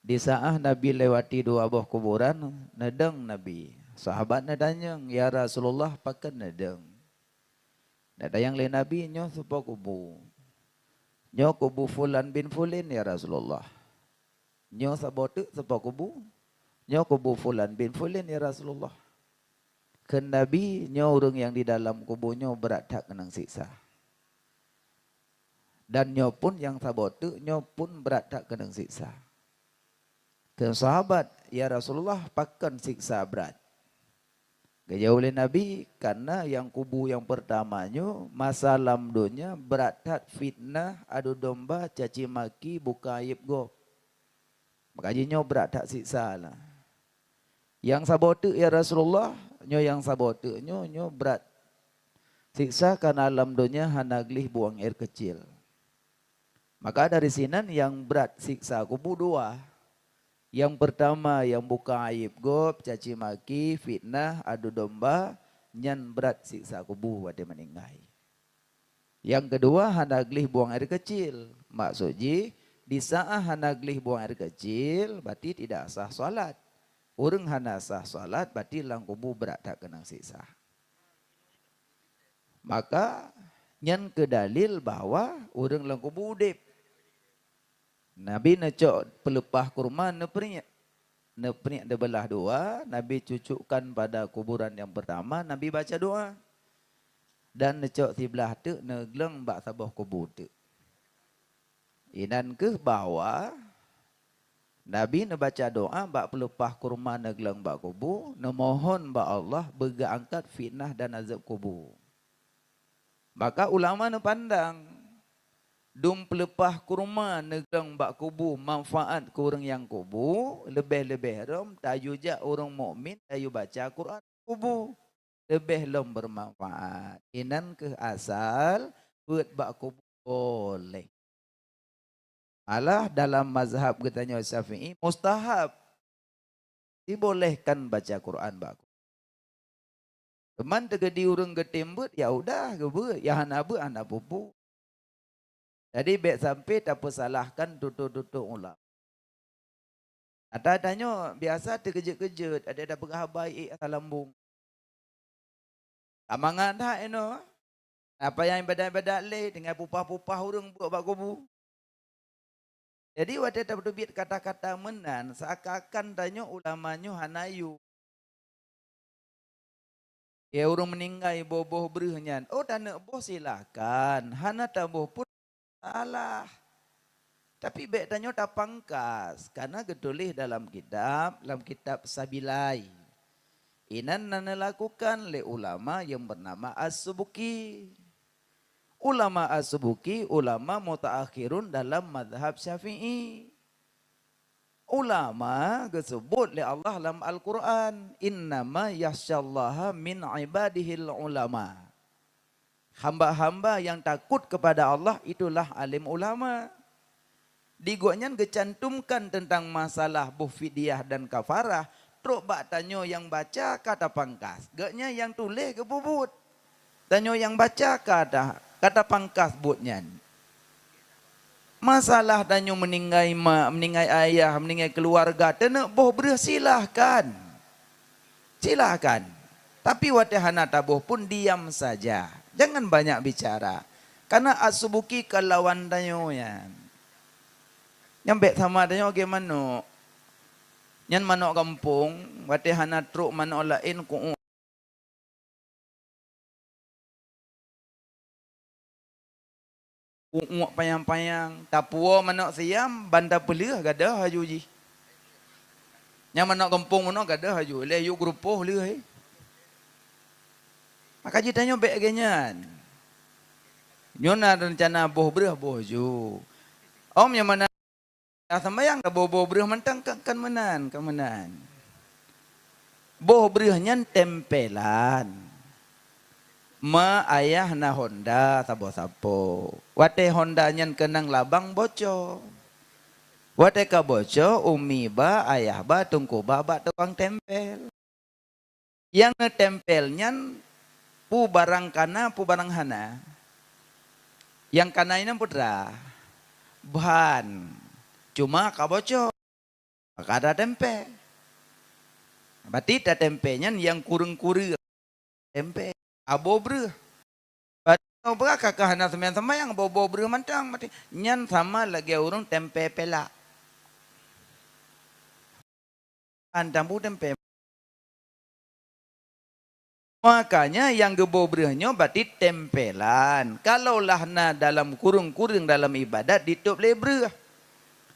Di saat Nabi lewati dua buah kuburan, nedeng Nabi. Sahabat nadanya, ya Rasulullah pakai nedeng. Nada yang lain Nabi nyo sebuah kubu. Nyo kubu Fulan bin Fulin ya Rasulullah. Nyo sabote sebuah kubu. Nyo kubu Fulan bin Fulin ya Rasulullah. Ken Nabi nyo orang yang di dalam kubunya berat tak kenang siksa. Dan nyo pun yang sabote nyo pun berat tak kenang siksa. Ke sahabat, ya Rasulullah pakan siksa berat. Gaya oleh Nabi, karena yang kubu yang pertamanya, masa lamdonya berat tak fitnah, adu domba, caci maki, buka aib go. Makanya berat tak siksa lah. Yang sabote ya Rasulullah, yang sabote nyo berat siksa karena lamdonya hanaglih buang air kecil. Maka dari sinan yang berat siksa kubu dua. Yang pertama yang buka aib gob, caci maki, fitnah, adu domba, nyan berat siksa kubu wate meninggai. Yang kedua hanaglih buang air kecil. Maksudnya di saat hanaglih buang air kecil berarti tidak sah solat. Orang hana sah solat berarti lang kubu berat tak kena siksa. Maka nyan ke dalil bahwa orang lang kubu udip. Nabi necok pelepah kurma neperiak de belah dua, Nabi cucukkan pada kuburan yang pertama, Nabi baca doa. Dan necok sebelah tu negleng bak sabah kubur tu. Inan ke bahwa Nabi ne baca doa bak pelepah kurma negleng bak kubur, nemohon bak Allah bega angkat fitnah dan azab kubur. Maka ulama ne pandang dum pelepah kurma negang bak kubu manfaat ke orang yang kubu lebih-lebih rom tayu ja orang mukmin tayu baca Quran kubu lebih lom bermanfaat. Inan ke asal buat bak kubu boleh. Alah dalam mazhab katanya Syafi'i mustahab dibolehkan baca Quran bak kubu. Teman tegedi orang getembut ya udah gebe ya hanabu anak pupu. Jadi baik sampai tak salahkan tutup-tutup ulama. Ada-adanya biasa terkejut-kejut. Ada pegah baik asal lambung. Amangan dah ino. Apa yang badak-badak leh dengan pupah-pupah orang buat bak kubu. Jadi waktu tak berdubit kata-kata menan. Seakan-akan tanya ulamanya hanayu. Ya orang meninggal boh-boh berihnya. Oh tak nak boh silakan. Hana tak boh pun salah. Tapi baik tanya tak pangkas. Karena getulih dalam kitab Sabilai. Inan nana lakukan oleh ulama yang bernama As-Subuki. Ulama As-Subuki, ulama mutaakhirun dalam madhab Syafi'i. Ulama disebut oleh Allah dalam Al-Quran. Innama yakhsyallaha min ibadihil ulama. Hamba-hamba yang takut kepada Allah itulah alim ulama. Digoknya kecantumkan tentang masalah bufidiah dan kafarah. Truk bak tanyo yang baca kata pangkas. Gaknya yang tulis ke bubut. Tanyo yang baca kata pangkas butnya. Masalah tanyo meninggai mak, meninggai ayah, meninggai keluarga. Tenak boh bersilahkan. Silahkan. Tapi watihana tabuh pun diam saja. Jangan banyak bicara. Karena As-Subuki kelawan tanyo ya. Nyampe sama tanyo bagaimana? Nyan manok kampung, watihana truk manok lain ku uak payang-payang, tapuo manok siam, banda pelih gada haju ji. Nyan manok kampung manok gada haju, le yu grupo lih. Maka jitanyo bek genyan. Nyon ada rencana boh berah boh ju. Om yang mana sembayang dah boh berah mentang kan menan. Boh berahnya tempelan. Ma ayah na Honda sabo-sabo. Wate Honda nyan kenang labang boco. Wate ka boco umi ba ayah ba tungku ba tukang tempel. Yang ngetempel nyan pu barang kana pu barang hana. Yang kana ini putra. Bahan. Cuma ka boco. Maka ada tempe. Berarti tak tempenya yang kurang-kurang tempe. Abo bre. Berarti berapa kakak hana sembahyang bobo bre mantang mati. Nyan sama lagi orang tempe pelak. Antambu tempe. Makanya yang gebobrehnya berarti tempelan. Kalaulah na dalam kurung-kurung dalam ibadat ditutup lebreh.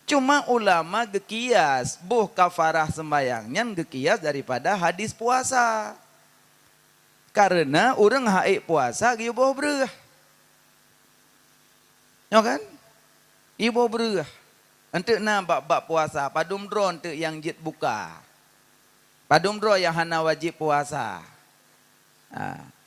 Cuma ulama gekias, buh kafarah sembayangnya gekias daripada hadis puasa. Karena orang haik puasa gitu bobreh. Ya kan? Ibu berah. Untuk na bab puasa, padum dro untuk yang jit buka. Padum dro yang hana wajib puasa.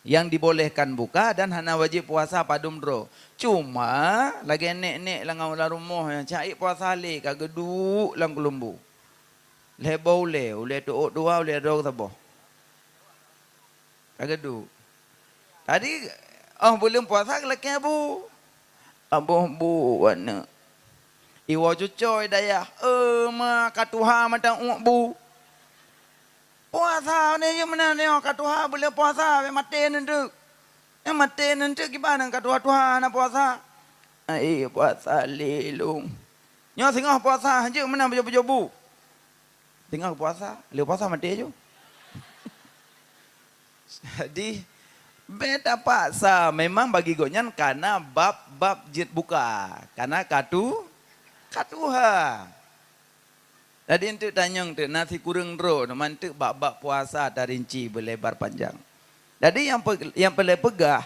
Yang dibolehkan buka dan hana wajib puasa padum dro. Cuma lagi nek-nek langau la rumah yang cai puasa le ka geduk lang kelumbu. Le boleh, ule tu dua ule dua tabo. Ka geduk. Tadi belum puasa laki abu. Abu bu wana. Iwa cucoy daya. Ma katuha matang bu. Puasa ni je mana ni katuha boleh puasa be mati nanti. Yang mati nanti gimana katuha nak puasa? Puasa lelung. Nyo tengah puasa je mana bejo-bejo. Tengah puasa, le puasa mati je. Jadi beda paksa memang bagi gonyan karena bab jit buka. Karena katuha. Tadi untuk tanya tu nasi kurang dro, mantuk bab puasa tarinci berlebar panjang. Jadi yang paling pegah,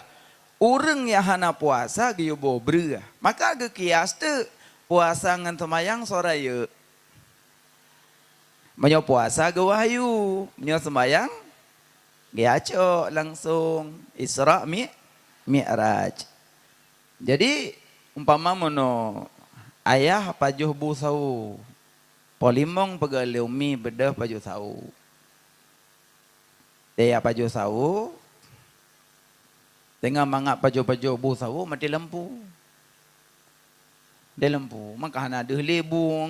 orang yang hana puasa giyo bobre. Maka ge kias tu puasa ngan semayang soraya. Menyo puasa ge wahyu, menyo semayang ge aco langsung Isra Mi'raj. Jadi umpama mono ayah pajuh bu sau. Polimong pegaleu mi bedah paju sau. Dia paju sau. Tengah mangap paju bu sau mati lampu. Dia lampu. Maka hana dehli bu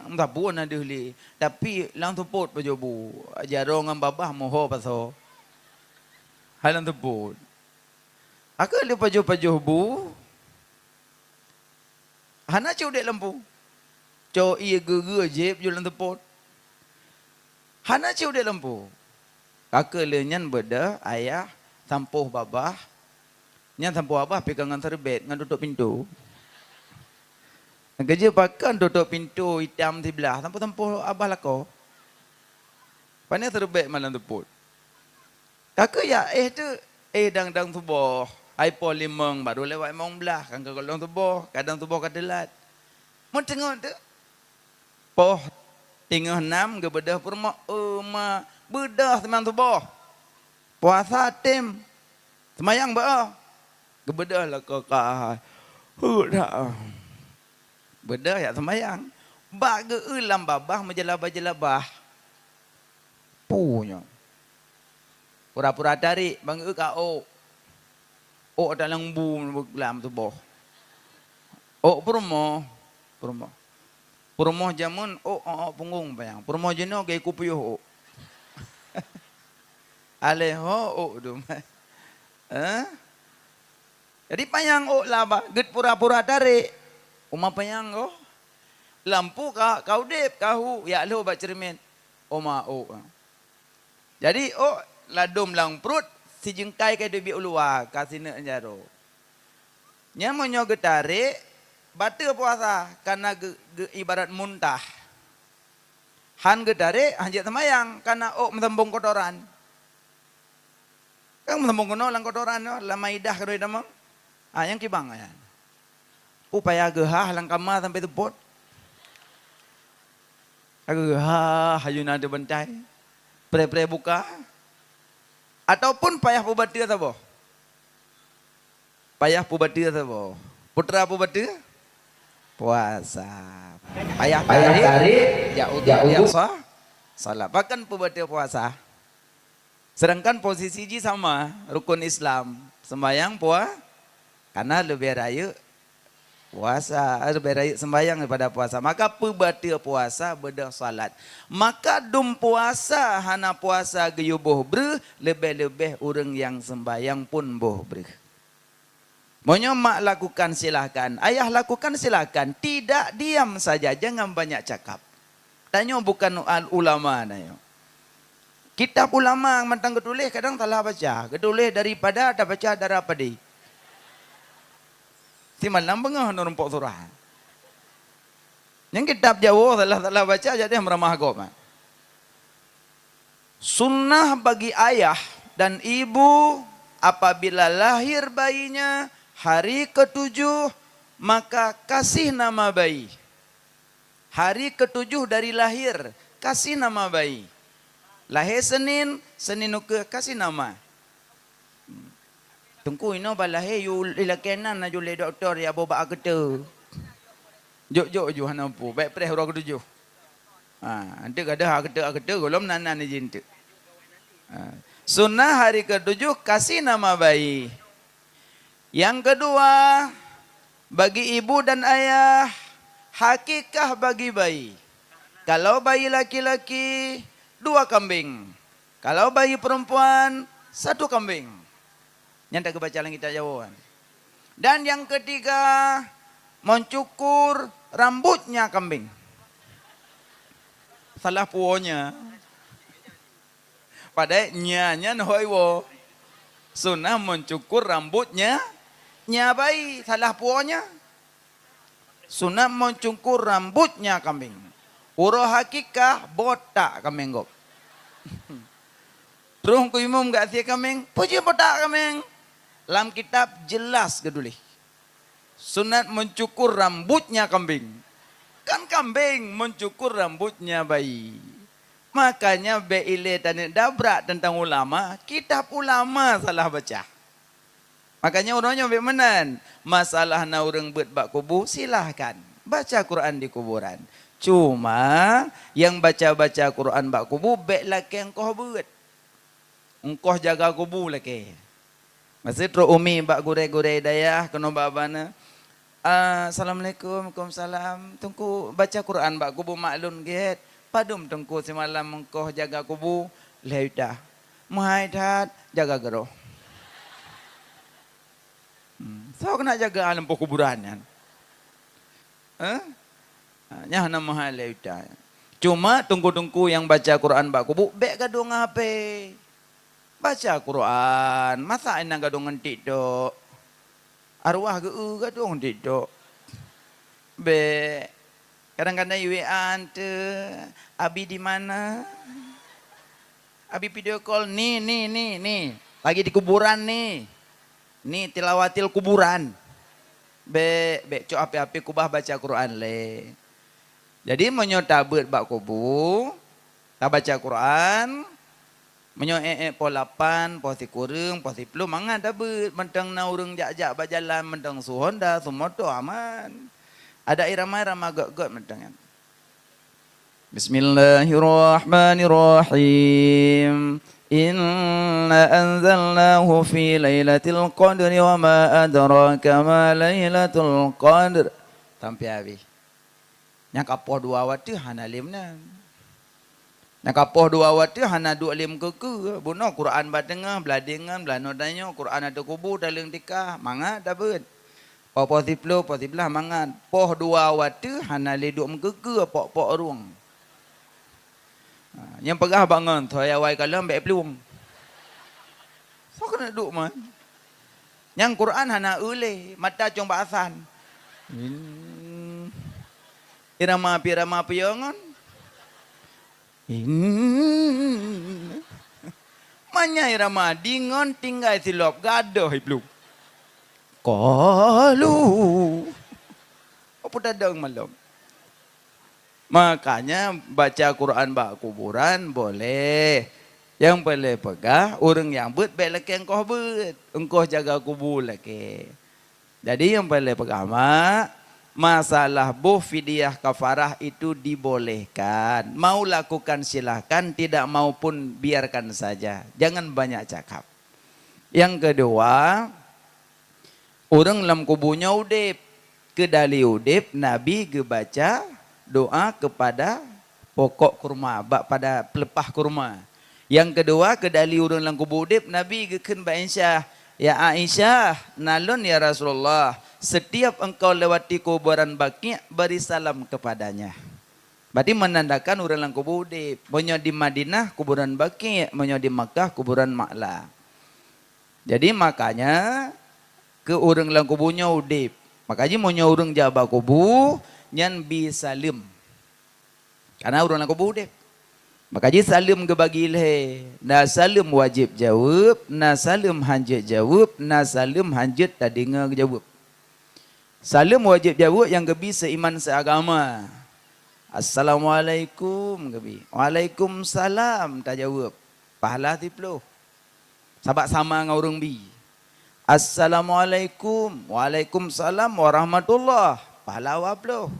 entah bu na dehli. Tapi lang tuput paju bu. Jarong ngam babah moho paso. Halang tuput. Aku le paju bu. Hana cu dek lampu. Cok iya geger jeb jualan tepot. Hana ciu dia lampu. Kakak lenyan beda ayah sampuh babah. Nyan sampuh abah pegangan terbet ngan tutup pintu. Kerja pakan tutup pintu hitam sebelah. Sampuh abah lako. Pandai terbet malam tepot. Kakak ya tu dang tubuh. Ai pol limang baru lewat mong belah. Kan kalau tubuh kadang tubuh kadelat. Mun tengok tu. Poh tinggal 6 ke bedah permak bedah teman tu boh. Puasa tim. Semayang ba. Ke bedah lah ke dah. Bedah ya semayang. Ba ge ulam babah menjelabah-jelabah. Punya. Pura-pura tarik bang ka o dalam bu lam tu boh. Purmo. Purmoh jamun punggung bayang. Purmoh jenuh gay kupuyuh. Aleho dum. Jadi payang laba get pura-pura tarik. Uma payang lampu kau dep kau ya lo ba cermin. Oma Jadi ladum lang perut si jengkai ke debi ulua kasine jaro. Nya monyo getare batal puasa karena ibarat muntah. Han gedare hanjat semayang karena mentembung kotoran. Kan mentembung kotoran la maidah karo damang. Yang kibang ya. Upaya gehah lang kamar sampai tepot. Gehah hayuna de bentai. Pre-pre buka. Ataupun payah pubatia sabo. Payah pubatia sabo. Putra pubatia puasa. Payah tarik jauh salah. Bahkan pubatia puasa. Sedangkan posisi ji sama rukun Islam. Sembahyang karena lebih raya Puasa, berai sembahyang daripada puasa. Maka pebata puasa beda salat. Maka dum puasa hana puasa geyu boh ber, lebih-lebih orang yang sembahyang pun boh ber. Maunya mak lakukan silahkan, ayah lakukan silahkan. Tidak diam saja, jangan banyak cakap. Tanya bukan ulama nayo. Kitab ulama mentang ketulis kadang salah baca. Ketulis daripada ada baca darah padi. Si malam bengah numpuk surah. Yang kitab Jawa salah baca jadi meramah agama. Sunnah bagi ayah dan ibu apabila lahir bayinya hari ke-7 maka kasih nama bayi. Hari ke-7 dari lahir kasih nama bayi. Lahir Senin, Senin ke kasih nama. Tungku ino balahe yu ilakenan na jule doktor ya boba agete. Jok ju hanampu baik preh ro ketujuh. Nanti kada agete golom nanan ni jinte. Sunnah hari ke-7 kasih nama bayi. Yang kedua bagi ibu dan ayah hakikah bagi bayi. Kalau bayi laki-laki 2 kambing. Kalau bayi perempuan 1 kambing. Yang tak kebaca lagi kita jawab. Dan yang ketiga, mencukur rambutnya kambing. Salah puonya. Padahal nyanya nohoi sunnah mencukur rambutnya nya bayi. Salah puonya. Sunnah mencukur rambutnya kambing. Urah hakikah botak kambing gok. Terus ku imam gak sia kambing, puji botak kambing. Dalam kitab jelas gedulih. Sunat mencukur rambutnya kambing. Kan kambing mencukur rambutnya bayi. Makanya beile dan dabrak tentang ulama, kitab ulama salah baca. Makanya orangnya bemenan. Masalah na orang buat bak kubur silahkan. Baca Quran di kuburan. Cuma yang baca-baca Quran bak kubur bek laki engkau buat. Engkau jaga kubur laki. Masih terus umi bak gure-gure dayah kena babana. Assalamualaikum, waalaikumsalam. Tungku baca Quran bak kubu maklun get. Padum tungku semalam engkau jaga kubu. Leudah. Muhaidat jaga geroh. So kena jaga alam kuburan kan. Nyah nama hal leudah. Cuma tungku-tungku yang baca Quran bak kubu bek gadung HP. Baca Quran, masa ina gadung ngentik dok. Arwah gadung ngentik dok. Be kadang-kadang WA ante, abi di mana? Abi video call nih. Lagi di kuburan nih. Nih tilawatil kuburan. Be cok api-api kubah baca Quran le. Jadi menyota bet bak kubu, tak baca Quran. Menyo po 8, po 9, po 10 mangan dah ber mentang na urang jak-jak berjalan mentang suhon dah sumoto aman. Ada irama-irama gak-gak mentang. Bismillahirrahmanirrahim. Inna anzalnahu fi lailatul qadri wa ma adraka ma lailatul qadr. Sampai habis. Yang kapoh 2 waktu hana limna. Nak kapoh 2 waktu hana 2 lim ke bunuh Quran batengah beladingan belano danyo Quran ada kubur dalam tikah mangat dapat po 10 po 11 mangat poh 2 waktu hana le 2 ke pok ruang. Yang pegah bangun thoy awai kalam be peluang. So kena duk man. Yang Quran hana ule mata cong baasan. Irama piyangon. Manya irama dingon tinggal silop gadoh iblu. Kalu. Apa dadang malam. Makanya baca Quran bak kuburan boleh. Yang boleh pegah orang yang bet baik laki engkau bet. Engkau jaga kubur laki. Jadi yang boleh pegah mak. Masalah fidyah kafarah itu dibolehkan. Mau lakukan silahkan, tidak mau pun biarkan saja. Jangan banyak cakap. Yang kedua, orang dalam kubunya udah ke dali udip Nabi gebaca doa kepada pokok kurma, pada pelepah kurma. Yang kedua ke dali urang lang kubur udip Nabi geken ba Aisyah, ya Aisyah, nalun ya Rasulullah, setiap engkau lewati kuburan Baqi' beri salam kepadanya. Berarti menandakan urang lang kubur udip. Monyo di Madinah kuburan Baqi', monyo di Makkah kuburan Ma'la. Jadi makanya ke urang lang kuburnya udip. Makanya monyo urang jaba kubur nyan bi salim. Karena urang lang kubur udip. Makanya salim ke bagi ilhe. Na salim wajib jawab, na salim hanjit jawab, na salim hanjit tak dengar jawab. Salim wajib jawab yang gebi seiman seagama. Assalamualaikum gebi. Waalaikumsalam tak jawab. Pahala 10. Sabak sama dengan orang bi. Assalamualaikum. Waalaikumsalam warahmatullah. Pahala 20.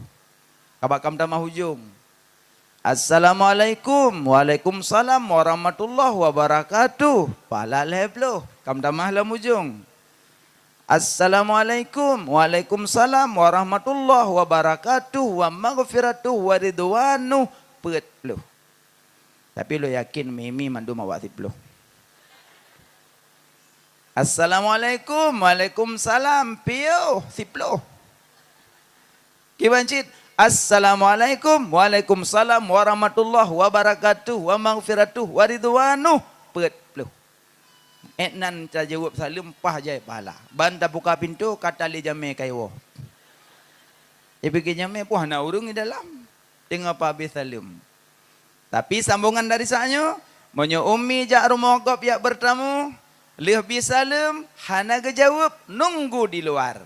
Kabak kam tamah hujung. Assalamualaikum. Waalaikumsalam warahmatullahi wabarakatuh. Pahala 20. Kam tamah lam hujung. Assalamualaikum. Waalaikumsalam warahmatullahi wabarakatuh wa maghfiratuh wa ridwanu 40. Tapi lo yakin mimi mandu mawak 10. Assalamualaikum. Waalaikumsalam. Piu 10. Kibancit. Assalamualaikum. Waalaikumsalam warahmatullahi wabarakatuh wa maghfiratuh wa ridwanu 40. Etnan tak jawab salim pah jai pahala. Banta buka pintu kata li jame kaiwo. Pergi jame puah na urung di dalam. Tengok apa habis salim. Tapi sambungan dari sanyo, monyo umi jak rumah kop yak bertamu, lebih salim hana gejawab nunggu di luar.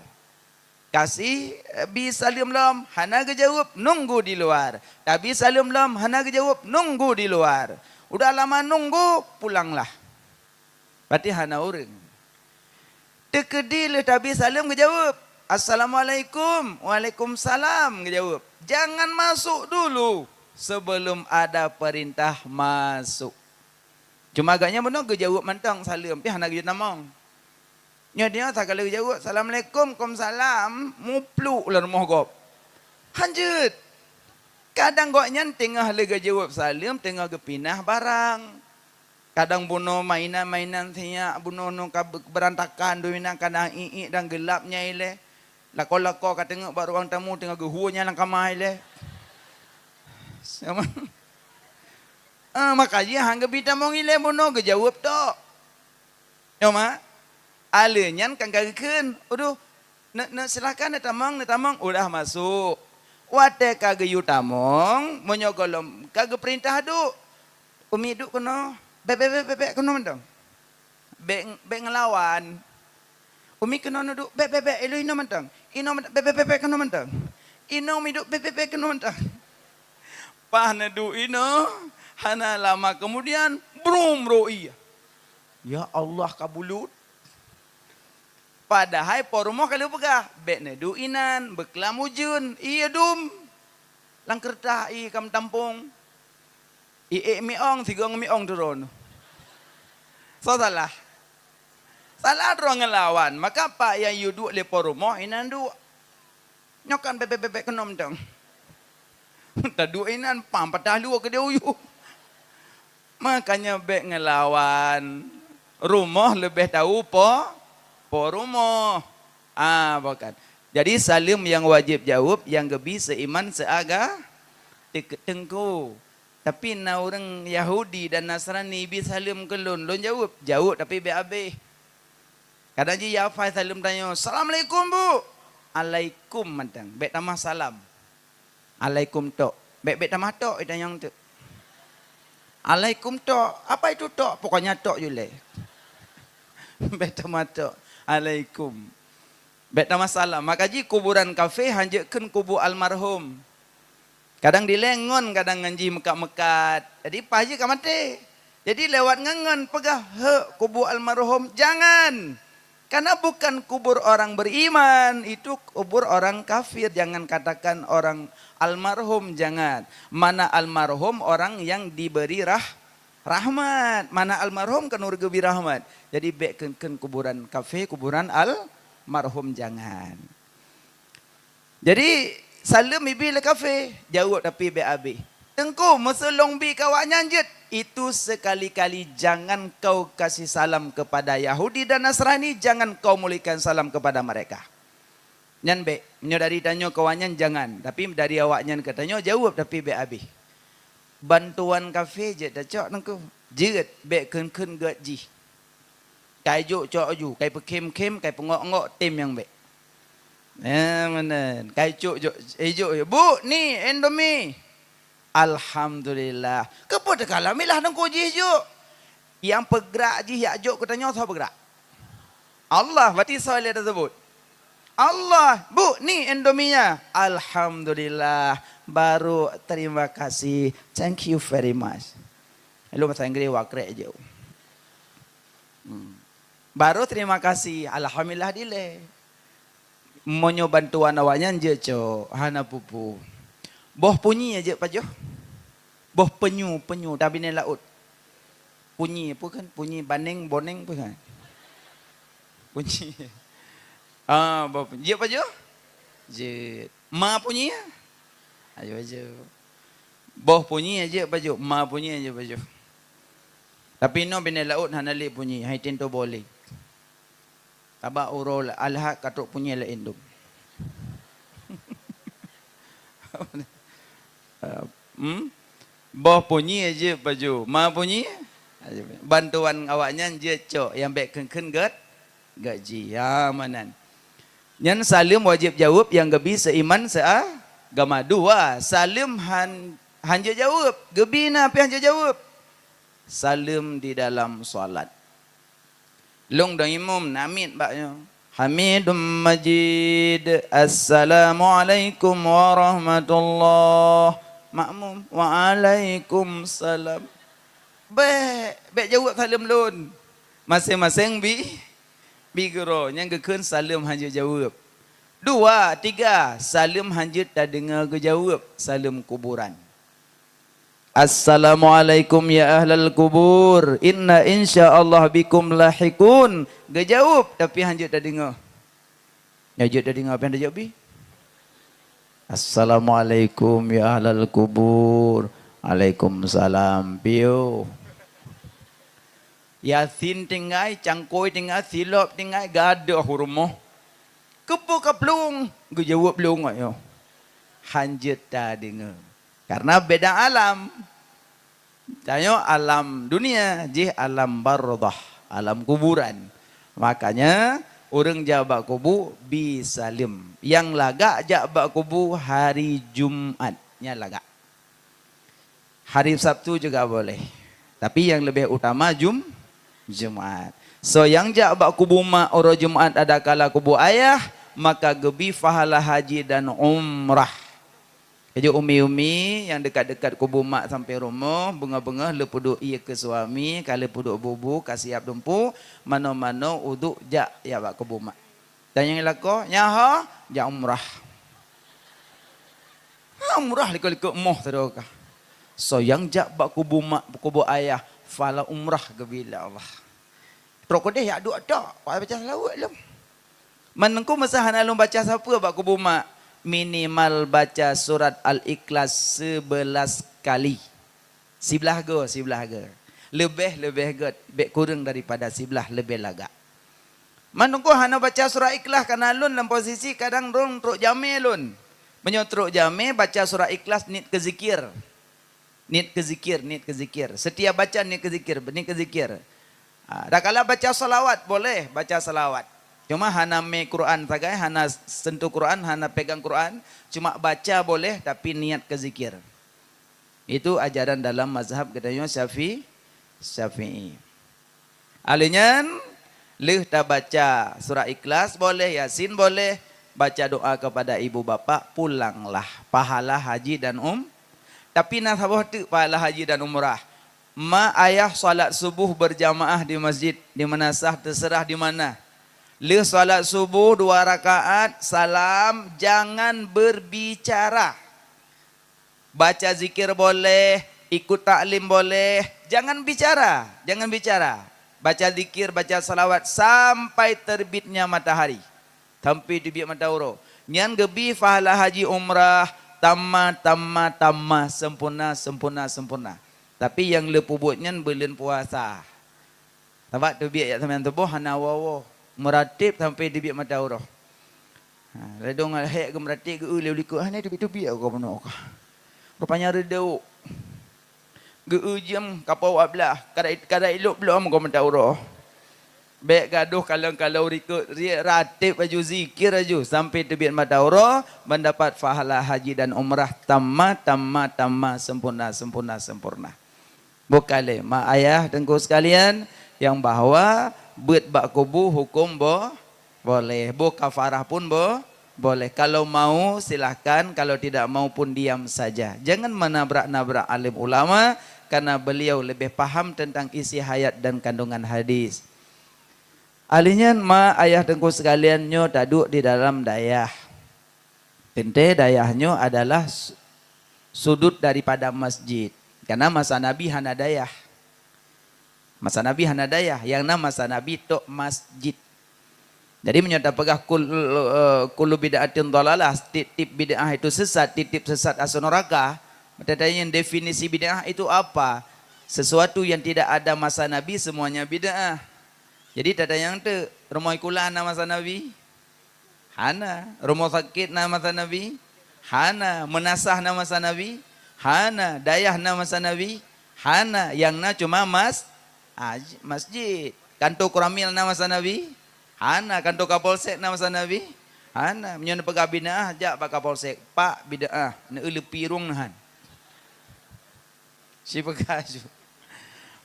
Kasih bi salim lam hana gejawab nunggu di luar. Tapi salim lam hana gejawab nunggu di luar. Udah lama nunggu pulanglah. Berarti hana orang. Tekedi le tabi salam kejawab. Assalamualaikum. Waalaikumsalam kejawab. Jangan masuk dulu sebelum ada perintah masuk. Cuma agaknya benar kejawab mantang salam. Tapi hana kejawab namang. Nya dia tak kalau kejawab. Assalamualaikum. Waalaikumsalam. Mupluk lah rumah gop. Hanjut. Kadang goknya tengah lega jawab salam. Tengah kepinah barang. Kadang bunuh mainan-mainan siya, bunuh nung berantakan duwina kadang ii dan gelapnya ile. Lako-lako ka tengok baru orang tamu tengok gehunya lang kamah ile. Sama. Makanya hangga bita mong ile bunuh gejawab tok. Yoma. Alenyan kan gagekeun. Aduh, silakan tamang, udah masuk. Wate kageyu tamong, monyogolom kage perintah duk. Umi duk kono. Bebek kena mendang. Bek ngelawan. Umi kena duduk bebek elu ino mendang. Ino bebek kena mendang. Ino mi duk bebek kena mendang. Pah nedu ino hana lama kemudian brum roi. Ya Allah kabulut. Padahal porumoh kalau pegah bek nedu inan beklamujun iya dum. Langkertah i kam tampung. Miong, 3 miong turun. So salah. Salah orang ngelawan. Maka pak yang yudu lepo rumah inan du. Nyokan bebek kenom dong. Tadu inan pam patah lu ke dia uyu. Makanya bek ngelawan. Rumah lebih tahu po rumah. Bukan. Jadi salim yang wajib jawab yang gebi seiman seaga tengku. Tapi na orang Yahudi dan Nasrani bi salim kelun, lon jawab tapi be abe. Kadang je ya fai salim tanya, "Assalamualaikum Bu." Alaikum mantang, be tamah salam. Alaikum tok. Be tamah tok itu yang tu. Alaikum tok. Apa itu tok? Pokoknya tok jule. Be tamah tok. Alaikum. Be tamah salam. Makaji kuburan kafe hanjekeun kubur almarhum. Kadang dilengon, kadang nganji mekat-mekat. Jadi pahaji kamate. Jadi lewat ngangon, pegah kubur almarhum. Jangan. Karena bukan kubur orang beriman. Itu kubur orang kafir. Jangan katakan orang almarhum, jangan. Mana almarhum orang yang diberi rahmat. Mana almarhum kan urgebi rahmat. Jadi beken kuburan kafe, kuburan almarhum jangan. Jadi salam ibi le kafe, jawab tapi be abi. Tengku meselong bi kawannya jet. Itu sekali-kali jangan kau kasih salam kepada Yahudi dan Nasrani, jangan kau mulikan salam kepada mereka. Nyan be, nyo dari tanyo kawannya jangan, tapi dari awaknya katanya jawab tapi be abi. Bantuan kafe je dah cok nengku. Jeut be kun gaji. Kai jo cok ju, kai pekem-kem, kai pengok-ngok tim yang be. Mana? Kai cok jo, jo. Bu, ni Indomie. Alhamdulillah. Kepada kalamilah nengku ji jo. Yang pergerak ji yak jo katanya siapa bergerak? Allah, berarti soal tersebut. Allah, bu, ni Indominya. Alhamdulillah, baru terima kasih. Thank you very much. Lu bahasa Inggris wakrek je. Baru terima kasih. Alhamdulillah dile. Monyo bantuan awaknya je cok. Hana pupu. Boh punyi aja pajo. Boh penyu tapi ni laut. Punyi apa kan? Punyi baning boneng apa kan? Punyi. Bapak, je apa je? Je, ma punya? Ayo aja. Boh punya aja apa je? Ma punya aja apa je? Tapi no bina laut hana le punya, hai tento boleh. Tabak urol alhaq katuk punya la indum. Boh punya aja apa je? Ma punya? Bantuan awaknya je cok yang baik ken gaji. Ya manan. Yang salim wajib jawab yang gebi seiman seagama. Dua, salim hanja jawab. Gebi na apa hanja jawab? Salim di dalam solat. Long dan imam namit baknya. Hamidum Majid. Assalamualaikum warahmatullahi. Makmum. Waalaikumsalam. Baik jawab salim lun. Masing-masing Bigro yang gekun salim hanya jawab. Dua, tiga, salim hanya tak dengar ke jawab. Salim kuburan. Assalamualaikum ya ahlal kubur. Inna insyaallah bikum lahikun. Ke jawab tapi hanya tak dengar. Hanya tak dengar apa yang dia jawab? Assalamualaikum ya ahlal kubur. Waalaikumsalam. Piu. Yasin tinggai, cangkoi tinggai, silap tinggai, gada hurumoh. Kepo keplung, gue jawab belum ayo. Hanjut tak dengar. Karena beda alam. Tanya alam dunia, jih alam barzah, alam kuburan. Makanya orang jabak kubu bisalim. Yang lagak jabak kubu hari Jumatnya lagak. Hari Sabtu juga boleh. Tapi yang lebih utama Jumat. So yang jak bak kubu mak oro Jumat ada kala kubu ayah, maka gebi pahala haji dan umrah. Jadi umi-umi yang dekat-dekat kubu mak sampai rumah, bunga-bunga lepuduk ia ke suami, kala puduk bubu kasih siap dumpu, mano-mano uduk jak ya bak kubu mak. Dan yang lako nyaha jak umrah. Umrah liko-liko moh teroka. So yang jak bak kubu mak kubu ayah fala umrah gebila Allah. Prokodeh ya duk ada, baca selawat lum. Menengku masa hanalum baca siapa bak kubu mak? Minimal baca surat Al-Ikhlas 11 kali. Sebelah ge. Lebih ge, bek kurang daripada sebelah lebih lagak. Menengku hana baca surat Ikhlas karena lun dalam posisi kadang rong truk jame lun. Menyotruk jame baca surat Ikhlas nit ke zikir. Nit ke zikir. Setiap baca nit ke zikir. Dah kala baca salawat boleh baca salawat. Cuma hana me Quran sagai, hana sentuh Quran, hana pegang Quran, cuma baca boleh tapi niat ke zikir. Itu ajaran dalam mazhab katanya Syafi'i. Alinyan leh ta baca surah Ikhlas boleh, Yasin boleh, baca doa kepada ibu bapa, pulanglah pahala haji dan tapi nasabah tu pahala haji dan umrah. Ma ayah salat subuh berjamaah di masjid, di mana sah terserah di mana. Le salat subuh 2 rakaat, salam, jangan berbicara. Baca zikir boleh, ikut taklim boleh, jangan bicara. Baca zikir, baca salawat sampai terbitnya matahari. Sampai terbit matahari. Nyan gebi fahala haji umrah tamma sempurna. Tapi yang lepubutnya belin puasa. Tabat tu biak ya teman tubuh hana wawo meratib sampai di biak mata urah. Redong hek ke meratib ke liku hana tu biak kau menok. Rupanya redau. Ge jam kapau ablah kada elok belum kau mata urah. Baik gaduh kalau rikut ratib baju zikir aju sampai tebiat madaurah mendapat pahala haji dan umrah tamma sempurna. Bukanlah mak ayah dengku sekalian yang bahawa buat bak kubu hukum boleh, bu kafarah pun boleh. Kalau mau silahkan, kalau tidak mau pun diam saja. Jangan menabrak-nabrak alim ulama karena beliau lebih paham tentang isi hayat dan kandungan hadis. Alinya ma ayah dengku sekalian nyo taduk di dalam dayah. Tente dayahnya adalah sudut daripada masjid. Karena masa Nabi hana dayah. Masa Nabi hana dayah. Yang nama masa Nabi tok masjid. Jadi menyatakan pegah kulu bid'atin dhalalah. Titip bid'ah itu sesat. Titip sesat asal neraka. Bertanya definisi bid'ah itu apa? Sesuatu yang tidak ada masa Nabi semuanya bid'ah. Jadi tada yang tu rumah ikulah nama masa Nabi, hana. Rumah sakit nama masa Nabi, hana. Menasah nama masa Nabi, hana. Dayah nama masa Nabi, hana. Yang na cuma masjid. Kantor Kuramil nama masa Nabi, hana. Kantor Kapolsek nama masa Nabi, hana. Menyono pegah bid'ah jak pak Kapolsek, pak bid'ah. Ne ulu pirung nahan. Si pegaju.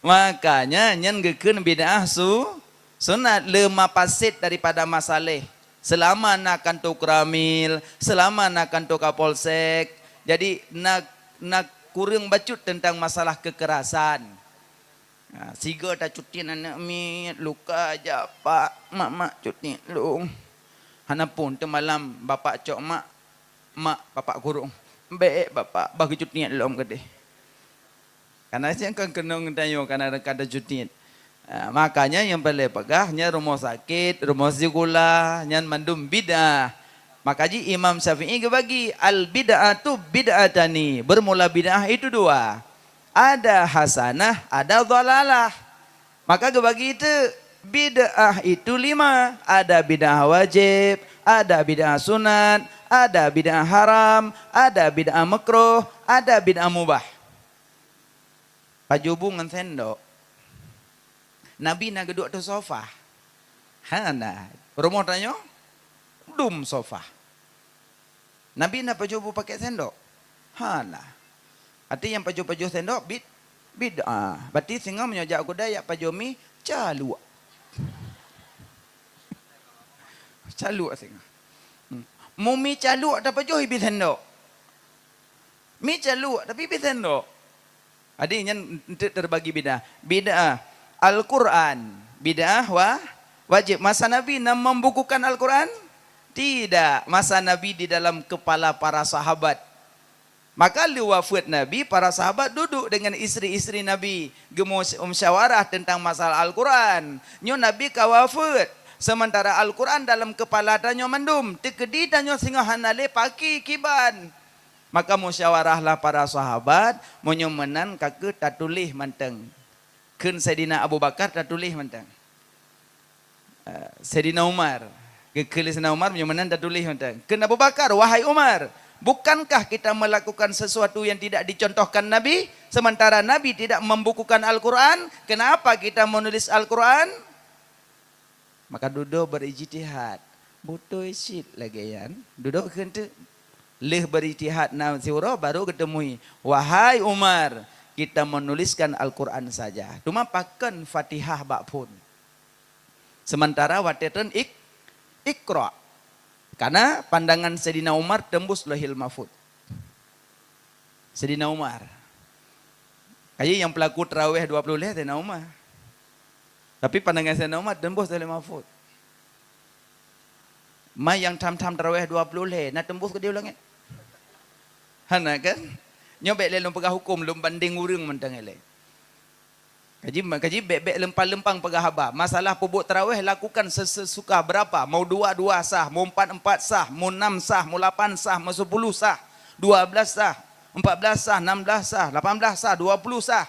Makanya nyen gekeun bid'ah sunat lema pasit daripada masalah. Selama nak kantor Kuramil, selama nak kantor Kapolsek. Jadi nak kurang bacut tentang masalah kekerasan. Siga tak cuti anak mi luka aja pak mak cuti lu. Hana pun tu malam bapak cok mak bapak kurung. Baik bapak bagi cuti lu gede. Karena siang kan kena ngedayo karena ada cuti. Makanya yang boleh pegahnya rumah sakit, rumah zikula, yang mandum bid'ah. Makanya Imam Syafi'i bagi al bid'atu bid'atani. Bermula bid'ah itu dua. Ada hasanah, ada dhalalah. Maka bagi itu bid'ah itu 5. Ada bid'ah wajib, ada bid'ah sunat, ada bid'ah haram, ada bid'ah makruh, ada bid'ah mubah. Pajubung dengan sendok. Nabi nak duduk di sofa. Hana. Rumah tanya, dum sofa. Nabi nak pajubu pakai sendok. Hana. Arti yang paju sendok bid'ah. Berarti singa menyajak aku dayak pajumi caluk. Caluk singa. Mumi caluk tak paju ibi sendok. Mi caluk tapi ibi sendok. Adanya terbagi bid'ah. Bid'ah Al-Quran, bid'ah wajib. Masa Nabi membukukan Al-Quran? Tidak. Masa Nabi di dalam kepala para sahabat. Maka wafat Nabi, para sahabat duduk dengan istri-istri Nabi. Musyawarah tentang masalah Al-Quran. Nyo Nabi kawafat. Sementara Al-Quran dalam kepala tanyo mendum. Tekedi tanyo singa hanale paki kiban. Maka musyawarahlah para sahabat. Menyomenan kakek tak tulis manteng. Kun Sayyidina Abu Bakar tak tulis mentang. Sayyidina Umar. Kekali Sayyidina Umar menyamanan tak tulis mentang. Kun Abu Bakar, wahai Umar. Bukankah kita melakukan sesuatu yang tidak dicontohkan Nabi? Sementara Nabi tidak membukukan Al-Quran. Kenapa kita menulis Al-Quran? Maka duduk berijtihad. Butuh isyid lagi ya. Duduk kentu. Leh berijtihad na siura baru ketemui. Wahai Umar. Kita menuliskan Al-Quran saja. Cuma pakai Fatihah bak pun. Sementara watetan ikra. Karena pandangan Sayyidina Umar tembus lahil mahfud. Sayyidina Umar. Kayak yang pelaku terawih 20 leh Sayyidina Umar. Tapi pandangan Sayyidina Umar tembus lahil mahfud. Ma yang tam-tam terawih 20 leh. Nak tembus ke dia langit. Hana kan? Nyobek le lom pegah hukum lom banding urang mentang ele. Kaji bek-bek lempang-lempang pegahaba. Masalah pubuk tarawih lakukan sesuka berapa. Mau 2 sah, mau 4 sah, mau 6 sah, mau 8 sah, mau 10 sah, 12 sah, 14 sah, 16 sah, 18 sah, 20 sah.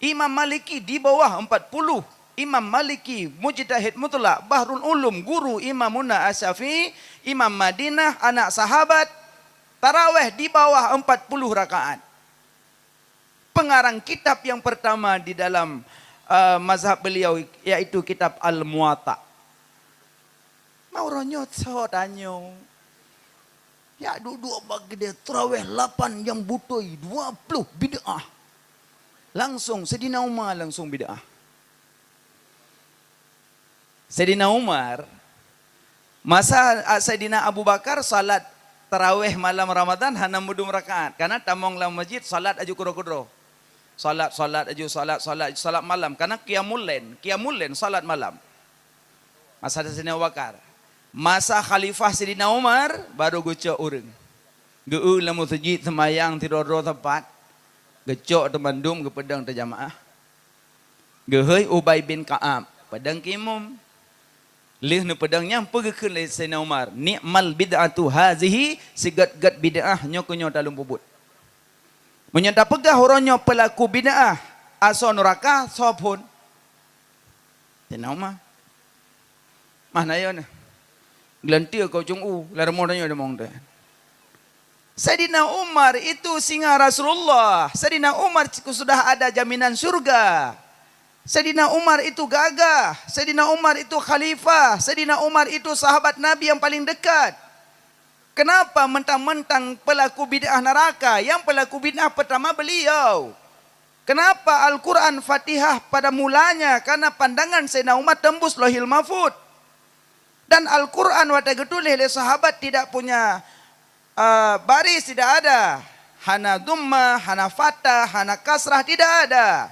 Imam Maliki di bawah 40. Imam Maliki mujtahid mutlak, Bahrul Ulum, guru Imamuna Asy-Syafi'i, Imam Madinah, anak sahabat. Tarawih di bawah 40 rakaat. Pengarang kitab yang pertama di dalam mazhab beliau yaitu kitab Al-Muwatta. Mau ronyot so tanyo. Ya duduk bagi dia tarawih 8 yang butoi 20 bid'ah. Langsung Sayyidina Umar langsung bid'ah. Sayyidina Umar masa Sayyidina Abu Bakar salat tarawih malam Ramadan hana mudum rakaat karena tamong lam masjid salat aju kuro-kuro. Salat aju salat malam karena qiyamul lain salat malam. Masa Sayyidina Abu Bakar. Masa Khalifah Sayyidina Umar baru gocok urang. Geu lam masjid semayang tidur tempat. Gecok tu bandum ke pedang tu jamaah. Gehoi Ubay bin Ka'ab pedang kimum. Lih nu pedangnya pergi ke Sayyidina Umar. Ni'mal bid'atu hazihi sigat-gat bid'ah nyokunyo dalam bubut. Menyata pegah orangnya pelaku bid'ah aso neraka sopun. Sayyidina Umar. Mana yo na? Gelantir kau cung larmonanya demong teh. Sayyidina Umar itu singa Rasulullah. Sayyidina Umar sudah ada jaminan surga. Sayyidina Umar itu gagah. Sayyidina Umar itu khalifah. Sayyidina Umar itu sahabat Nabi yang paling dekat. Kenapa mentang-mentang pelaku bid'ah neraka? Yang pelaku bid'ah pertama beliau. Kenapa Al-Quran Fatihah pada mulanya? Karena pandangan Sayyidina Umar tembus Lauhil Mahfuz. Dan Al-Quran waktu ditulis oleh sahabat tidak punya baris, tidak ada. Hana Dumma, hana Fatah, hana Kasrah, tidak ada.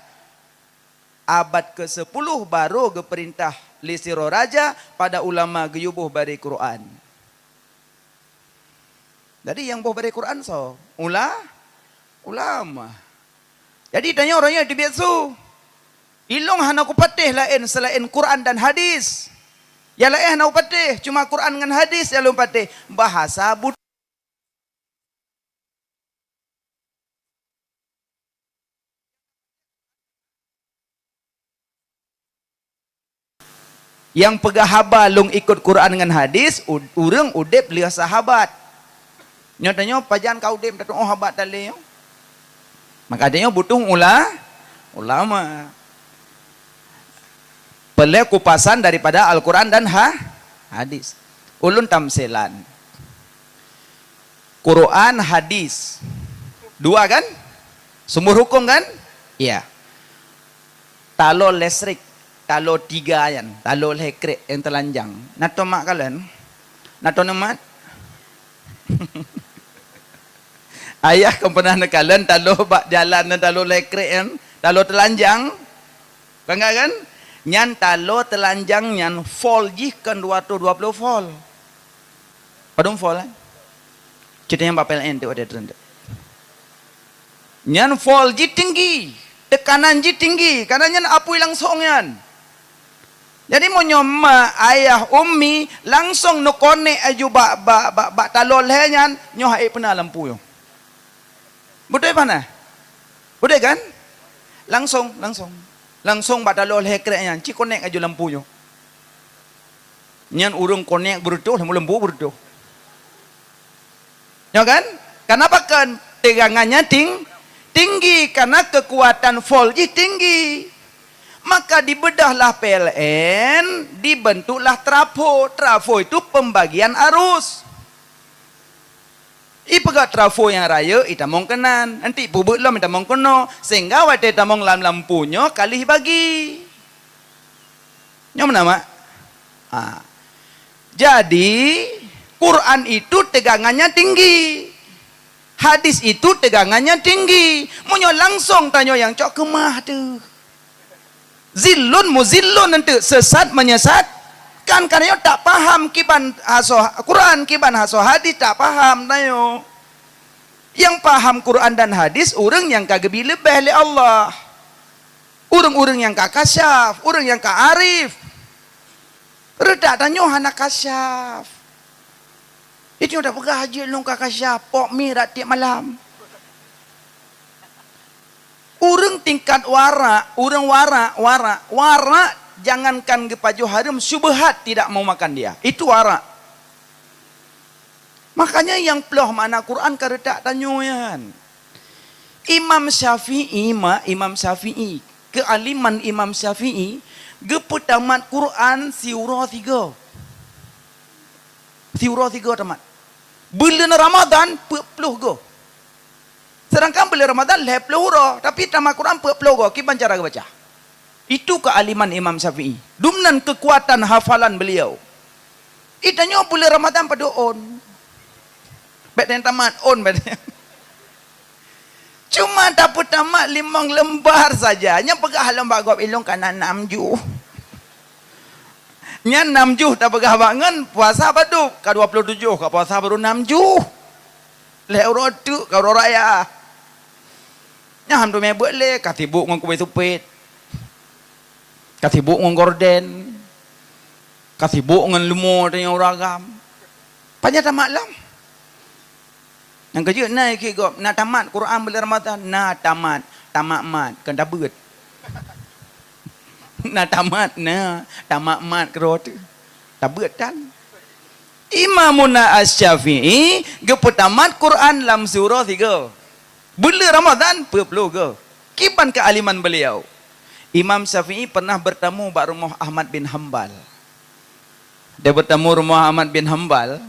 Abad ke-10 baru keperintah lisiro raja pada ulama geyubuh bari Quran. Jadi yang boh bari Quran so ulama. Jadi tanya orangnya di biasu. Ilong hana ku patih lain selain Quran dan hadis. Ya lain hana ku patih cuma Quran dengan hadis ya lu patih bahasa bud. Yang pegah haba long ikut Quran dengan hadis, urang udep lihat sahabat. Nyatanya pajan kau udep datang habat tali. Maka adanya butuh ulama. Pelai kupasan daripada Al-Quran dan hadis. Ulun tamsilan. Quran, hadis. Dua kan? Sumber hukum kan? Iya. Talo lesrik. Talo 3 yan, talo lekrek yang telanjang. Nato mak kalian? Nato nemat? Ayah kau pernah nekalan talo bak jalan dan talo lekrek yan, talo telanjang? Kau enggak kan? Nyan talo telanjang nyan fall jih kan 220 fall. Padung fall kan? Ceritanya bapel ente ada terendek. Nyan fall jih tinggi, tekanan jih tinggi, karena nyan apui langsung yan. Jadi mau nyoma ayah ummi langsung nukone aju bak talol henyan nyoh ai pernah lampu yo. Betul mana? Betul kan? Langsung bak talol hekreknya ci konek aju lampu yo. Nyan urung konek berdoh lampu berdoh. Ya kan? Kenapa kan tegangannya tinggi karena kekuatan voltage tinggi. Maka dibedahlah PLN, dibentuklah trafo. Trafo itu pembagian arus. Ipegat trafo yang raya, itamong kenan. Nanti bubuk lam itamong kono. Sehingga waktu itamong lampunya kalih bagi. Yang mana mak? Jadi, Quran itu tegangannya tinggi. Hadis itu tegangannya tinggi. Munyo langsung tanya yang cok kemah tuh. Zillun muzillun nanti sesat menyesat kan karena tak paham kiban haso Quran kiban haso hadis tak paham tayo. Yang paham Quran dan hadis orang yang kagak lebih oleh Allah. Orang-orang yang kak kasyaf, orang yang kak arif. Redak tanya anak kasyaf. Itu udah pegah haji long kak kasyaf, pok mi tiap malam. Orang tingkat orang wara, jangankan ke paju haram, syubhat tidak mau makan dia. Itu wara. Makanya yang peloh makna Quran karedak tanyayan. Imam Syafi'i, kealiman Imam Syafi'i, geputamat Quran surah 3. Surah 3 tamat. Bulan Ramadan 40 go. Sedangkan bulan Ramadan 10 huruf, tapi tamat Quran 40 go. Kiban cara baca. Itu kealiman Imam Syafi'i. Dumnan kekuatan hafalan beliau. Itanya bulan Ramadan pada on. Baik yang tamat on baik. Cuma dapat tamat 5 lembar saja. Nya pegah lembar gop ilung kana 6 juh. Nya 6 juh tak pegah bangun puasa padu ka 27 ka puasa baru 6 juh. Le rotu ka raya. Nya ham tu me boleh katibuk ngon kuwe supit. Katibuk ngon gorden. Katibuk ngon lumo tanya ragam. Panya tamat lam. Yang kerja naik ke gop, nak tamat Quran bulan Ramadan, nak tamat mat, kan dah beut. Nak tamat mat kerot. Tak beut kan? Imamuna Asy-Syafi'i geput tamat Quran dalam surah 3. Bulan Ramadan 40 ke. Kiban kealiman beliau. Imam Syafi'i pernah bertemu bak rumah Ahmad bin Hanbal. Dia bertemu rumah Ahmad bin Hanbal.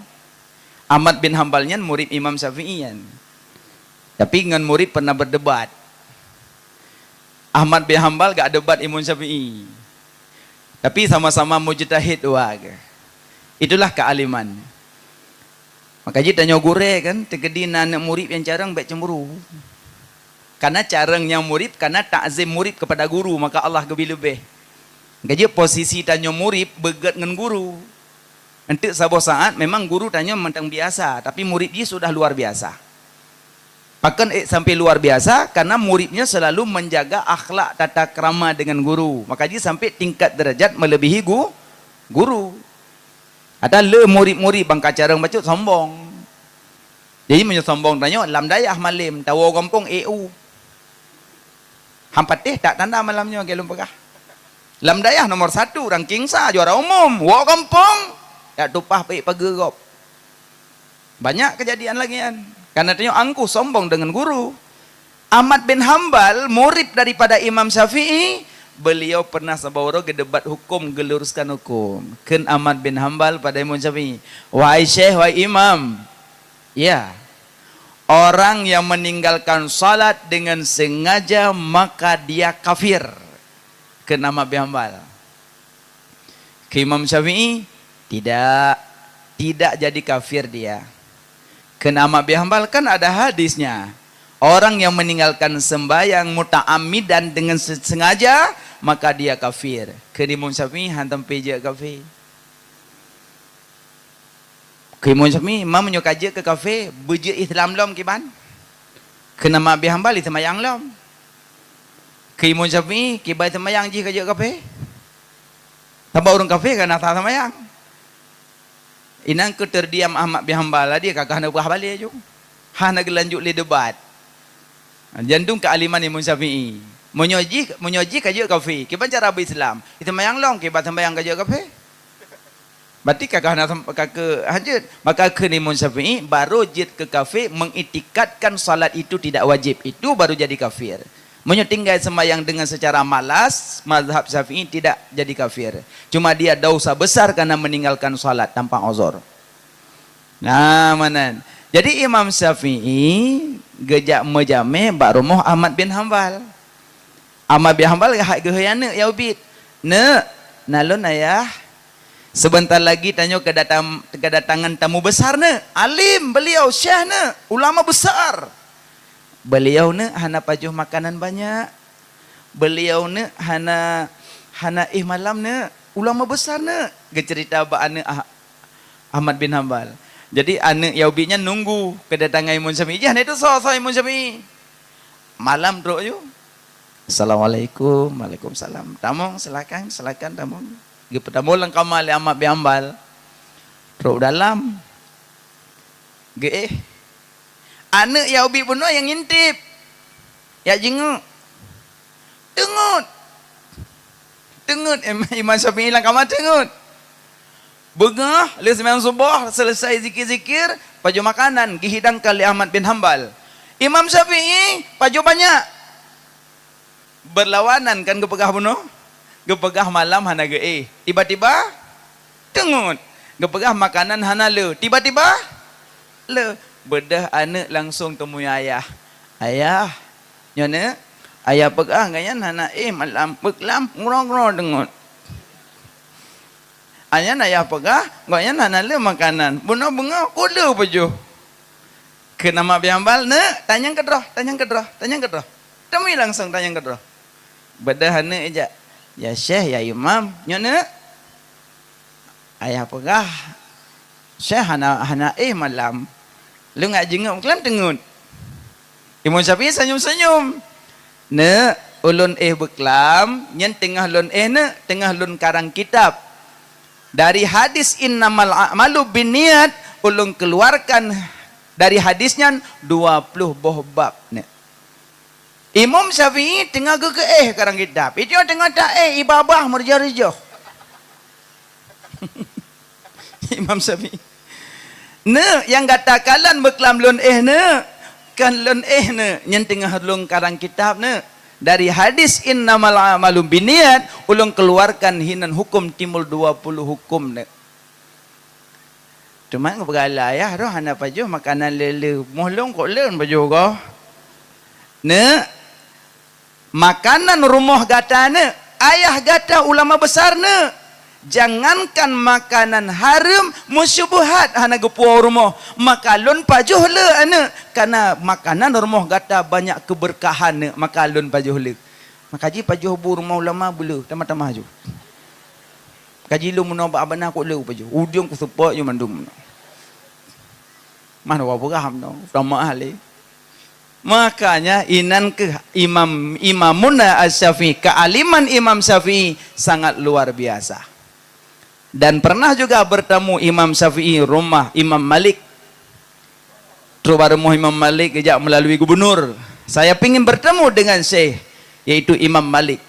Ahmad bin Hanbalnya murid Imam Syafi'i. Tapi dengan murid pernah berdebat. Ahmad bin Hanbal gak debat Imam Syafi'i. Tapi sama-sama mujtahid wag. Itulah kealiman. Makanya tanya gure kan, tegedi anak murid yang jarang baik cemburu. Karena carangnya murid, karena takzim murid kepada guru, maka Allah lebih-lebih. Makanya posisi tanya murid begat dengan guru. Nanti sebuah saat memang guru tanya mentang biasa, tapi murid dia sudah luar biasa. Bahkan sampai luar biasa karena muridnya selalu menjaga akhlak tata krama dengan guru. Maka dia sampai tingkat derajat melebihi guru. Ada le murid-murid bangka carang baca sombong. Jadi menyombong tanya lam dayah malim tahu kampung EU. Hampatih tak tanda malamnya gelum pegah. Lam dayah nomor 1 ranking sa juara umum. Wa kampung ya tupah baik pagegop. Banyak kejadian lagi kan. Karena tanya angku sombong dengan guru. Ahmad bin Hanbal murid daripada Imam Syafi'i, beliau pernah sabawaro ke debat hukum, geluruskan hukum. Ken Ahmad bin Hanbal pada Imam Syafi'i, wahai syekh, wahai imam, ya, orang yang meninggalkan salat dengan sengaja maka dia kafir. Ken Ahmad bin Hanbal. Ke Imam Syafi'i, tidak jadi kafir dia. Kenapa bin Hanbal kan ada hadisnya. Orang yang meninggalkan sembahyang muta'ammidan dengan sengaja maka dia kafir. Ke Imam Syafi'i hantam peja kafir. Ke Imam Syafi'i imam menyokaje ke kafir beje Islam lom kiban. Kenapa bin Hanbal semayang lom. Ke Imam Syafi'i kibai semayang je kaje kafir. Tambah orang kafir kan tak semayang. Inang ke terdiam Ahmad bin Hanbal dia kakak nak berah balik je. Hana gelanjut le debat. Jantung kealiman Imam Syafi'i. Menyoji kaje kafir. Kiban cara berislam. Itu mayang long kiban sembayang kaje kafir. Berarti kakak nak kakak hajat. Maka ke Imam Syafi'i baru jid ke kafir mengitikadkan salat itu tidak wajib. Itu baru jadi kafir. Tinggal sembahyang dengan secara malas, mazhab Syafi'i tidak jadi kafir. Cuma dia dosa besar karena meninggalkan salat tanpa uzur. Nah, mana? Jadi Imam Syafi'i gejak mejame bak rumah Ahmad bin Hanbal. Ahmad bin Hanbal hak gehayana ya ubit. Nalon ayah. Sebentar lagi tanya kedatangan tamu besar ne. Alim beliau, syekh ne, ulama besar. Beliau ne hana pajuh makanan banyak. Beliau ne hana malam ne ulama besar ne. Gecerita ba ane Ahmad bin Hanbal. Jadi ane yaubinya nunggu kedatangan Imam Syafi'i. Jangan itu so Imam Syafi'i. Malam teruk yo. Assalamualaikum, waalaikumsalam. Tamong silakan, silakan tamong. Gi pertama lang kamal amat biambal. Teruk dalam. Ge anak ya ubi puno yang ngintip. Ya jenguk. Tengut. Tengut Imam Syafi'i lang kamal tengut. Bengah, le sembahyang subuh, selesai zikir-zikir, paju makanan dihidangkan oleh Ahmad bin Hanbal. Imam Syafi'i paju banyak. Berlawanan kan gepegah bunuh. Gepegah malam hana ge. Tiba-tiba tengut. Gepegah makanan hana le. Tiba-tiba le. Bedah anak langsung temui ayah. Ayah, nyona, ayah pegah ganyan hana malam peklam ngurang-ngurang tengut. Ayan ayah pegah, goyan hanale makanan. Bunuh bunga kuda paju. Kena mak biambal ne, tanyang kedroh. Temui langsung tanyang kedroh. Bedah ne aja. Ya Syekh, ya Imam, nyona. Ayah pegah. Syekh hana malam. Lu ngak jenguk kelam tengut. Imam Syafi'i senyum-senyum. Ne, ulun beklam, nyen tengah lun ne, tengah lun karang kitab. Dari hadis innamal a'malu binniyat ulun keluarkan dari hadisnya 20 buah bab ne. Imam Syafi'i tengah ge karang kitab. Itu tengah tak ibabah merja-rejo. Imam Syafi'i. Ne yang katakan beklam lun ne kan lun ne yang tengah lun karang kitab ne. Dari hadis innamal a'malu binniyat ulun keluarkan hinan hukum timbul 20 hukum ne. Cuma bergala ya roh hana paju makanan lele mohlong kok leun paju ko. Ne makanan rumah gata ne ayah gata ulama besar ne. Jangankan makanan haram musyubuhat hana gepuau rumah makalun pajuh le ane karena makanan rumah gata banyak keberkahan ne makalun pajuh le makaji pajuh bu rumah ulama bulu tamah-tamah ju kaji lu muno ba abana ko le pajuh udiung ku support ju mandum mana wa paham no tamah ahli makanya inan ke Imamuna Asy-Syafi'i kealiman Imam Syafi'i sangat luar biasa. Dan pernah juga bertemu Imam Syafi'i rumah Imam Malik. Terus rumah Imam Malik kejap melalui gubernur. Saya ingin bertemu dengan Syekh, yaitu Imam Malik.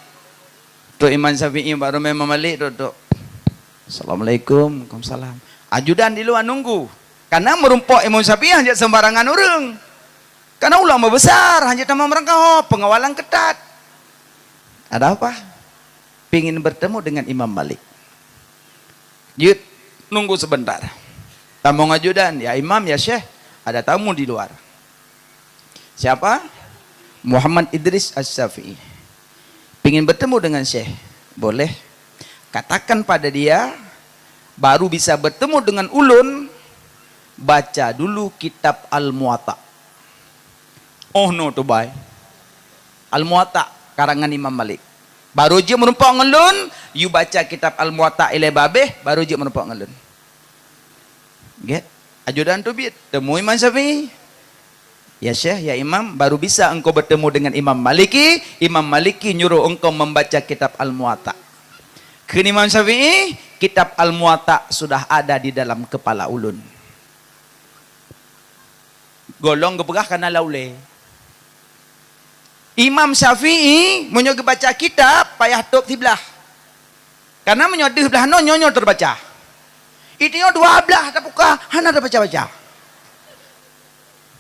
Terus Imam Syafi'i baru Imam Malik duduk. Assalamualaikum, waalaikumsalam. Ajudan di luar nunggu. Karena merumpok Imam Syafi'i hanya sembarangan orang. Karena ulama besar hanya sama mereka pengawalan ketat. Ada apa? Pingin bertemu dengan Imam Malik. Yud, nunggu sebentar. Tamu ngajudan, ya Imam, ya Syekh, ada tamu di luar. Siapa? Muhammad Idris Asy-Syafi'i. Pingin bertemu dengan Syekh. Boleh. Katakan pada dia, baru bisa bertemu dengan ulun, baca dulu kitab Al-Muwatta. Oh no to buy. Al-Muwatta, karangan Imam Malik. Baru je menumpang ngelun, you baca kitab Al-Muwatta ilai babeh, baru je menumpang ngelun. Get? Ajudan tu bit, temu Imam Syafi'i. Ya Syekh, ya Imam, baru bisa engkau bertemu dengan Imam Maliki. Imam Maliki nyuruh engkau membaca kitab Al-Muwatta. Ke Imam Syafi'i, kitab Al-Muwatta sudah ada di dalam kepala ulun. Golong gepegah kana laule. Imam Syafi'i menyogi baca kitab payah top sebelah. Karena menyodih belah nonyo terbaca. Itu 12 tak buka, hana terbaca-baca.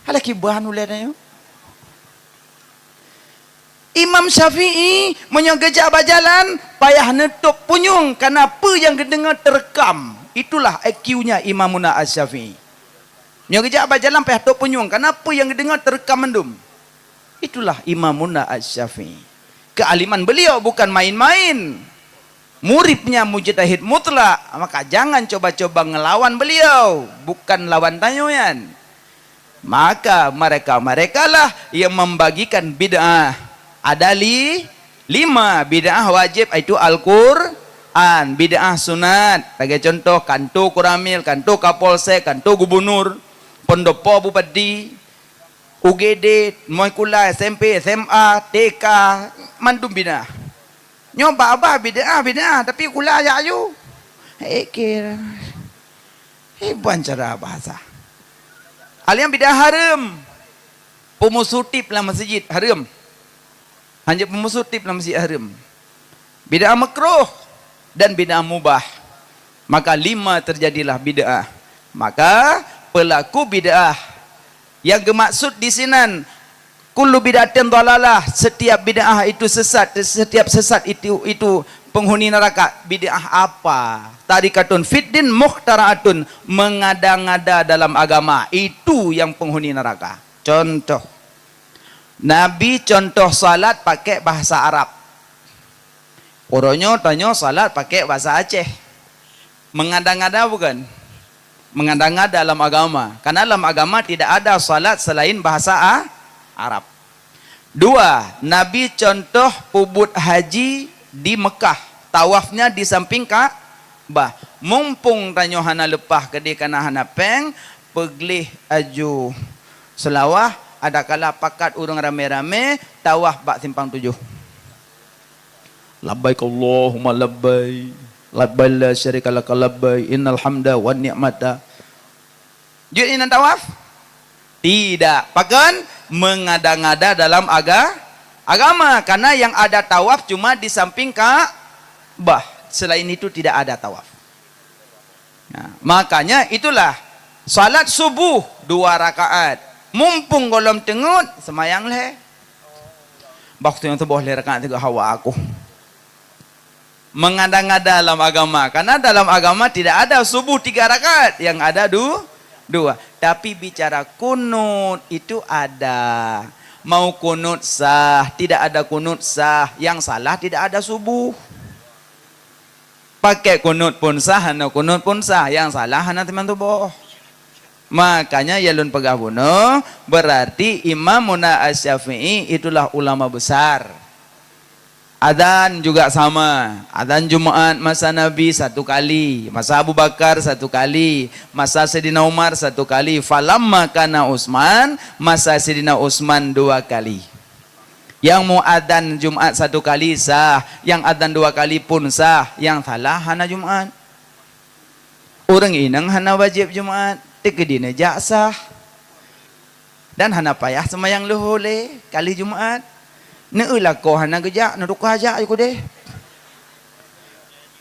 Hala kibahan ulenya. Imam Syafi'i menyogi jalan payah netok punyung karena apa yang kedengar terekam. Itulah IQ-nya Imamuna Asy-Syafi'i. Menyogi jalan payah tok punyung karena apa yang kedengar terekam mendum. Itulah Imamuna Asy-Syafi'i. Kealiman beliau bukan main-main. Muridnya mujtahid mutlak. Maka jangan coba-coba ngelawan beliau. Bukan lawan tayuan. Maka mereka lah yang membagikan bid'ah. Ada 5 bid'ah wajib, itu Al-Quran. Bid'ah sunat. Bagi contoh, kanto kuramil, kanto kapolsek, kanto gubernur, pendopo bupati, UGD, Moekula, SMP, SMA, TK, mandum bid'ah. Nyoba abah bid'ah tapi kula ya ayu. Kira. Bukan cara bahasa. Alian bid'ah haram. Pemusutip dalam masjid haram. Hanya pemusutip dalam masjid haram. Bid'ah makruh dan bid'ah mubah. Maka 5 terjadilah bid'ah. Maka pelaku bid'ah yang bermaksud di sini kullu bid'atin dhalalah, setiap bid'ah itu sesat, setiap sesat itu penghuni neraka. Bid'ah apa? Tarikatun fiddin muhtaraatun, mengada-ngada dalam agama, itu yang penghuni neraka. Contoh, Nabi contoh salat pakai bahasa Arab. Orangnya tanya salat pakai bahasa Aceh. Mengada-ngada bukan? Mengada-ngada dalam agama. Karena dalam agama tidak ada salat selain bahasa Arab. 2, Nabi contoh ubud haji di Mekah. Tawafnya di samping Ka'bah. Mumpung tanya hana lepah kedai kana hana peng, peglih aju selawah, ada kala pakat urang rame-rame tawaf bak simpang 7. Labbaik Allahumma labbaik. Labbaik la syarika lak labbaik. Innal hamda wan ni'mata. Jadi ini tawaf? Tidak. Pakan mengada-ngada dalam agama. Karena yang ada tawaf cuma di samping Ka'bah. Selain itu tidak ada tawaf. Nah, makanya itulah salat subuh 2 rakaat. Mumpung golom tengut semayang leh. Waktu yang tubuh leh rakaat 3 hawa aku. Mengada-ngada dalam agama. Karena dalam agama tidak ada subuh 3 rakaat. Yang ada 2. Tapi bicara kunut itu ada. Mau kunut sah, tidak ada kunut sah. Yang salah tidak ada subuh. Pakai kunut pun sah, hana kunut pun sah. Yang salah hana teman tubuh. Makanya yalun pegah bunuh, berarti Imamuna Asy-Syafi'i itulah ulama besar. Adzan juga sama. Adzan Jumat masa Nabi 1 kali, masa Abu Bakar 1 kali, masa Sayyidina Umar 1 kali, falamma kana Utsman, masa Sayyidina Utsman 2 kali. Yang mau adzan Jumat 1 kali sah, yang adzan 2 kali pun sah, yang salah hana Jumat. Orang inang hana wajib Jumat, tegedina jak sah. Dan hana payah semayang luhule kali Jumat. Neulah ko hana gejak na duk hajak aku deh.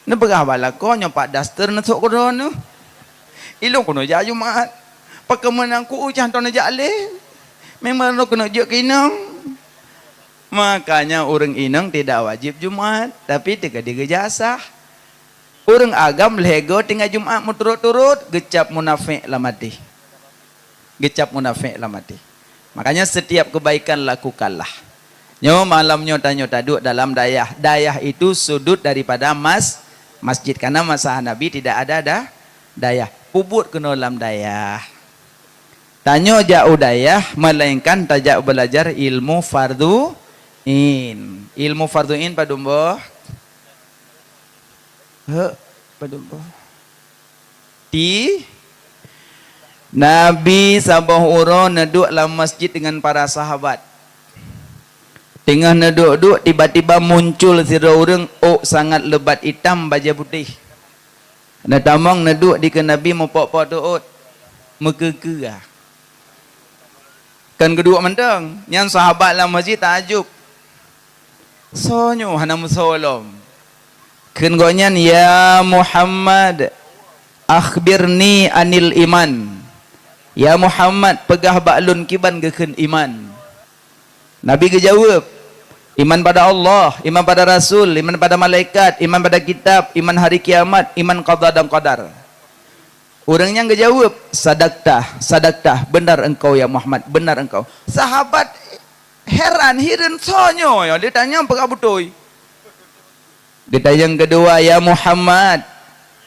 Ne begah bala ko nyopak daster na sok ko no. Ilong ko no ja Jumat. Pakemenang ku ucah to na jak le. Memang no kena jak kinang. Makanya orang inang tidak wajib Jumat, tapi tegadi gejak sah. Orang agam lego tinggal Jumat mu turut-turut, gecap munafik lah mati. Gecap munafik lah mati. Makanya setiap kebaikan lakukanlah. Nyo malamnya nyota duduk dalam dayah. Dayah itu sudut daripada masjid. Karena masa Nabi tidak ada dayah. Pubut kena dalam dayah. Tanyo jauh dayah, melainkan tajak belajar ilmu fardu'in. Ilmu fardu'in padumbo. Padumbo. Di Nabi sabah uro neduk dalam masjid dengan para sahabat. Tengah neduk-duk tiba-tiba muncul sira orang sangat lebat hitam baju putih. Natamang neduk di ke Nabi mopok-pok tuut. Mekeke. Kan kedua mentang, yang sahabat dalam masjid takjub. Sonyo hana musolom. Kan gonyan ya Muhammad akhbirni anil iman. Ya Muhammad pegah baklun kiban geken iman. Nabi kejawab, iman pada Allah, iman pada Rasul, iman pada malaikat, iman pada kitab, iman hari kiamat, iman qada dan qadar. Orangnya kejawab, sadaktah, benar engkau ya Muhammad, benar engkau. Sahabat heran, hirin sonyo, ya dia tanya apa betul. Dia yang kedua, ya Muhammad,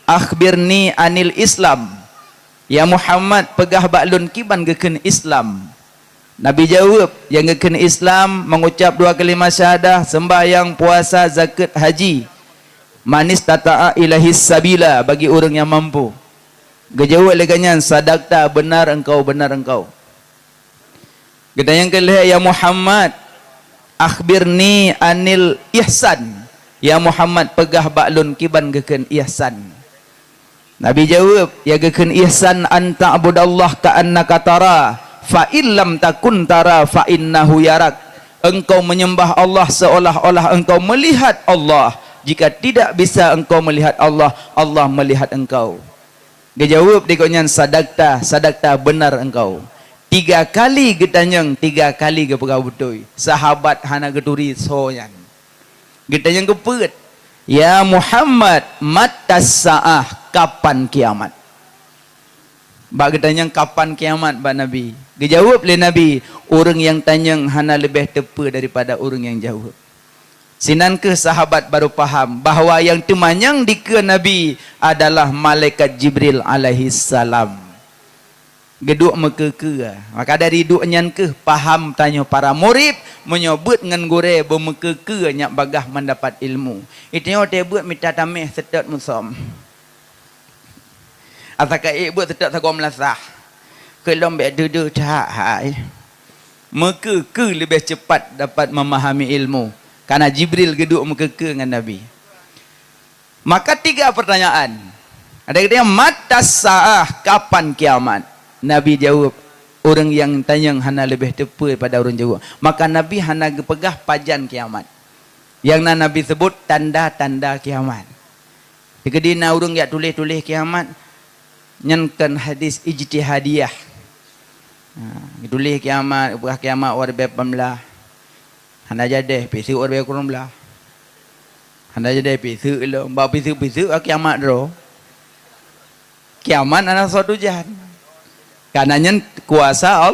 akhbirni anil Islam. Ya Muhammad, pegah baklun kiban geken Islam. Nabi jawab, yang kena Islam mengucap 2 kalimat syahadah, sembahyang, puasa, zakat, haji. Manis tata'a ilahis sabila, bagi orang yang mampu. Gejawab leganya, sadaqta, benar engkau, benar engkau. Kita yang kelih, ya Muhammad akhbirni anil ihsan. Ya Muhammad pegah baklun kiban geken ihsan. Nabi jawab, ya geken ihsan anta abudallah ka'annaka tara fa illam takun tara fa innahu yarak. Engkau menyembah Allah seolah-olah engkau melihat Allah. Jika tidak bisa engkau melihat Allah, Allah melihat engkau. Dia jawab dikonyang sadakta, sadakta benar engkau. 3 kali getanyang, 3 kali ke pegau betul. Sahabat hana geturi soyan. Getanyang kepet. Ya Muhammad, matas sa'ah, kapan kiamat? Bak getanyang kapan kiamat bak Nabi. Dia jawab oleh Nabi, orang yang tanyang hana lebih tepa daripada orang yang jawab. Sinan ke sahabat baru faham bahawa yang temanyang di ke Nabi adalah malaikat Jibril alaihi salam. Geduk mekeke. Maka dari duknyan ke faham tanya para murid menyebut dengan gore bermekeke nyak bagah mendapat ilmu. Itnya dia buat minta tamih setat musom. Ataka buat setat sagom lasah. Kelom be dudu tak hai. Mekeke lebih cepat dapat memahami ilmu. Karena Jibril geduk mekeke dengan Nabi. Maka 3 pertanyaan. Ada yang matas sa'ah, kapan kiamat? Nabi jawab, orang yang tanya hana lebih tepa pada orang jawab. Maka Nabi hana pegah pajan kiamat. Yang Nabi sebut tanda-tanda kiamat. Jadi orang yang tulis-tulis kiamat, nyankan hadis ijtihadiyah. Tulis kiamat, pegah kiamat warbe pamlah. Hana jadi pisu warbe kurumlah. Hana jadi pisu lo, mbak pisu kiamat ro. Kiamat adalah suatu jahat. Karenanya kuasa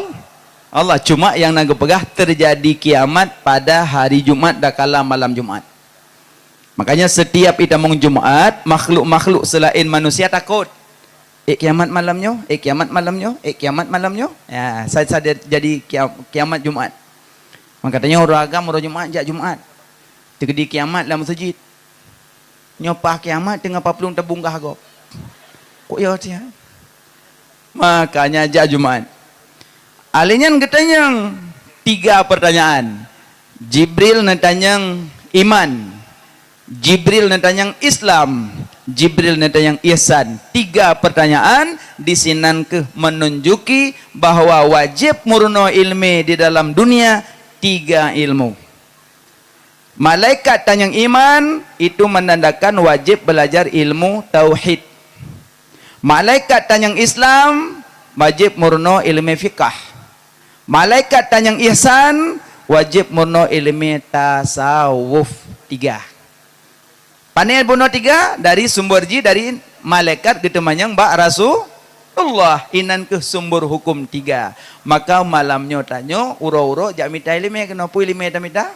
Allah. Cuma yang nak pegah terjadi kiamat pada hari Jumat dan kala malam Jumat. Makanya setiap kita meng Jumat, makhluk-makhluk selain manusia takut. Kiamat malamnya, kiamat malamnya, kiamat malamnya. Ya, saya jadi kiamat Jumat. Maka katanya orang agama orang Jumat jak Jumat. Terjadi kiamat dalam masjid. Nyopah kiamat dengan papulung terbunggah kok. Kok ya dia? Makanya jak Jumat. Alinyan ketanyang 3 pertanyaan. Jibril natanyang iman. Jibril natanyang Islam. Jibril natanyang ihsan. 3 pertanyaan disinan ke menunjuki bahawa wajib murno ilmi di dalam dunia 3 ilmu. Malaikat tanyang iman itu menandakan wajib belajar ilmu tauhid. Malaikat tanyang Islam wajib murno ilmu fiqah. Malaikat tanyang ihsan wajib murno ilmu tasawuf. 3. Panel bunuh 3 dari sumber dari malaikat ditemanyang bak Rasulullah inan ke sumber hukum 3. Maka malamnya tanya uro-uro jak minta ilmu kenapa ilmu tak minta?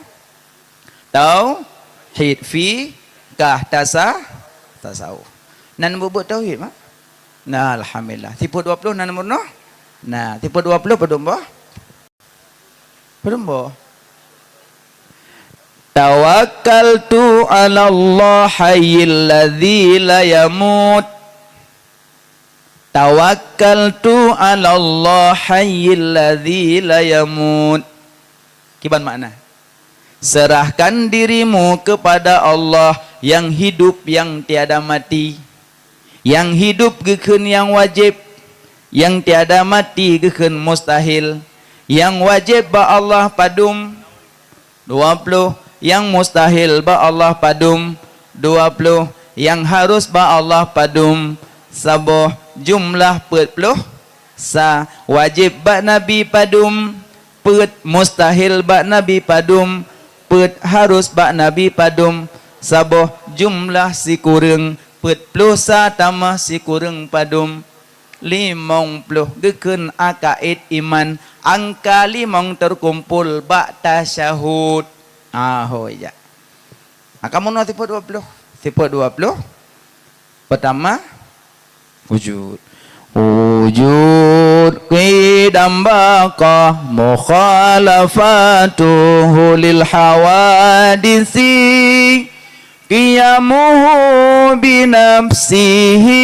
Tauhid fi kah tasawuf. Nan bubut tauhid mak? Nah, alhamdulillah. Tipu 20 nan murno? Nah, tipu 20 pedumbo? Pedumbo. Tawakkaltu 'ala Allah hayyil ladzi la yamut. Tawakkaltu 'ala Allah hayyil ladzi la yamut. Kiban makna? Serahkan dirimu kepada Allah yang hidup yang tiada mati. Yang hidup geken yang wajib, yang tiada mati geken mustahil. Yang wajib ba Allah padum 20, yang mustahil ba Allah padum 20, yang harus ba Allah padum saboh jumlah 40. Sa wajib ba Nabi padum pet, mustahil ba Nabi padum pet, harus ba Nabi padum saboh jumlah si kurang pet plusa tambah si kurang padum 50 geken akaid iman angka 5 terkumpul bak tasyahud. Ya. Kamu no tipe 20. Tipe 20 pertama wujud. Wujud qidam baqa mukhalafatuhu lil hawadisi qiyamuhu binafsihi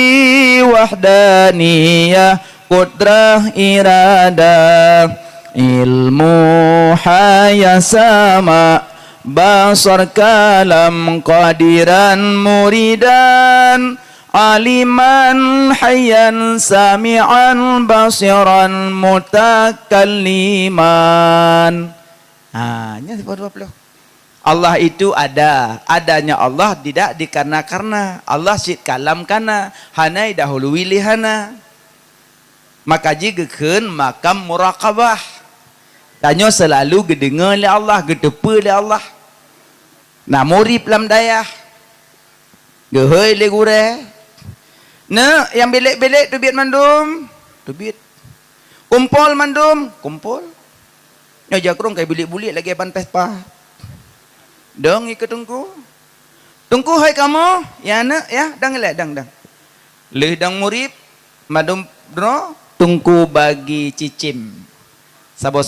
wahdaniyah qudrah iradah ilmu haya sama basar kalam qadiran muridan aliman hayyan sami'an basiran mutakalliman. Nya 20. Allah itu ada, adanya Allah tidak dikarena-karena. Allah syid kalam kana, hanai dahulu wilihana. Maka jikakeun makam muraqabah. Tanya selalu gedengar oleh Allah, gedepa oleh Allah. Nah murib lam dayah. Gehoi le gure. Nah, yang belek-belek tu biat mandum, tu biat. Kumpul mandum, kumpul. Ya jakrung kai bulik-bulik lagi ban pespa. Dong ikut tungku. Tungku hai kamu, ya nak ya, dang le dang. Leh dang murib mandum dro tungku bagi cicim. Sabo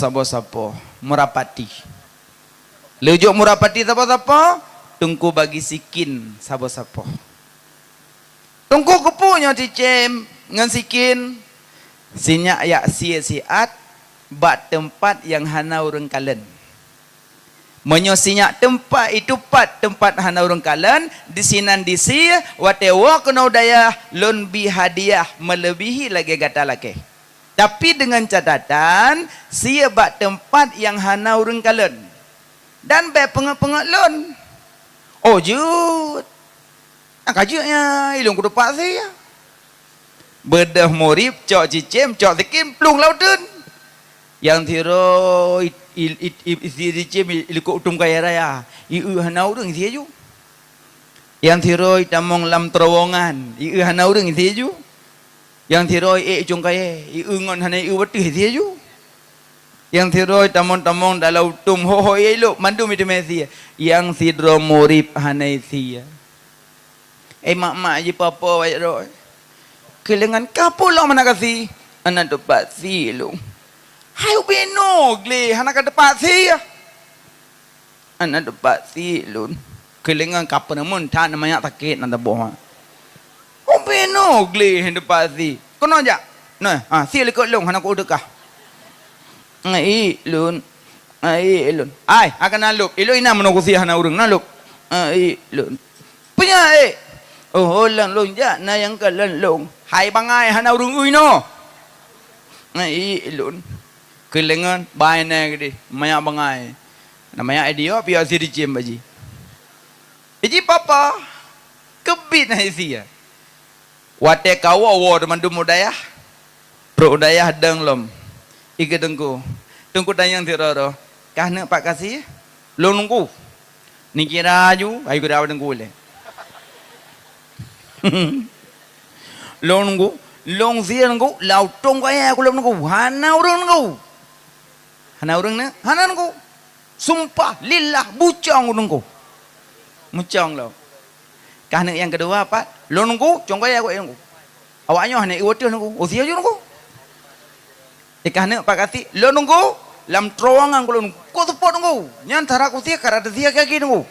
murapati. Lejuk murapati sabo tungku bagi sikin sabo. Tungku kepunya cicim ngan sikin sinyak yak siat bat tempat yang hana urang kalen. Menyo sinyak tempat itu tempat hana urang kalen di sinan disi watewa kena daya lon bi hadiah melebihi lagi gata laki. Tapi dengan catatan sia bat tempat yang hana urang kalen dan be pengak lon. Oh jut. Kajuknya ilung kudu pak sia. Bedah murib cok cicim cok sikim plung lautun. Yang tiro isi cicim ilikut utum kaya raya. Iu hana urang isi ju. Yang tiro itamong lam terowongan. Iu hana urang isi ju. Yang tiro cung kaya. Iu ngon hana iu betih isi ju. Yang tiro itamong dalau utum ho iluk mandum itu mesi. Yang sidro murib hana isi. Mak-mak je papa wajak roh. Kelengan kapulah mana kasih. Anak depan si lu. Hai beno gle anak depan si. Anak depan si lu. Kelengan kapal namun tak namanya sakit nanti bohong. Oh beno gle depan si. Kono aja. Nah, si lekuk long anak ku dekah. Ai lun. Ai lun. Ai akan nalup. Ilo ina menunggu si anak urang nalup. Ai lun. Punya oh lang long ja na yang kalan long. Hai bangai hana urung ui no. Ngai ilun. Kelengan bai na gede maya bangai. Namanya dia pia si dicim baji. Iji papa kebit na isia. Wate kawa wo mandum udayah. Pro udayah dang lom. Ike tengku. Tengku tayang tiroro. Kahna pak kasih. Long nunggu. Ni kira ju ai kira tengku le. Long nunggu, long zia nunggu, lau tong kaya aku long nunggu, hana orang nunggu, hana nunggu, sumpah lillah bucang nunggu, mucang lo. Karena yang kedua apa? Long nunggu, cong kaya aku nunggu, awaknya hana iwati nunggu, usia juga nunggu. Karena pak kati, long nunggu, lam terowongan aku nunggu, kau support nunggu, nyantara aku sia karena sia kaki nunggu.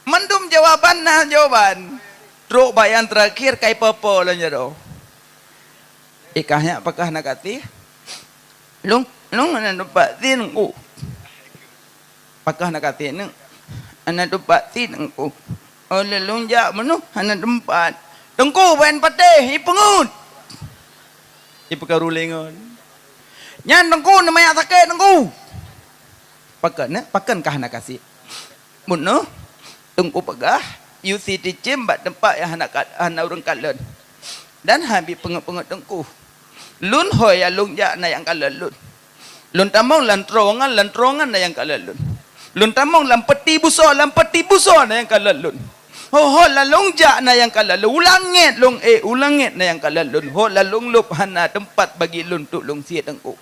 Mendum jawaban nah jawaban. Truk bayan terakhir kai popo lah nyaro. Ikahnya apakah nak kati? Lung anak dapat tin ku. Apakah nak kati neng? Anak dapat tin ku. Oleh lung jak menu anak tempat. Tengku bayan pateh ipengut. Ipekarulengon. Nyan tengku namanya sakit tengku. Pakan nak kasih. Mun tengku pegah. You see di jembat tempat yang anak urang kalen. Dan habis pengut-pengut tengku. Lun hoy ya lung jak na yang kalen lun. Lun tamong lan terowongan na yang kalen lun. Lun tamong lan peti busor na yang kalen lun. Ho la lung jak na yang kalen lun. Ulangit na yang kalen lun. Ho la lung lup hana tempat bagi lun tu lung sia tengku.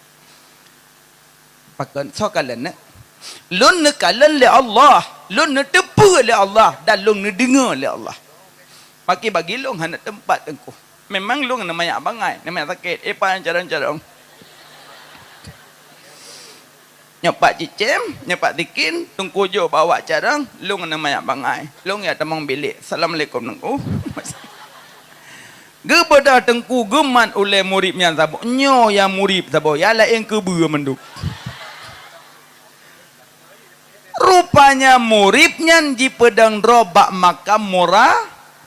Pakan so kalen na. Lun ne kalen le Allah, lun ne tepu le Allah dan lun ne dengar le Allah. Paki bagi lun hana tempat tengku. Memang lun namanya bangai, namanya sakit. Apa yang carang-carang. Nyapak cicim, nyapak dikin, tungku jo bawa carang, lun namanya bangai. Lun ya tamang bilik. Assalamualaikum tengku. Gebedah tengku geman oleh muridnya sabo. Nyo yang murid sabo. Ya lain kebua menduk. Rupanya muridnya di pedang robak makam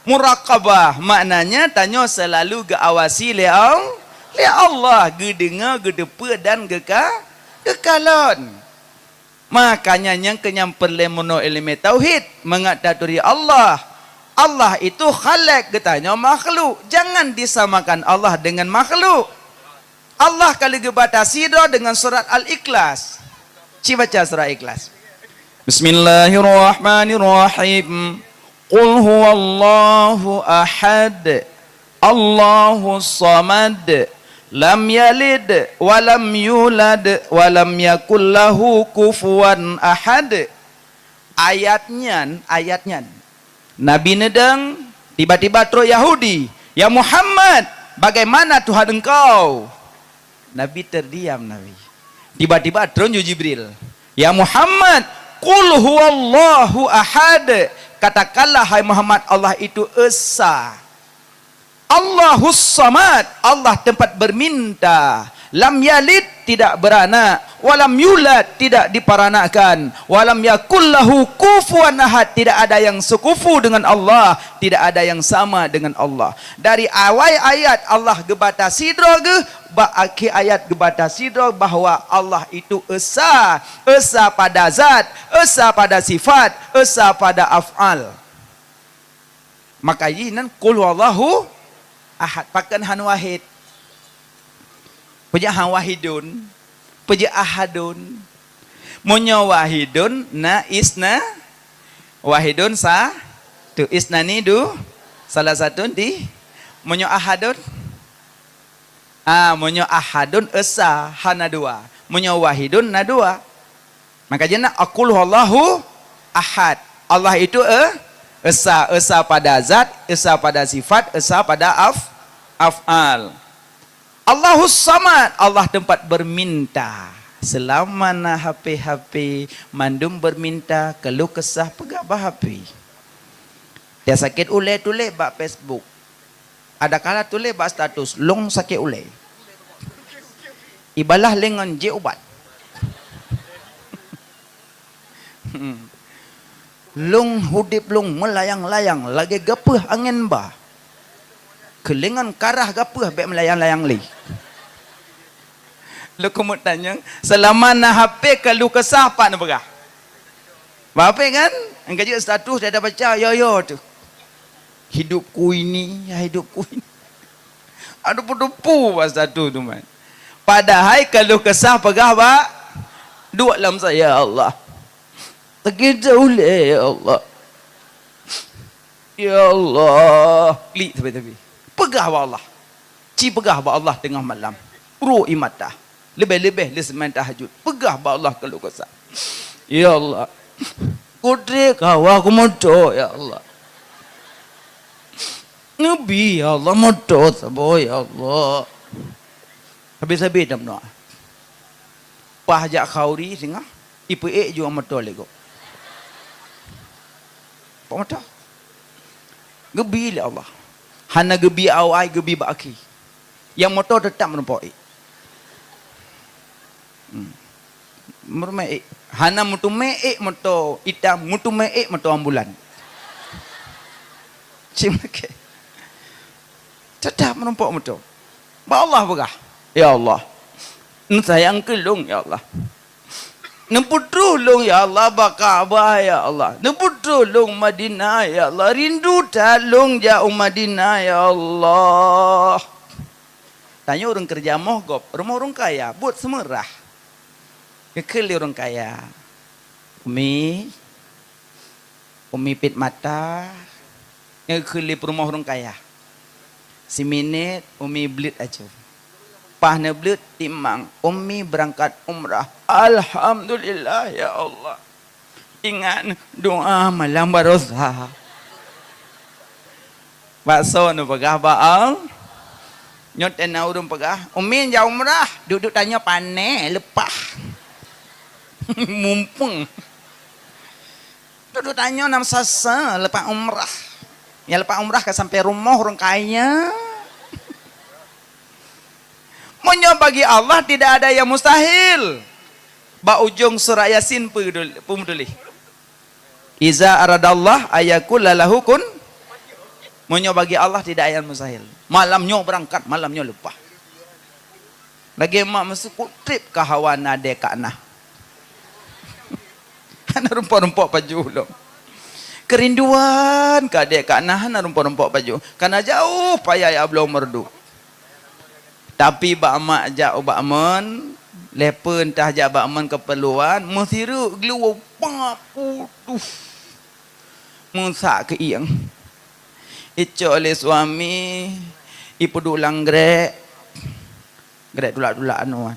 murakabah. Maknanya tanya selalu geawasi le Allah. Gedengar, gedepa dan gekalon. Makanya yang kenyang perlemono ilmu tauhid mengataduri Allah. Allah itu khalaq, katanya makhluk. Jangan disamakan Allah dengan makhluk. Allah kalau gebatasi dengan surat Al-Ikhlas. Ci baca surat Ikhlas. Bismillahirrahmanirrahim. Qul huwallahu ahad. Allahus samad. Lam yalid wa lam yulad wa lam yakul lahu kufuwan ahad. Ayatnya Nabi nedang tiba-tiba terus Yahudi, "Ya Muhammad, bagaimana Tuhan engkau?" Nabi terdiam. Tiba-tiba terus Jibril, "Ya Muhammad, qul huwallahu ahad." Katakanlah hai Muhammad, Allah itu esa. Allahus samad, Allah tempat berminta. Lam yalid, tidak beranak. Walam yulad, tidak diparanakan. Walam yakullahu kufuwan ahad, tidak ada yang sekufu dengan Allah, tidak ada yang sama dengan Allah. Dari awal ayat Allah gebata sidra ke akhir ayat gebata sidra bahwa Allah itu esa pada zat, esa pada sifat, esa pada af'al. Maka yinan qul wallahu ahad, pakan han wahid. Puja han wahidun, puja ahadun. Munyo wahidun na isna wahidun sa tu isna ni du salah satu di munyo ahadun. Munyo ahadun esa hana dua. Munyo wahidun na dua. Maka jana aqul wallahu ahad. Allah itu esa pada zat, esa pada sifat, esa pada af'al. Allahus samad, Allah tempat berminta. Selama na HP mandum berminta, keluh kesah pegabah HP. Dia sakit ule tulis bak Facebook. Ada kala tulis bak status long sakit ule. Ibalah lengan je ubat. Long hudip long melayang-layang lagi gapah angin bah. Kelengan karah gapah bek melayang-layang li. Lu kumut tanya, selama na HP kalau kesah pak na berah. Apa kan? Engkau juga status dia dah baca yo tu. Hidupku ini, hidupku ini. Aduh pudu-pu pas status tu man. Padahal kalau kesah pegah pak, dua dalam saya Allah. Terkejut oleh ya Allah. Ya Allah. Li tapi. Pegah ba Allah. Ci pegah ba Allah tengah malam. Ru imatah. Lebih-lebih lesman tahajud. Pegah ba Allah kalau kesah. Ya Allah. Kudri kawa aku moto ya Allah. Nabi ya Allah moto sabo ya Allah. Habis-habis dah doa. Pahjak khauri singa. Ipu juga moto lego. Pak moto. Gebi lah Allah. Hana gebi awai gebi baki. Yang motor tetap menempai. Mermei. Hana mutu meek motor hitam, mutu meek motor ambulan. Cimake. Tetap menempak motor. Ba Allah begah. Ya Allah. Sayang kelung ya Allah. Nemputru long ya Allah Bakabah ya Allah. Nemputru long Madinah ya Allah. Rindu talung jauh Madinah ya Allah. Tanya orang kerja mohgop, rumah orang kaya buat semerah. Kekeli orang kaya. Umi pit mata. Kekeli rumah orang kaya. Si minit umi belit aja. Pahna belut timang Umi berangkat umrah. Alhamdulillah ya Allah. Ingat doa malam barosa. Bakso nu pegah baal. Nyot na urung pegah. Umi jauh umrah, duduk tanya pane lepah. Mumpung. Duduk tanya nam sasa lepas umrah. Ya lepas umrah ke sampai rumah orang kaya. Munyo bagi Allah tidak ada yang mustahil. Ba ujung surah Yasin pemuduli. Iza aradallah ayakul lahu kun. Munyo bagi Allah tidak ada yang mustahil. Malamnya berangkat, malamnya lupa. Lagi mak mesti kutrip kahawan ade kana. Hana rumpok-rumpok baju lo. Kerinduan ka ade kana hana rumpok-rumpok baju. Karena jauh payah ya belum merdu. Tapi bak mak jak ubak men, lepen tah jak bak men keperluan, mesiru gelu paputuh. Musak ke iang. Ico oleh suami, ipu dulang grek. Grek dulak-dulak anuan.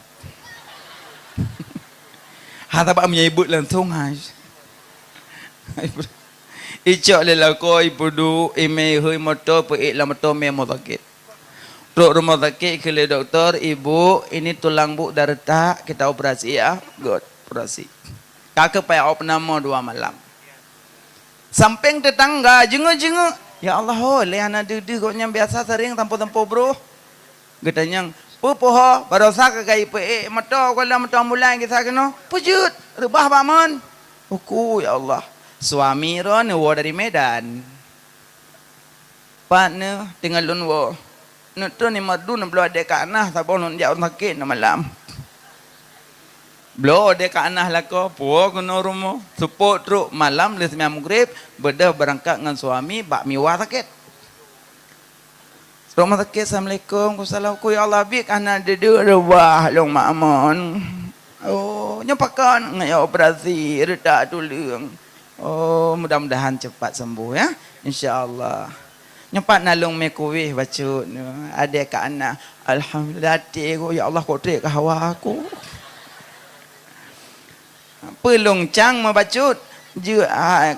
Hata bak menyebut langsung haj. Ico oleh lako ipu du ime hui motor pe la motor me motakit. Duk rumah sakit ke doktor, ibu ini tulang bu dah retak, kita operasi ya. Good, operasi. Kakak payah op nama 2 malam. Samping tetangga, jenguk-jenguk. Ya Allah, oh, lehana dede koknya biasa sering tampo-tampo bro. Getanya, pupuh, barosa ke kai pe, mata kalau mata mulai kita kena. Pujut, rebah baman. Uku, ya Allah. Suami ron, wo dari Medan. Partner, tinggal lun wo. Nutu ni madu nak belum ada kanah, tak boleh dia orang sakit nak malam. Belum ada kanah lah ko, puak kena rumah, support truk malam les sembilan maghrib, bedah berangkat dengan suami, bak miwah sakit. Rumah sakit, Assalamualaikum, Assalamualaikum, ya Allah, bik anak duduk rebah, long makmon. Oh, nyopakan, ngaya operasi, retak tulang. Oh, mudah-mudahan cepat sembuh ya, insya-Allah. Nyepat nalung microwave bacut ada kat anak. Alhamdulillah aku ya Allah kau trik ke hawa aku. Pelung cang membacut je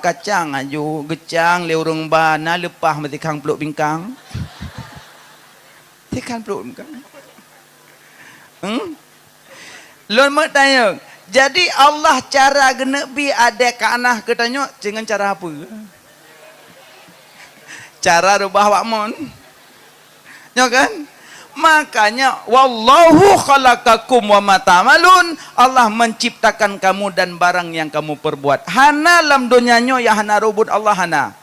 kacang aju gecang leurung bana lepah mati kang peluk bingkang. Tekan peluk bingkang. Lon mak tanya. Jadi Allah cara genebi ada kat anak ketanya dengan cara apa? Cara rubah wakmon. Ya kan? Makanya wallahu khalaqakum wa ma ta'malun. Allah menciptakan kamu dan barang yang kamu perbuat. Hana lam dunianyo ya hana rubud Allah hana.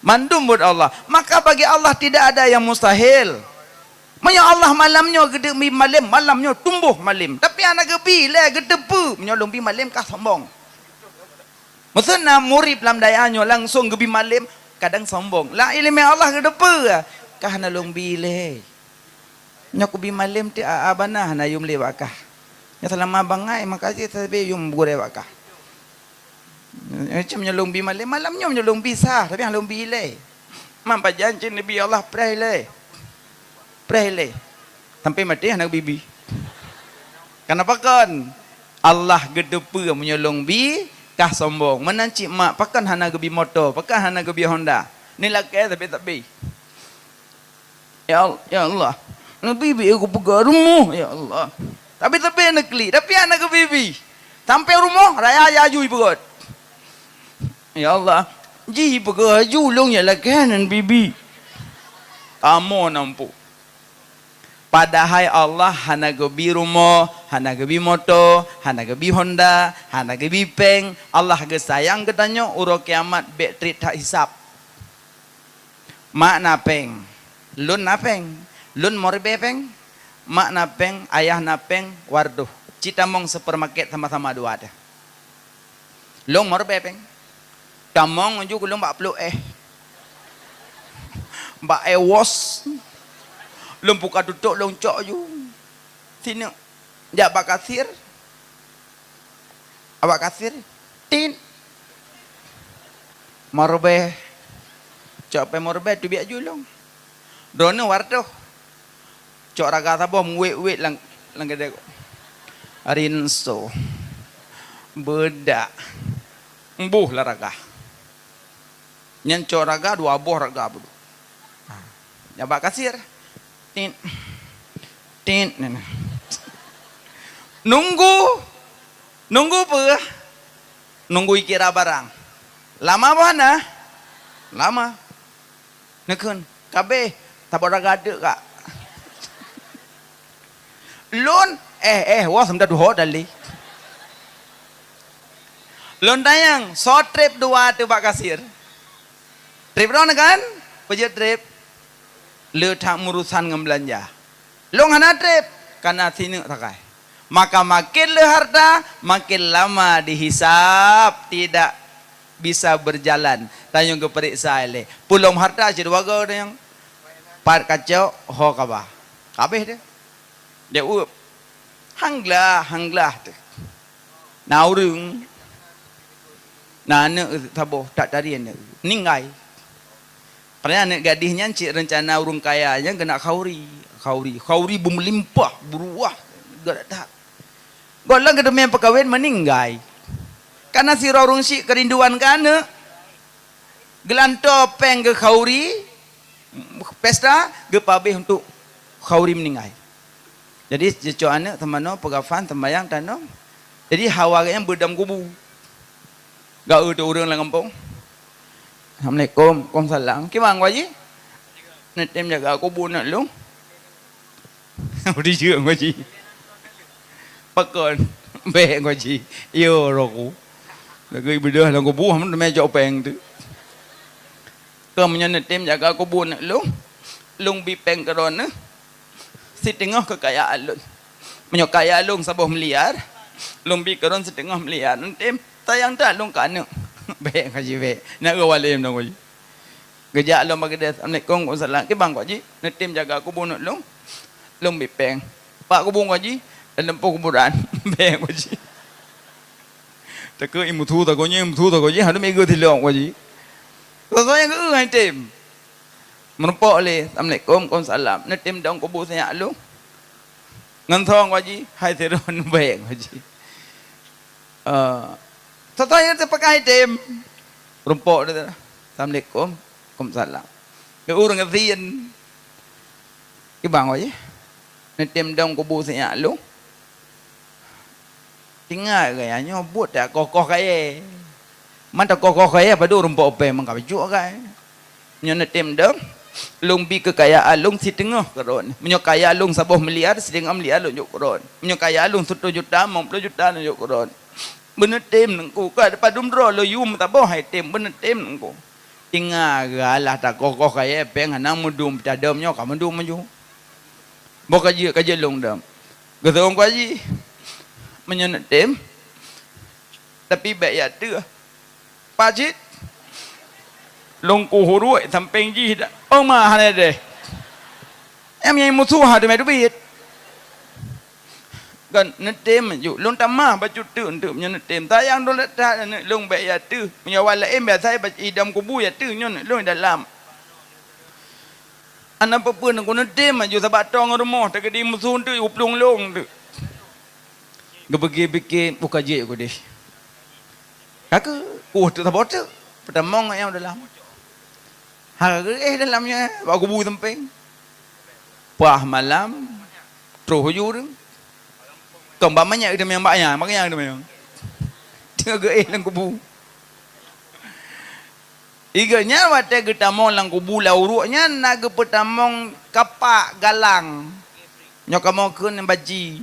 Mandum bud Allah. Maka bagi Allah tidak ada yang mustahil. Maya Allah malamnya gede mi malam, malamnya tumbuh malam. Tapi anak gebi le gede pu menyolong bi malam kah sombong. Maksudnya murid lam dayanyo langsung gebi malam. Kadang sombong. La ilmi Allah ke depa. Kah nalung bile. Nyok bi malim ti abana na yum lewakah. Ya selama bangai makasih tapi yum gure wakah. Macam nyolong bi malim malamnya nyolong bisa tapi nalung bile. Mampa janji Nabi Allah prele. Prele. Sampai mati anak bibi. Kenapa kan? Allah gedepa menyolong bi kah sombong menanci mak pakan hana gebi motor pakan hana gebi Honda ni laki tapi ya Allah nabi bibi aku pegang rumah ya Allah tapi nekli tapi anak ke bibi sampai rumah raya aju ibu ya Allah ji pegang aju long ya laki hanan bibi kamu nampu padahal Allah hana gebi rumah, hana gebi motor, hana gebi Honda, hana gebi peng. Allah ge sayang katanya uro kiamat bateri tak hisap. Mak napeng, lun napeng, lun morbe peng, mak napeng, ayah napeng, warduh. Cita mong supermarket sama-sama dua ada. Long morbe peng, tamong juga long bak peluk bak was. Lumpuka tutup loncok ju. Sini. Jak abak kasir. Abak kasir. Tin. Morbe. Cok pe morbe tu biak julung. Drone warto. Cok raga tabo muwek-wek lang gede. Arinso. Bedak. Embuh lah raga. Nyan cok raga 2 boh raga budu. Jak abak kasir. Tin, tin, nunggu apa? Nunggu ikira barang. Lama mana? Lama. Nekun, kabe, tak boleh gade kak. Lun wah sampai dua dali. Lun tayang so trip dua tu Pak Kasir. Trip mana kan? Pejat trip. Letak urusan dengan belanja. Long hana trip karena sini takai. Maka makin le harta, makin lama dihisap, tidak bisa berjalan. Tanyong ke periksa le. Pulong harta jadi waga yang part kacau ho kaba. Kabeh dia. Dia up. Hanglah tu. Naurung. Nana taboh tak tarian ninggai. Pernah anak gadisnya cik rencana urung kayanya kena khauri bermelimpah beruah gak tak. Golang ke demi perkahwin meninggai. Karena si rorung si kerinduan kana gelanto peng ke khauri pesta ke pabeh untuk khauri meninggai. Jadi jeco anak temano pegafan tembayang tano. Jadi hawa yang berdam kubu. Gak ada orang lang kampung. Assalamualaikum, Waalaikumsalam. Kimang waji? Nanti jaga kubur nak lu. Udah juga waji. Pakon, baik waji. Yo roku. Lagi beda lang kubur, ham meja peng tu. Kamu nanti jaga kubur nak lu. Lung bi peng keron ne. Si tengah kekayaan lu. Menyokaya lung sabah miliar. Lung bi keron setengah miliar. Nanti tayang tak lung kana. Baik kaji baik. Nak ke walim dong kaji. Gejak long bagi dia. Assalamualaikum warahmatullahi wabarakatuh. Bang kaji. Nak tim jaga kubur nak long. Long bipeng. Pak kubur kaji. Dalam kuburan. Baik kaji. Tak ke imu tu tak kaji. Ada mega tilong kaji. Kalau yang ke hai tim. Merupak le. Assalamualaikum warahmatullahi wabarakatuh. Nak tim dong kubur saya long. Ngantong kaji. Hai teron baik kaji. Saya terpakai tim. Rumpok dia. Assalamualaikum. Waalaikumsalam. Ke orang kesian. Ke bang aja. Nanti dong kubur saya lu. Tinggal kayaknya buat tak kokoh kaya. Mana kokoh kaya pada rumpok apa mangkap juga kaya. Nanti dong. Lung bi kekayaan lung si tengah keron. Menyokaya lung 10 miliar, setengah miliar lu juk keron. Menyokaya lung 1 juta, 50 juta lu juk keron. Bener tem nengku ka dapat dumro lo yum tak boh hai tem bener tem nengku tinggal galah tak kokoh kaya peng hanang mudum cadamnya ka mudum maju bo kaji long dam getong kaji menyenet tem tapi baik ya tu pajit long ku hurui samping ji dak oh mah hane deh em yang musuh ha de mai duit kan netem ju long tamah baju tu untuk netem tayang dole tak long baik ya tu menyawal lain biasa baca idam kubu ya tu nyon long dalam anak apa nak netem ju sabat tong rumah tak di musuh tu uplung long tu gebegi buka je aku deh aku tu sabot tu pertama yang dalam harga dalamnya aku kubu tempeng pah malam terhujur Kembamanya ada yang banyak, makanya ada yang. Tengah gay lang kubu. Iganya wate getamong lang kubu lauruknya naga petamong kapak galang. Nyokamo kun baji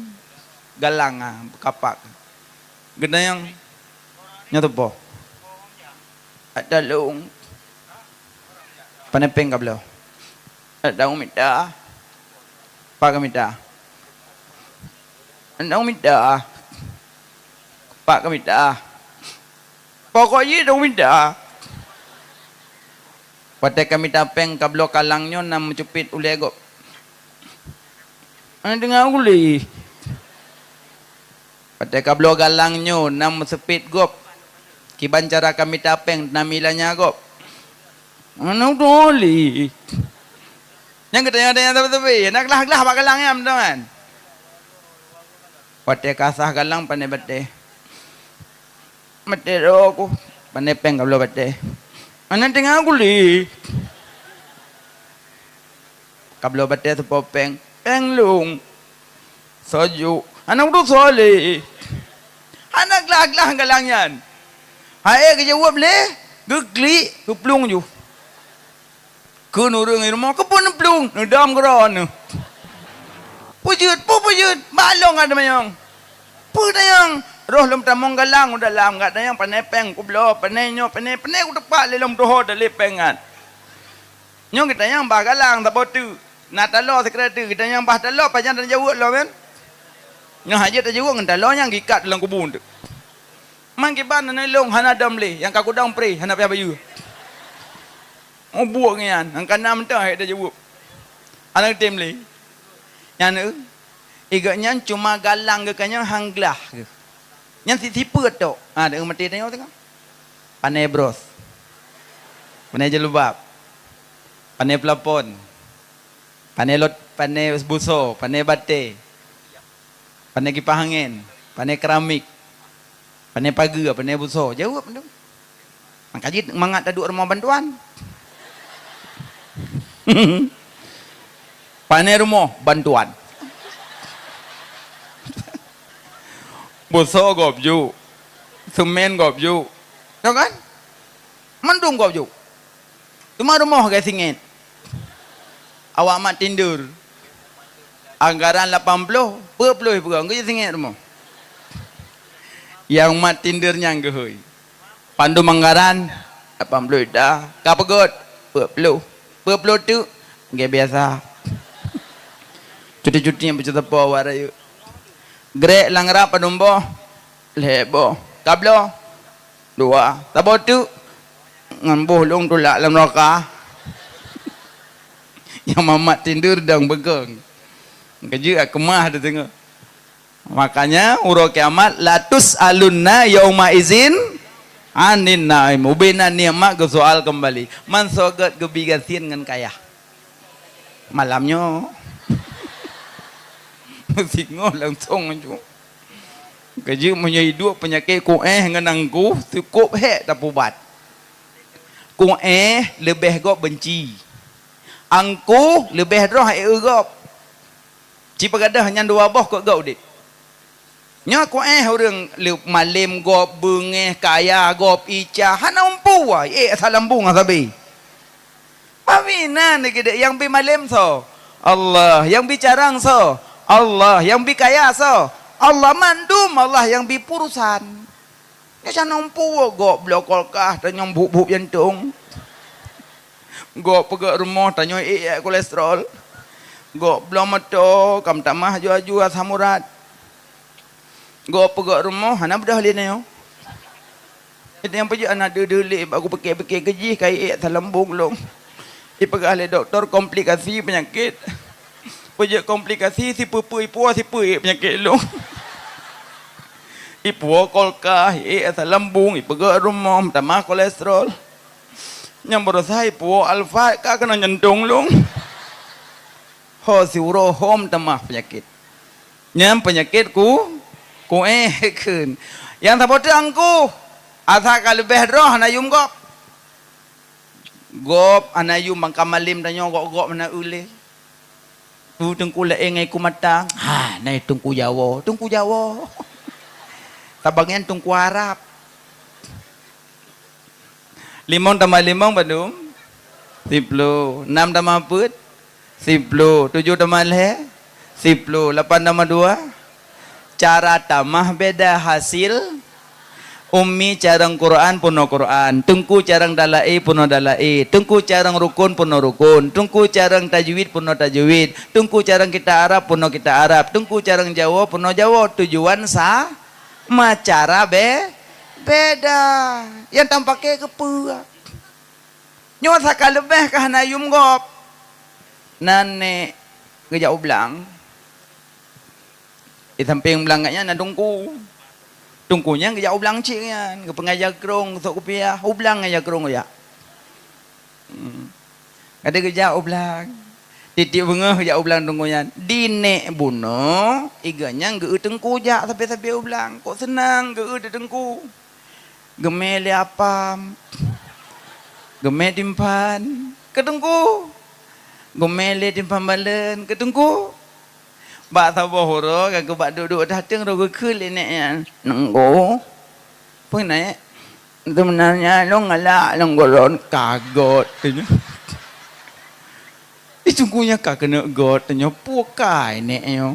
galang kapak. Gena yang nyatu po. Ada lung. Panepeng kablo. Ada umita. Pagamita. Andang minta. Pak kami minta. Pokoknya dong minta. Pada kami tapeng kablo kalangnya nam mencupit ule gop. Ana dengar ule. Pada kablo galangnya nam sepit gop. Kiban cara kami tapeng namilanya gop. Ana ule. Yang ketanya tapi naklah pak galangnya teman. Pate kasah galang pane bate. Mate roku pane peng kablo bate. Ana tengah guli. Kablo bate tu popeng. Peng lung. Soju. Ana udah sole. Ana glag galang yan. Hai ke jawab le. Gegli keplung ju. Ke nurung rumah ke pun plung. Nedam keron. Pujud, balong ada mayang. Pudayang, roh lom tamong galang udah lam kat dayang panepeng kublo, panenyo, panai ku tepat lelom doho dali pengat. Nyong kita yang bah galang tak botu. Nak talo sekreta kita yang bah talo panjang dan jauh lo kan. Nyong haji tak jauh ngan talo yang gikat dalam kubun tu. Mang kiban nelong hana damle yang kaku dang pre hana payah bayu. Oh buak ngian, ang kanam tu hai dah jauh. Anak tim le. Yang nu igaknya cuma galang ke kanya hanglah ke. Yang tipe tu. Ah dengan mati tengok tengok. Panai bros. Panai jelubab. Panai pelapon. Panai lot, panai buso, panai bate. Panai kipas angin, panai keramik. Panai pagar, panai buso. Jawab tu. Mangkaji mangat taduk rumah bantuan. Panai rumah bantuan. Buso gop ju. Semen gop ju. Tahu kan? Mendung gop ju. Cuma rumah ke singit. Awak mak tindur. Anggaran 80, berpuluh pegang ke singit rumah. Yang mat tindurnya ngehoi. Pandu manggaran 80 dah. Kapegot berpuluh. Berpuluh tu nggak biasa. Cuti-cuti yang bercerita awak rayu. Grek langrap padumbo. Lebo. Kablo. 2. Tabo tu ngambuh long tulak dalam neraka. Yang mamat tindur dan begang. Kerja akemah dia tengok. Makanya urut kiamat latus alunna yauma izin anin naim. Ubina ni'mat ke soal kembali. Man sogat kebigasin dengan kaya. Malamnya singo langsung aja. Kerja punya hidup penyakit ku dengan angku cukup tak pubat. Ku lebih gop benci. Angku lebih roh gop. Cipa gadah hanya 2 boh kok gau dik. Nya ku orang malim gop bengeh kaya gop ica hana umpu wa salam bunga sabi. Pamina ni gede yang bi malim so. Allah yang bicarang so. Allah yang bi kaya so. Allah mandum Allah yang bi purusan. Ya sana umpu gop blokol kah dan buk-buk jantung. Gop pegak rumah tanya kolesterol. Gop belum mato kam tamah jua-jua samurat. Gop pegak rumah hana bedah lin yo. Itu yang pergi anak delik aku pikir-pikir keji kai salambung long. Ipegah le doktor komplikasi penyakit. Pergi komplikasi si pupu penyakit long. Ipu kolkah salambung ipegak rumah tamah kolesterol. Yang berusaha ipu alfa kah kena nyentung long. Ho si uro hom tamah penyakit. Nyam penyakitku kun. Yang tak boleh angku. Asa kalau lebih roh anayum gop. Gop anayum mangkamalim danyo gop mana ule. Tu tengku laeng ku matang. Ha, nai tengku Jawa. Tabagian tengku Arab. 5 tambah 5 badum 10. 6 tambah 4 10. 7 tambah 10. 8 tambah 2. Cara tamah beda hasil. Ummi carang Quran puno Quran. Tengku carang dalai puno dalai. Tengku carang rukun puno rukun. Tengku carang tajwid puno tajwid. Tengku carang kita Arab puno kita Arab. Tengku carang Jawa puno Jawa. Tujuan sama cara beda. Yang tampaknya kepuak. Nyawa sakal lebih kah nayum gop. Nane gejak ublang. Di samping belangnya na tungku. Tungkunya gejak ublang ciknya. Ke pengajar kerong sok kupiah. Ublang aja kerong ya. Ada gejak ublang. Titik bengah gejak ublang tungkunya. Dinek bunuh. Iganya ge tengku jak sampai ublang. Kok senang ge tengku. Gemele apam. Gemele timpan. Ketengku. Gemele timpan balen. Ketengku. Bak sabah horo. Kau bak duduk datang. Rogo kul ini. Nenggo. Pun naik. Sebenarnya lo ngalak. Lo ngolon kagot. Ditunggunya kak kena got tanya pukai neknya.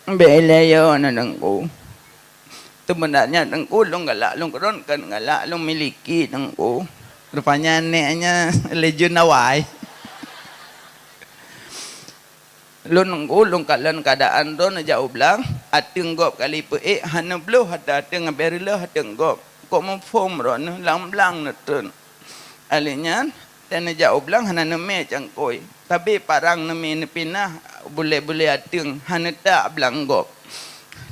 Belayo na dengku. Sebenarnya dengku long galak long keron kan galak long miliki dengku. Rupanya neknya legend awai. Long dengku long kalan keadaan tu na jauh belang. Ateng gop kali pe hana bloh hada ateng berila ateng gop. Kok mau form ron lang belang na tun. Alinya dan jauh belang hana neme cangkoi. Tapi parang neme nepinah boleh ateng hana tak belang gop.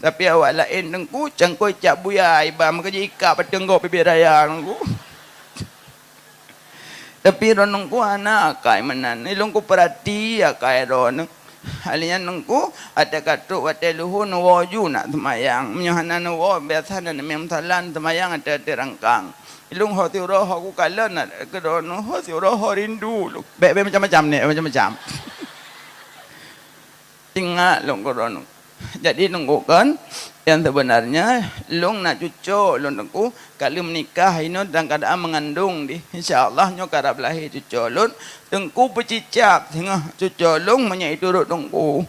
Tapi awak lain dengku cangkoi cak buya ibam kerja ikap ateng gop pipi raya dengku. Tapi ron dengku anak akai menan. Ilongku perhati akai ron. Halinya dengku ada katuk ada luhun waju nak temayang. Menyohana wo biasa dan memtalan temayang ada terangkang. Ilung hati roh aku kalah nak kedono hati roh rindu lu. Bek macam-macam ni macam-macam. Tinggal long kedono. Jadi nunggu kan yang sebenarnya long nak cucu long nunggu kalau menikah ini dalam keadaan mengandung di insyaallah nyo karab lahir cucu long tengku pecicap tengah cucu long menyai turut nunggu.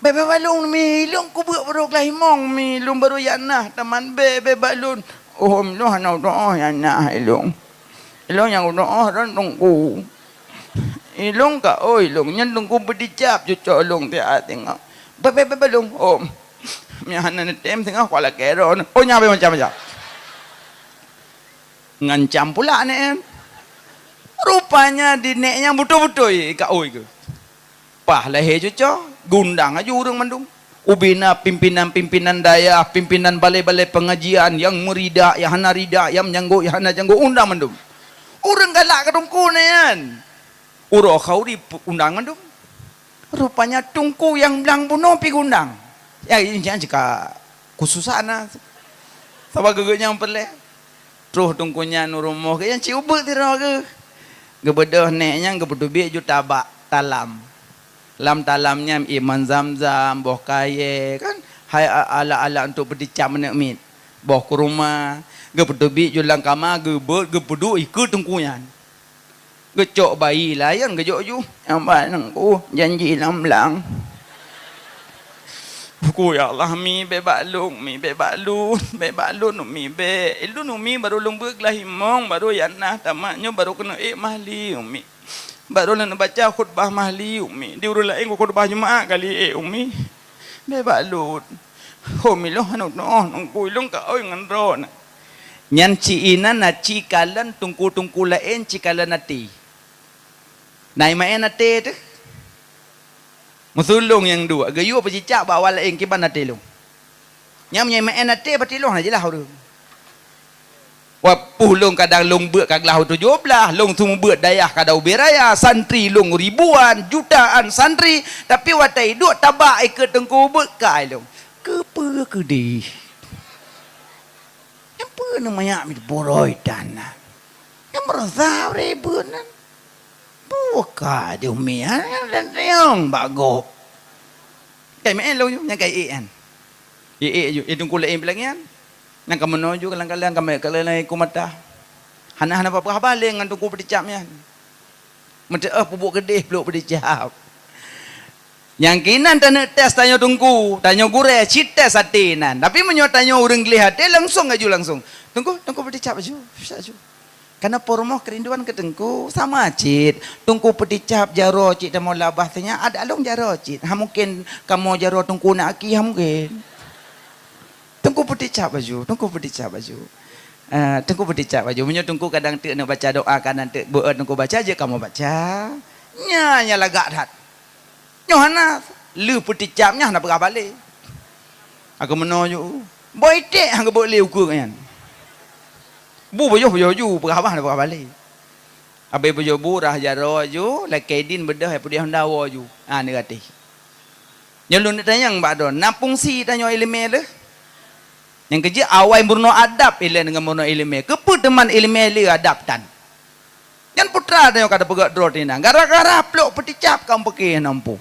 Bek balung mi long ku buat baru lahir mong mi long baru yanah teman bek balun. Oh, lo hana doa yang nak ilong. Ilong yang doa dan tunggu. Ilong ka, oh ilong yang tunggu berdicap cucu ilong tiap tengok. Belum. Oh, yang hana netem tengok kuala keron. Oh nyabe macam-macam. Ngancam pula ni. Rupanya di neknya betul-betul ka oi ke. Pah lahir cucu, gundang aja urang mandung. Ubina pimpinan-pimpinan daya, pimpinan balai-balai pengajian yang merida, yang hana rida, yang menjanggu, yang hana janggu undang mandum. Orang galak ke tungku ni kan. Urang kau di undang mandum. Rupanya tungku yang bilang bunuh pergi undang. Ya ini jangan jika khususan lah. Sebab gegaknya yang pelak. Terus tungkunya nurumoh ke yang ciubuk tirah ke. Gebedah neknya gebedah biak ju tabak talam. Lam talamnya iman zam-zam, boh kaya kan. Hai ala-ala untuk berdicam nak mit. Boh ke rumah. Gebedobi julang kamar, gebedu ikut tungkunya. Gecok bayi layan gejok ju. Yang baik janji lam-lang. Buku ya Allah mi bebalung mi bebalun mi be. Ilu mi baru lumbu kelahimong baru yanah tamaknya baru kena mahli umi. Baru nak baca khutbah mahli umi. Di urut lain khutbah Jumaat kali umi. Bebalun. Umi lo hanut no nungku ilung ka oi ngan ron. Nyan ci ina na ci kalan tungku lain ci kalan nati. Nai mai nati tu. Musulung yang dua. Gayu apa cicak bawa lain kiban nati lu. Nyam nyai mai nati pati lu aja lah tu. Wapuh long kadang long beut kag lahu 17, long semua beut dayah kadau beraya, santri long ribuan, jutaan santri, tapi watai duk tabak ke tengku beut kai long. Kepa ke di. Apa namanya mi boroi tanah. Yang merasa ribut nan. Buka dia mi dan yang bagus. Kai main long yang kai an. Ju tengku lain bilangian. Nang kamu noju kalang-kalang kami kalang kumata. Hana apa balik dengan tungku berdicapnya. Macam pupuk gede peluk berdicap. Yang kinan tanya tes tanya tungku, tanya gure cites hatinan. Tapi menyot tanya orang lihat langsung aja langsung. Tungku berdicap aja, bisa aja. Karena pormoh kerinduan ke tengku sama cit. Tungku berdicap jaro cit dan mau labah tanya ada alung jaro cit. Ha mungkin kamu jaro tungku nak aki ha mungkin. Tungku berdicap baju. Tungku berdicap baju. Menyo tungku kadang tak nak baca doa kanan tak buat tungku baca aja kamu baca. Nya lagak dah. Nyohana lu berdicapnya nak berapa balik. Aku menoju. Boy tek hang boleh ukur kan. Bu boyo berapa nak berapa balik. Abai boyo burah jaro ju, laki din bedah pudi Honda wo ju. Ah negatif. Nyalun tanya yang badon, napung si tanya ilmu le. Yang kerja awal murno adab ilan dengan murno ilmu. Kepu teman ilmu le adab tan. Yang putra tanya kata pegat drot ini. Gara-gara plok peticap kamu pakai nampu.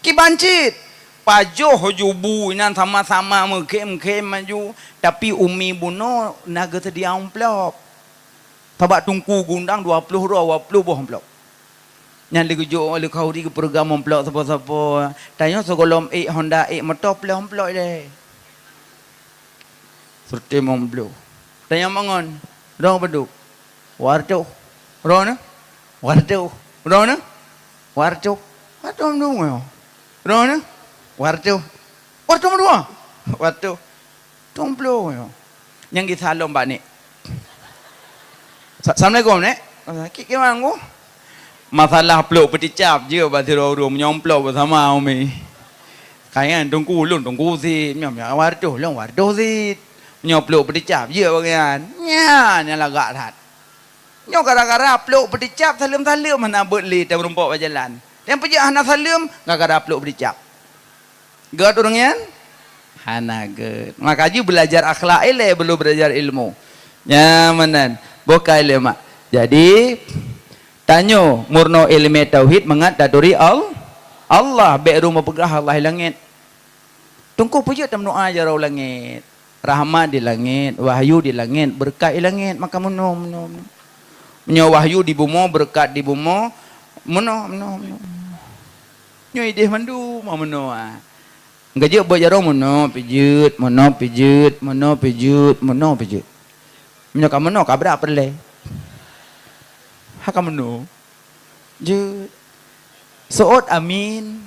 Kibancit. Pajo hojubu inan sama-sama mengkem maju. Tapi umi buno naga sedia amplop. Tabak tungku gundang 20 buah amplop. Yang digujuk oleh kau di program memplok siapa-siapa. Tanya segolom Honda motor pelok-pelok dia. Serta memplok. Tanya mangon. Rong beduk. Warco. Rona. Warco. Rona. Warco. Warco mendung. Rona. Warco. Warco mendua. Warco. Tomplok. Yang kita salam mbak ni. Assalamualaikum nek. Kik manggu. Masalah peluk peticap je bagi orang menyomplok bersama umi. Kayan tunggu si nyom wardo si. Nyomplok peticap je bagian. Nya lagak tat. Nyo gara-gara peluk peticap salim mana berli tak berumpok berjalan. Yang pejak hana salim gara-gara peluk peticap. Gad orangnya? Hana gad. Makanya belajar akhlak belum belajar ilmu. Nyamanan. Bukan mak. Jadi tanyo murno ilmu tauhid mengat daduri Allah be rumah pegah Allah langit. Tungku puja tam doa jarau langit. Rahmat di langit, wahyu di langit, berkat di langit, maka meno. Nyo wahyu di bumo, berkat di bumo, meno. Nyo ideh mandu mau meno ah. Gaje buat jarau meno pijut. Menyo kamu no kabra perle. Haka meno. Je. Soot amin.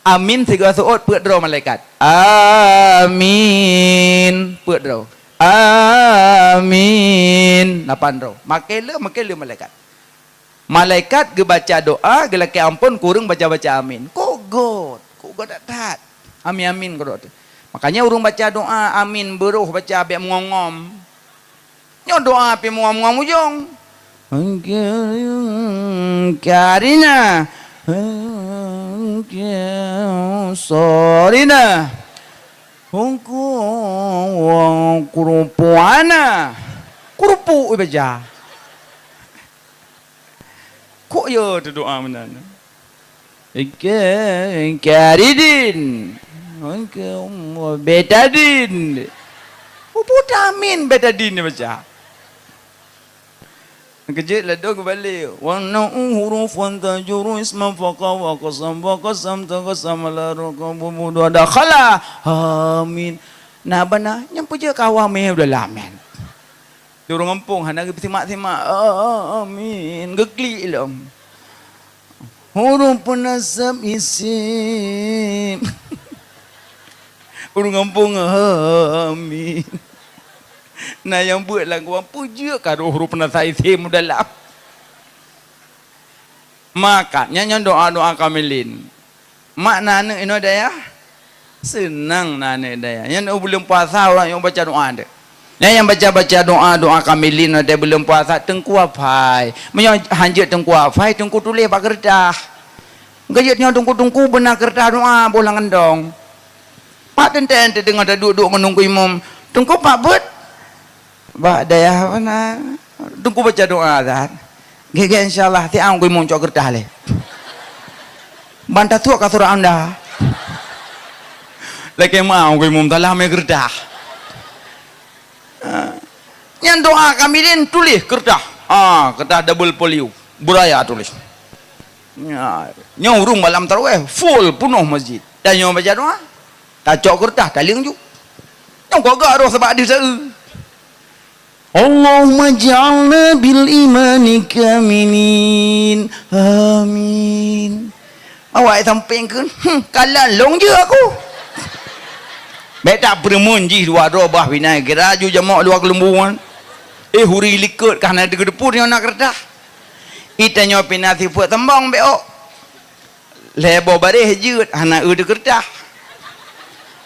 Amin tiga soot peut dro malaikat. Amin. Peut dro. Amin. Lapan dro. Makele malaikat. Malaikat ge baca doa, ge laki ampun kurang baca amin. Kok god tat. Amin god. Makanya urung baca doa amin beruh baca be mengongom. Nyo doa pi muam-muam ujung. Karina. Sorina. Kurupuana. Kurupu baca. Kok yo tu doa menan. Karidin. Betadin. Putamin betadin baca. Kejut lah dong kembali. Wa na'u hurufan tajuru isman faqa wa qasam taqasam la raqabu mudu dakhala. Amin. Nah bana nyampu je kawame udah lamen. Di orang kampung hana simak-simak. Amin. Gegli lom. Huruf nasab isim. Orang kampung amin. Nah yang buat lagu apa je karo huruf nasab isim dalam. Makanya yang doa-doa kamilin. Makna ino daya senang nane daya. Yang belum puasa orang yang baca doa ada. Yang baca doa kamilin ada belum puasa tengku afai. Menyo hanjit tengku afai tengku tulis pak kertas. Gajitnya tengku benar kertas doa bolang endong. Pak tenten dengar ada duduk menunggu imam. Tengku pak bet. Ba daya mana? Tengku baca doa dah. Gege insyaallah ti ang imam cok kertas le. Bantah tua ka surah anda. Lagi mau imam dalam kertas. Yang doa kamilin tulis kertas. Kertas double polio. Buraya tulis. Nya urung malam tarawih full penuh masjid. Dan yang baca doa tak cok kertas taling ju. Yang kau gak roh sebab dia seu. Allahumma ja'alna bil imani kamilin. Amin. Awak samping ke? Kalan long je aku. Baik tak bermunji dua robah binai geraju jamak luar kelembuan. Huri likut kerana ada gedepur yang nak kertas. Itanya pinasi buat tembang beok. Lebo barih jut anak udah kertas.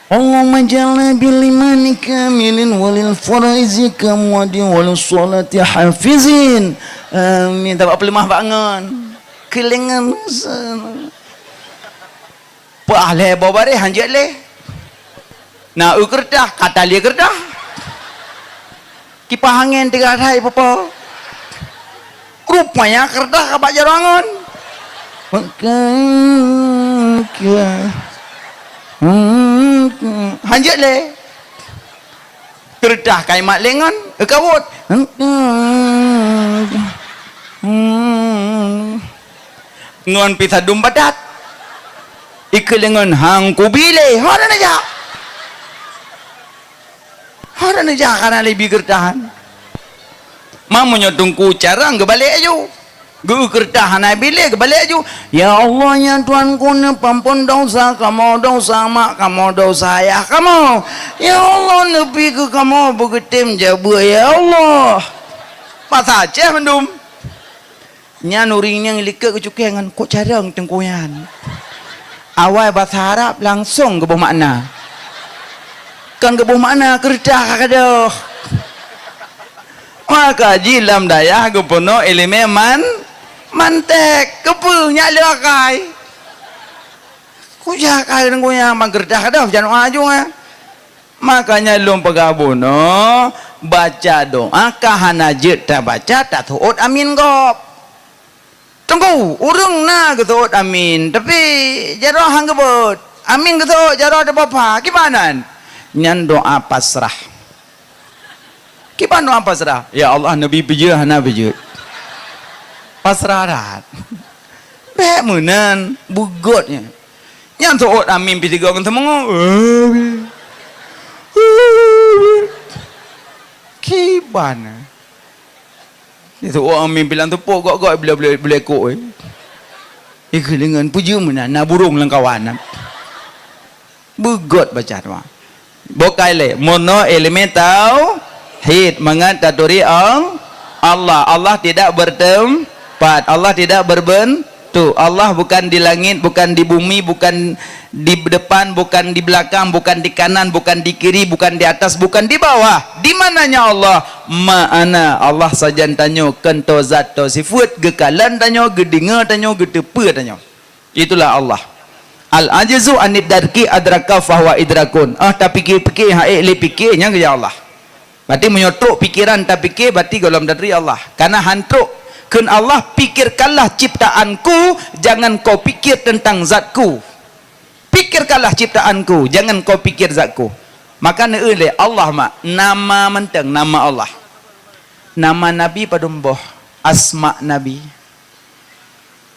Allahumma ja'alna bil imani kamilin walil faraizi kamwadi walil salati hafizin. Amin. Tak apa lemah bangun. Kelengan sana. Pak lebo barih hanjat leh. Nak kertas kata dia kertas. Kipas angin tiga hari apa? Rupanya kertas kapak jarangan. Hanjat le. Kertas kai mak lengan, kawut. ngon pisadum badat ikelengan hang kubile hara naja karena lebih gertahan mamunya tungku carang ke balik aju gue gertahan bile ke balik aju ya Allah ya Tuhanku ne pampun dosa kamu dosa mak kamu dosa ayah kamu ya Allah nepi ke kamu begetim jabu ya Allah pas aja mendum nya nuringnya ngelika ke cukengan kok carang tengkuyan awal bahasa Arab langsung ke makna kan ke makna kerja kadoh maka jilam daya ke penuh elemen mantek kepu nyala kai kuya kai tengkuyan mangkerja kadoh jangan aju makanya lom pegabuno baca doa kahanajit tak baca tak tuut amin gop tunggu urung na gitu amin tapi jarah hang gebut amin gitu jarah ada apa gimana nyan doa pasrah gimana doa pasrah ya Allah nabi bijah na bijah pasrah rat be menan bugotnya nyan tuut amin pitiga kan temengo kibana itu orang mimpilan tu pok gok bila kok ikelengan puju mana na burung lang kawanan bugot baca doa bokai le mono elemental hid mangat taturi Allah tidak bertempat Allah tidak berbentuk Allah bukan di langit bukan di bumi bukan di depan bukan di belakang bukan di kanan bukan di kiri bukan di atas bukan di bawah di mananya Allah ma'ana Allah sajan tanyo kento zat to sifat gekalan tanyo gedinga tanyo getepe tanyo itulah Allah al ajizu anid darki adraka fahuwa idrakun tak pikir-pikir haik le pikirnya ke Allah berarti menyotok pikiran tak pikir berarti golom dari Allah karena hantuk kan Allah pikirkanlah ciptaanku jangan kau pikir tentang zatku pikirkanlah ciptaanku jangan kau pikir zatku maka neule Allah mak nama menteng nama Allah nama Nabi padum boh asma Nabi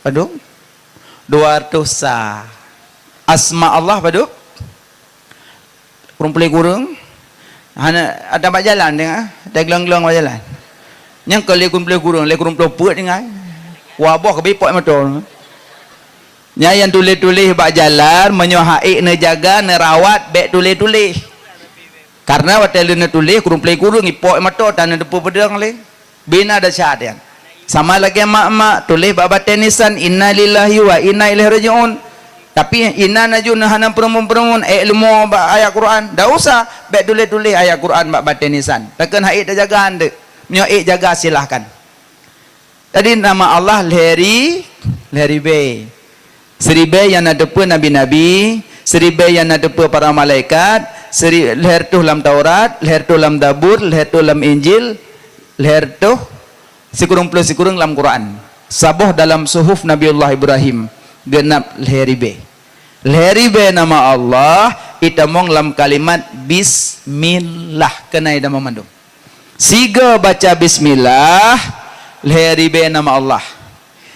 padum 200 sa asma Allah padum kurung hana ada bak jalan dengar ada geleng-geleng bak jalan yang kalau kurung puat dengar wabah ke bipok motor nya yang tulis-tulis bak jalan menyohaik ne jaga ne rawat bek tulis-tulis karena watel ne tulis kurung ipok motor tan depu pedang le bina ada syahadat sama lagi mak-mak tulis bak batenisan inna lillahi wa inna ilaihi rajiun tapi inna najuna hanam perumun ilmu bak ayat Quran dah usah bek tulis-tulis ayat Quran bak batenisan takkan haik dah jaga ande menyohaik jaga silahkan tadi nama Allah leheri be seribe yang ada pun nabi-nabi seribe yang ada pun para malaikat leher tu dalam Taurat leher tu dalam Zabur leher tu dalam Injil leher tu sikurung dalam Quran sabuh dalam suhuf Nabiullah Ibrahim genap leheribe nama Allah itamong dalam kalimat bismillah kena ida memandung siga baca bismillah leheribe nama Allah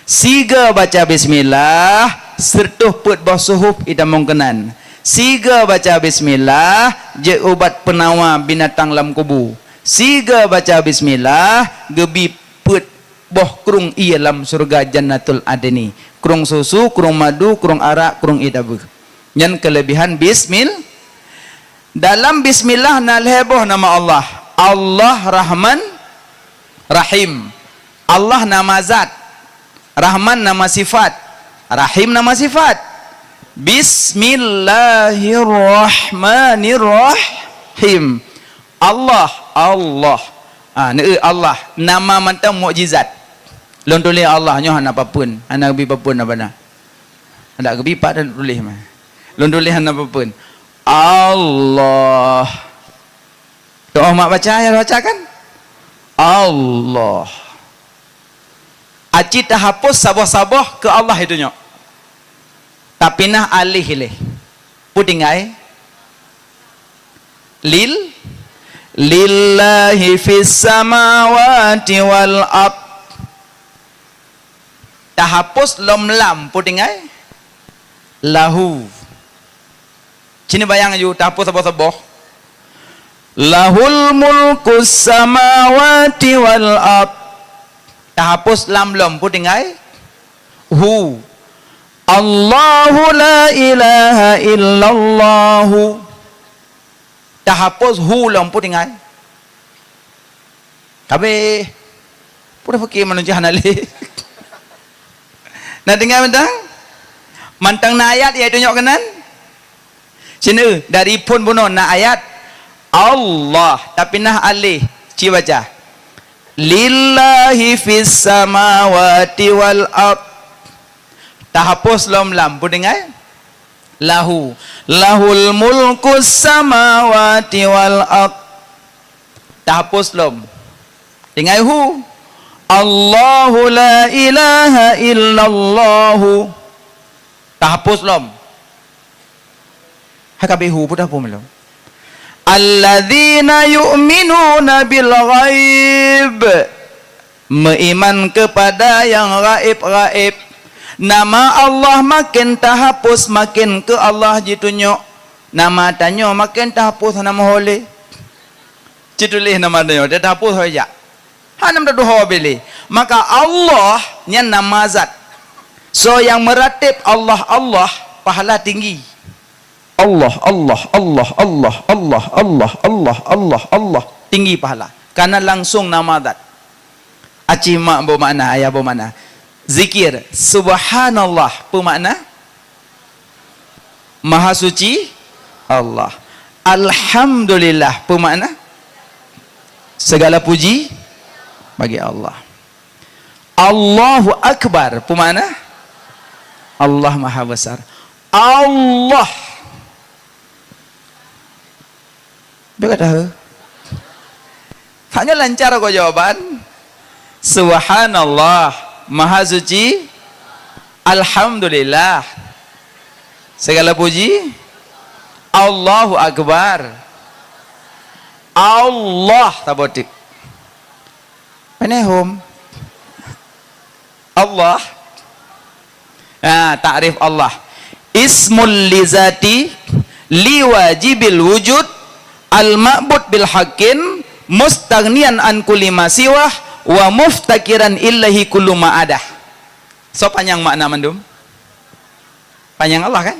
siga baca bismillah sertuh put bawah suhuf ida mungkenan siga baca bismillah je ubat penawa binatang lam kubu siga baca bismillah gebi put boh krung iya lam surga jannatul adni krung susu krung madu krung arak krung idabu nyan kelebihan dalam bismillah nalheboh nama Allah Allah Rahman Rahim Allah nama zat Rahman nama sifat Rahim nama sifat Bismillahirrahmanirrahim Allah Allah nama mantang mukjizat lon tulis Allah nyoh apapun anak bi apapun apa na ada gebi pak dan tulis mah lon tulis apapun Allah doa mak baca ya bacakan Allah aci dah hapus sabah-sabah ke Allah itu nyok tapi nah alih leh putingai lillahi fis samawati wal ard tak hapus lom lam putingai lahu. Cini bayang you tak hapus apa-apa. Lahul mulkus samawati wal ard. Tak hapus lam lom putingai hu. Allahu la ilaha illallahu. Tak hapus hu lom putingai. Kabe pura fakir manusia hanali. Nak dengar mantang na ayat ya tunjuk kanan. Sini dari pun bunuh na ayat Allah tapi nah alih ci baca. Lillahi fis samawati wal ard. Tak hapus lam pun dengar. Lahu lahul mulkus samawati wal ard. Tak hapus lam. Dengar hu. Allahu la ilaha illallahu. Tak hapus lom. Hakabihu pun dah pun belum. Alladzina yu'minuna bil ghaib. Meiman kepada yang gaib-gaib. Nama Allah makin tak hapus makin ke Allah ditunjuk. Nama tanya makin tak hapus nama boleh. Citulis nama tanya dia tak hapus saja. Hanam dah dua beli. Maka Allah nya nama zat. So yang meratib Allah Allah pahala tinggi. Allah Allah Allah Allah Allah Allah Allah Allah Allah tinggi pahala. Karena langsung nama zat. Aci mak bermakna ayah bermakna. Zikir subhanallah bermakna maha suci Allah. Alhamdulillah bermakna segala puji bagi Allah. Allahu Akbar pemana? Allah Maha Besar. Allah. Dia kata, hanya lancar kau jawaban. Subhanallah, Maha Suci. Alhamdulillah, segala puji. Allahu Akbar. Allah tabotik. Penehum Allah. Ta'rif Allah. Ismul lizati liwajibil wujud al-ma'bud bil haqqin mustaghniyan an kulli ma siwah wa muftakiran illahi kullu ma adah. So panjang makna mandum. Panjang Allah kan?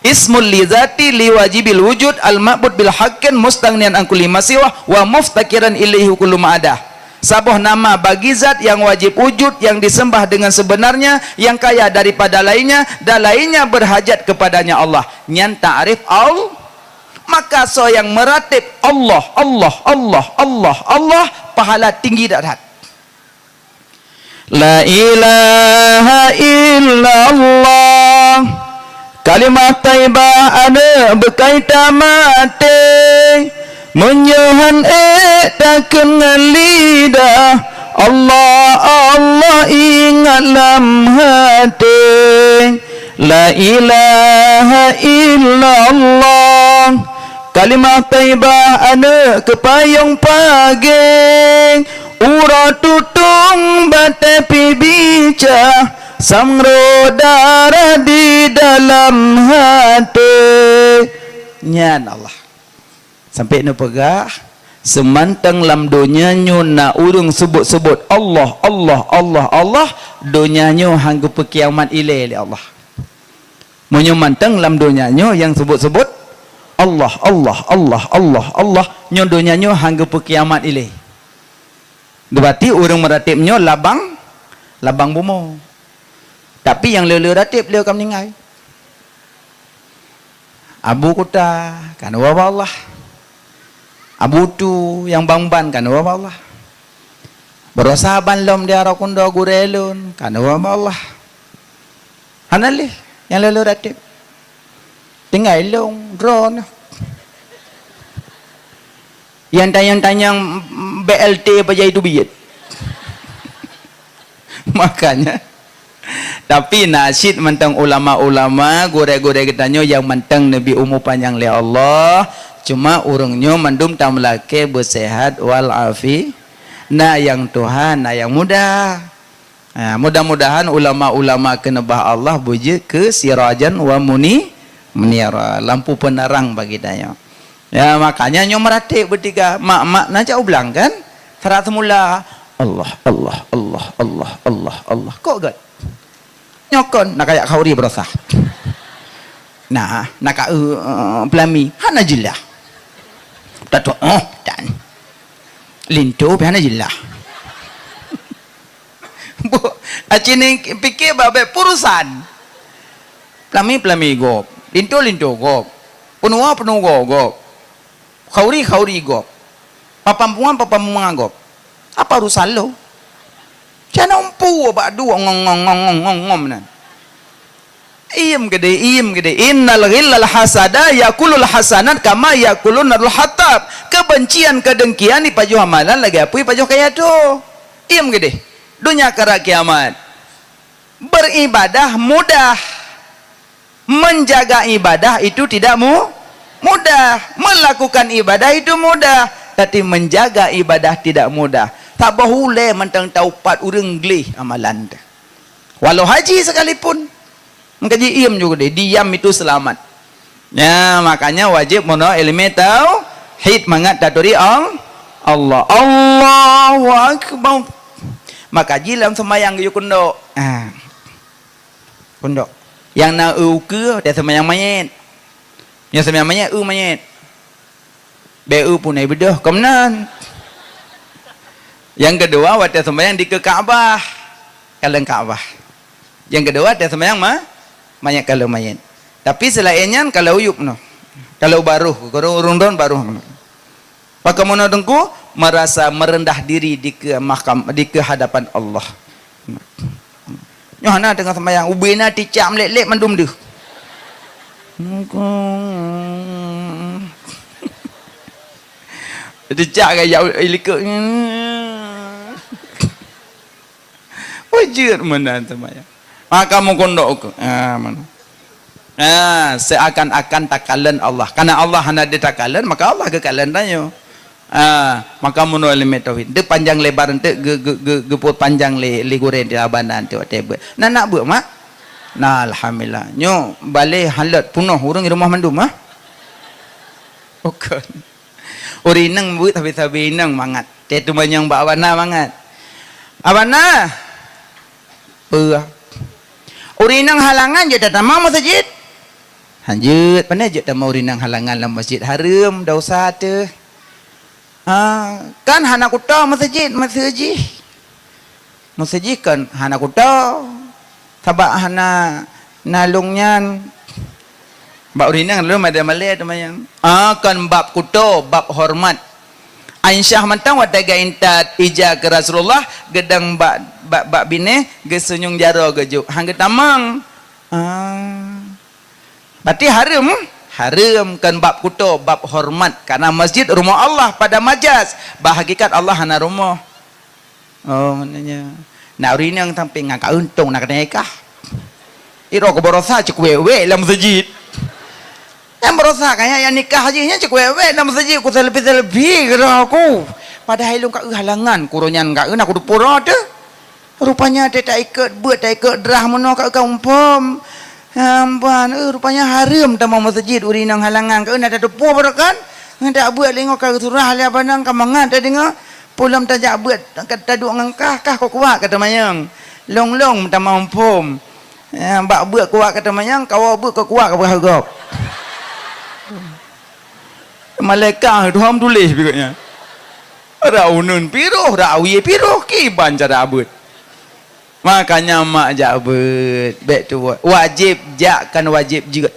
Ismul lizati liwajibil wujud al-ma'bud bil haqqin mustaghniyan an kulli ma siwah wa muftakiran illahi kullu ma adah. Sabuh nama bagi zat yang wajib wujud, yang disembah dengan sebenarnya, yang kaya daripada lainnya, dan lainnya berhajat kepadanya Allah. Nyan ta'rif Allah. Maka so yang meratib Allah, Allah, Allah, Allah, Allah, pahala tinggi darhat. La ilaha illallah. Kalimat taibah ada berkaitan mati. Menyohan takkan lidah. Allah Allah ingat dalam hati. La ilaha illallah. Kalimah taibah ada kepayung pagi. Ura tutung batapi bica. Samro darah di dalam hati. Nyan Allah. Sampai nu pegah semantang lam donyanya na urung sebut-sebut Allah Allah Allah Allah donyanya hanggu pekiamat ile li Allah. Munyo mantang lam donyanya yang sebut-sebut Allah Allah Allah Allah Allah nyo donyanya hanggu pekiamat ile. Berarti urung meratibnya labang bumo. Tapi yang lele ratib leo kam ningai. Abu Kuta kan wa Allah. Abu tu yang bangban kan wa Allah. Berosaban lom dia rakunda gurelun kan wa Allah. Hanalih yang lalu ratib. Tinggal long drone. Yang tanyang-tanyang BLT apa itu biyet. Makanya tapi nasyid mentang ulama-ulama gore-gore katanya yang mentang Nabi umur panjang li Allah. Cuma urungnya mandum tamlake bersehat wal afi. Na yang Tuhan, na yang mudah. Mudah-mudahan ulama-ulama kenebah Allah buji ke sirajan wa munira, lampu penerang bagi daya. Ya makanya nyo meratib bertiga, mak-mak najak ulang kan? Sarat semula Allah Allah Allah Allah Allah Allah. Kok gad? Nyokon nak kayak khauri berasah. Nah, nak pelami hana jillah. Tatu dan lintu hana jillah. Bu, acini fikir babe purusan. Pelami gop, lintu gop, penua gop, khauri gop, papampuan gop. Apa urusan lo? Jangan umpu abak dua ngom nan. Iem gede. Innal ghillal hasada yakulul hasanat kama yakulun narul hatab. Kebencian kedengkian di pajuh amalan lagi apa pajuh kaya tu. Iem gede. Dunia kara kiamat. Beribadah mudah. Menjaga ibadah itu tidak mudah. Melakukan ibadah itu mudah. Tapi menjaga ibadah tidak mudah. Tak boleh mentang taupat urang glih amalan. Walau haji sekalipun. Mengkaji iem juga deh. Diam itu selamat. Ya makanya wajib mono ilmu tauhid mangat daduri Allah. Allahu akbar. Maka jilam semayang yu kundok. Kundok. Yang na ke dia semayang mayit. Yang semayang mayit mayit. Be pun ai bedah komnan. Yang kedua waktu semayang di ke Kaabah. Kalau Kaabah. Yang kedua dia semayang mayat kalau mayit. Tapi selainnya kalau uyup no. Kalau baruh, kalau urun-urun baruh. Maka mana dengku merasa merendah diri di ke hadapan Allah. Nyohana dengan semayang ubina ticam lek-lek mandum deh. Ticak gaya ilikuk. Wajir mana semayang. Maka mukondok mana. Seakan-akan takalan Allah. Karena Allah hanya ditakalan, maka Allah kekalan tanya. Maka muno ilmu tauhid. De panjang lebar ente geput panjang le guren di abanan tu whatever. Nak buat mak? Nah alhamdulillah. Nyo balik halat punuh urang di rumah mandum ah. Bukan. Urinang buat tapi nang mangat. Tetu banyak mbak abana mangat. Abana. Urinang halangan je datang mau masjid. Lanjut, pandai je datang urinang halangan dalam masjid haram, dosa tu. Kan hana kuta masjid kan hana kuta. Sabak hana nalungnya. Bab urinang lalu ada malay tu mayang. Kan bab kuta, bab hormat. Aisyah mantang wataga intat ija ke Rasulullah gedang bak bine gesenyung jaro gejuk hang getamang. Berarti haram kan bab kuto bab hormat karena masjid rumah Allah pada majas bahagikat Allah hana rumah. Maknanya nak urinang sampai ngaka untung nak nikah. Iro ko borosa cek wewe dalam masjid. Yang berusaha kayak yang nikah hajinya cek wewe dalam masjid ku selebih kira aku. Padahal lu kak halangan kurunyan kak aku dupura tu. Rupanya dia tak ikut derah mana kak umpam. Amban rupanya haram tamu masjid urinang halangan kak ada dupur kan. Ndak buat lengok kak surah dia bandang kamangan tadi dengar pulam tajak buat kata duk ngangkah kah kau kuat kata mayang. Long tamu umpam. Mbak buat kuat kata mayang kau buat kau kuat kau berharap. Malaikat Tuhan tulis berikutnya. Raunun piruh, rawi piruh kiban cara abut. Makanya mak jabut, baik tu wajib jakkan wajib juga.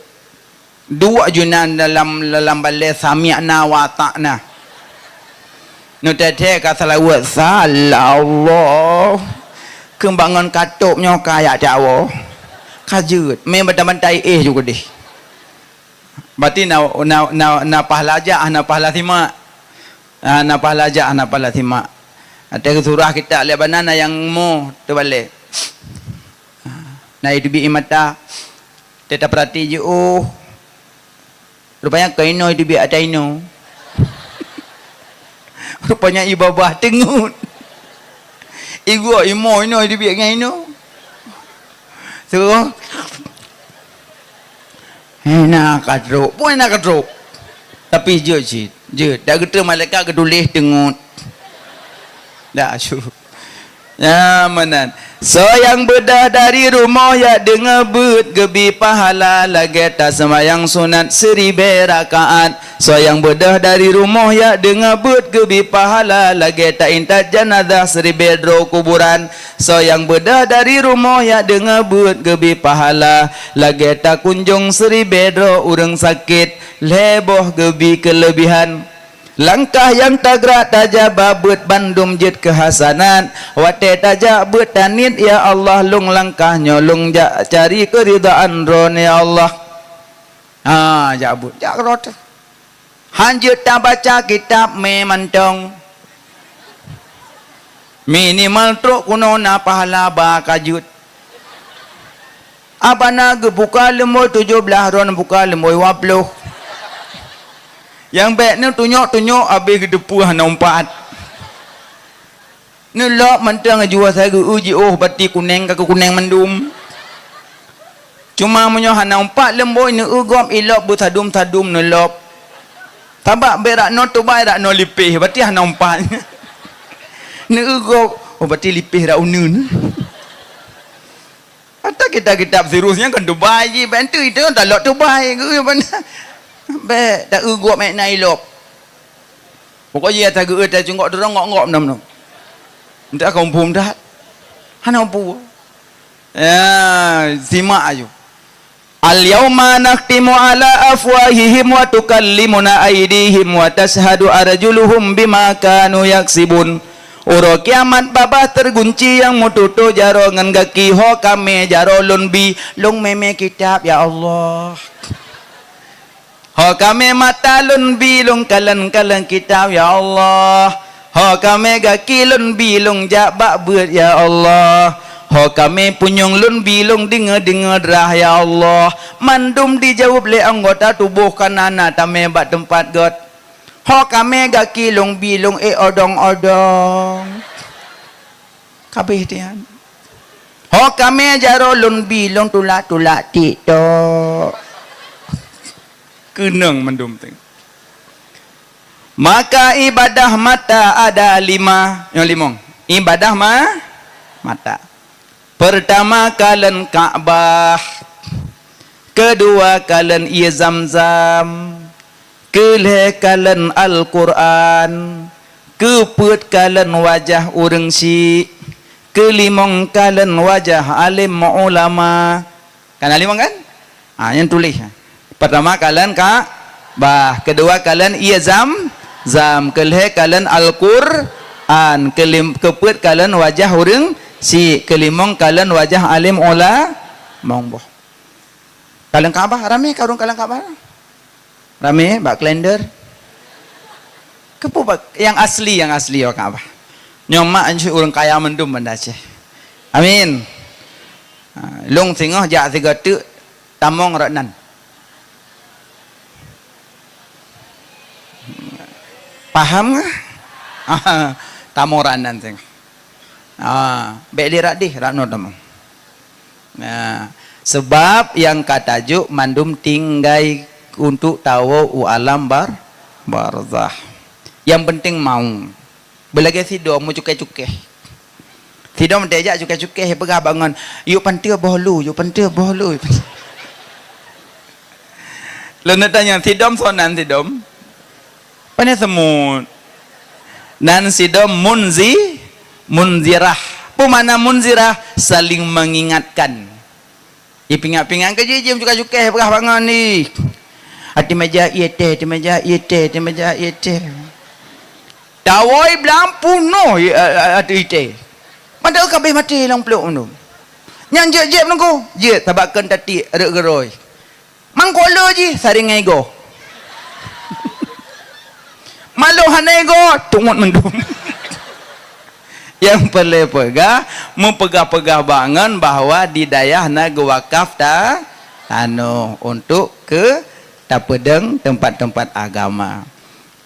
Dua junan dalam balai sami'na wa ta'na. Nu tete ka salawat sallallahu. Kembangan katupnya kayak Jawa. Kajut, memang bantai juga deh. Berarti na pahlaja na pahlathima. Na pahlaja na pahlathima. Ada surah kita lihat banana yang mu tu balik. Na itu bi imata. Tetap perhati je rupanya kaino itu bi ataino. Rupanya ibabah tengut. Igu imo ino di biak ngai ino. So enak kadruk, pun enak kadruk. Tapi je dah kita malaikat kedulih dengut. Dah syuk. Ya menan. So yang bedah dari rumah ya dengar but gebi pahala lagi tak semayang sunat 1000 rakaat. So yang bedah dari rumah ya dengar but gebi pahala lagi tak intat jenazah 1000 dro kuburan. So yang bedah dari rumah ya dengar but gebi pahala lagi tak kunjung 1000 dro urang sakit leboh gebi kelebihan. Langkah yang tagrak tajak babut bandum jid kehasanan wate tajak but tanit ya Allah lung langkah nyolong jak cari keridaan ron ya Allah. Jabut jak rot hanjut tak baca kitab me mantong minimal truk kuno na pahala ba kajut abana ge buka lemoi 17 ron buka lemoi 20. Yang baik ni tunjuk habis ke depu hana 4. Ni lok mentang jual saya ke uji bati kuning ke kuning mendum. Cuma menyo hana 4 lemboi ni ugom ilok bertadum-tadum ni lok. Tabak berak no tu baik rak no lipih bati hana 4. Ni ugom bati lipih rak unun. Atau kitab-kitab seriusnya kan Dubai je bantu itu tak lok Dubai ke mana. Baik tak ugup mek nailop. Pokoknya tak ge tak cungok dorong ngok-ngok nam. Ndak kampung dah. Hana pu. Ya, simak aja. Al yauma nakhtimu ala afwahihim wa tukallimuna aydihim wa tashhadu arjuluhum bima kanu yaksibun. Uro kiamat babah tergunci yang mututu jaro ngan gaki ho kame jaro lunbi lung meme kitab ya Allah. Ho kami mata lun bilung kalan kitab ya Allah. Ho kami gaki lun bilung jabak beut ya Allah. Ho kami punyung lun bilung dengar derah ya Allah. Mandum dijawab le anggota tubuh kanana tame bat tempat got. Ho kami gaki lung bilung odong-odong. Kabeh tian. Ho kami jaro lun bilung tulak-tulak tiktok. Kenang mendum teng. Maka ibadah mata ada 5. Yang 5. Ibadah mata. Pertama kalian Ka'bah. Kedua kalian ia Zamzam. Kelih kalian Al-Quran. Keput kalian wajah urang si. Kelimong kalian wajah alim ulama. Kan alim kan? Yang tulis. Pertama kalian Ka'bah, kedua kalian ia Zam, kelih kalian Al-Quran, keput kalian wajah urang si, kelimong kalian wajah alim mongboh. Kalian Ka'bah rame karung kalian Ka'bah. Rame bak kalender. Kepu yang asli ya Ka'bah. Nyoma anju urang kaya mendum mendace. Amin. Long tengah jak 3 tu tamong raknan. Paham ke? Tamoranan teng. Baik lirat dih rakno tamong. Sebab yang katajuk mandum tinggai untuk tahu alam barzah. Yang penting mau. Belagi sido mu cukai-cukai. Sido mentajak cukai-cukai pegah bangun. Yuk pantai bohlu, yuk pantai bohlu. Lalu nak tanya sidom sonan sidom. Pana semut. Dan sidom munzirah. Apa mana munzirah? Saling mengingatkan. Ipingat-pingat ke jim cukai-cukai pegah bangun ni. Hati meja iete, hati meja iete, hati meja iete. Dawai belampu no hati iete. Mana kabeh mati lang peluk tu. Nyang jep nunggu. Je tabakan tati erek-geroi. Mangkola je saring ego. Malu hanego tumut mendum. Yang perlu pegah mempegah-pegah bangan bahwa di dayah naga wakaf untuk ke tapedeng tempat-tempat agama.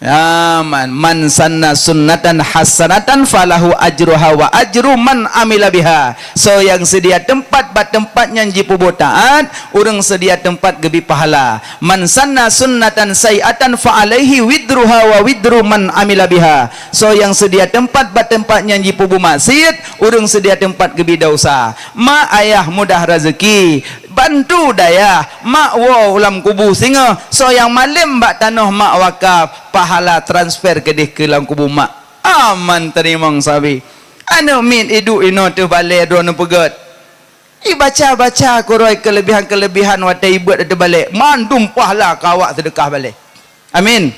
Man sanna sunnatan hasanatan falahu ajruha wa ajru man amila biha. So yang sedia tempat bat tempat nyanji pubotaan, urang sedia tempat gebi pahala. Man sanna sunnatan sayiatan fa alaihi widruha wa widru man amila biha. So yang sedia tempat bat tempat nyanji pubu maksiat, urang sedia tempat gebi dosa. Ma ayah mudah rezeki, bantu daya mak wo ulam kubu singa. So yang malam bak tanah mak wakaf, pahala transfer ke ke dalam kubu mak. Aman terimang sabi. Anu min idu ino tu balik dua nu pegat. I baca koroi kelebihan-kelebihan wata ibut ada balik. Mandum pahala kawak sedekah balik. Amin.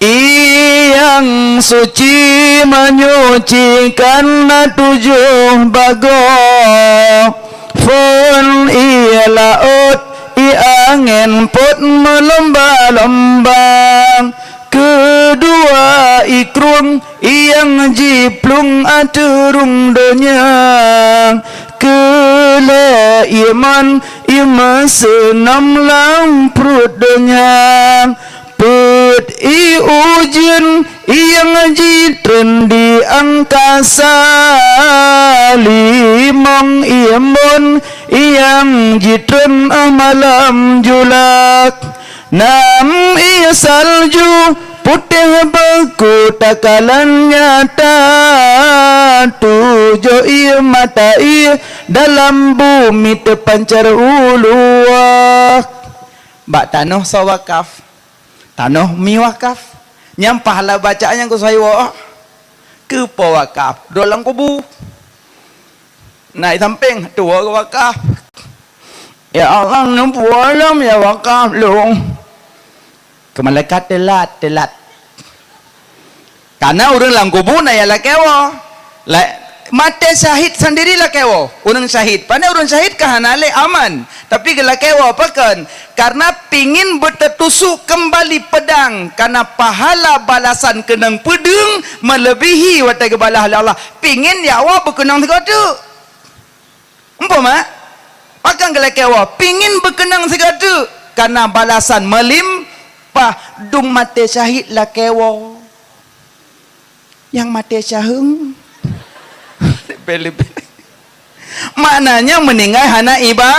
Yang suci menyucikan tujuh bago. Fun ia laut i angin put melomba-lomba. Kedua ikrung yang jiplung aturung donya. Kela iman ima senam lang perut donya. Put i ujin yang jitren di angkasa. Limang imun yang jitren malam julak. Nam ia salju putih beku takalan nyata. Tujuh ia mata ia dalam bumi terpancar uluah. Bak tanah sawakaf, tanah mi wakaf. Nyam pahala bacaan yang ku saywa ke pewakaf dalam kubu. Naik samping tua wakaf. Ya Allah nampu alam ya wakaf long. Ke malaikat telat. Karena orang dalam kubur na ya lakewa. Mati syahid sendiri lakewa. Orang syahid. Pandai orang syahid kahanale aman. Tapi ke lakewa apa kan? Karena pingin bertetusuk kembali pedang. Karena pahala balasan kenang pedang melebihi watai kebalah Allah. Pingin ya awak berkenang segala. Umpama akan ke lakewa. Pingin berkenang segala. Karena balasan melimpah dung mati syahid lakewa. Yang mati syahung pilih-pilih. Maknanya meninggal hana iba.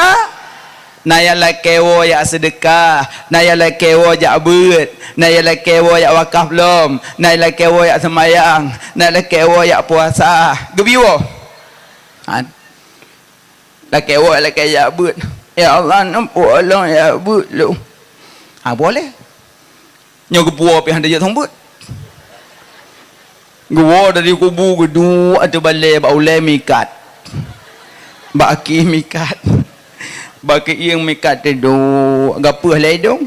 Naya lakewo ya sedekah, naya lakewo ya abud, naya lakewo ya wakaf belum, naya lakewo ya semayang, naya lakewo ya puasa. Gebiwo. Lakewo ya abud. Ya Allah nampu Allah ya abud lu. Boleh. Nyo gebuo pi handa je thombut. Gua dari kubu gedu ada balik ba ulai mikat. Baki mikat. Baki yang mikat tu gapah lai dong.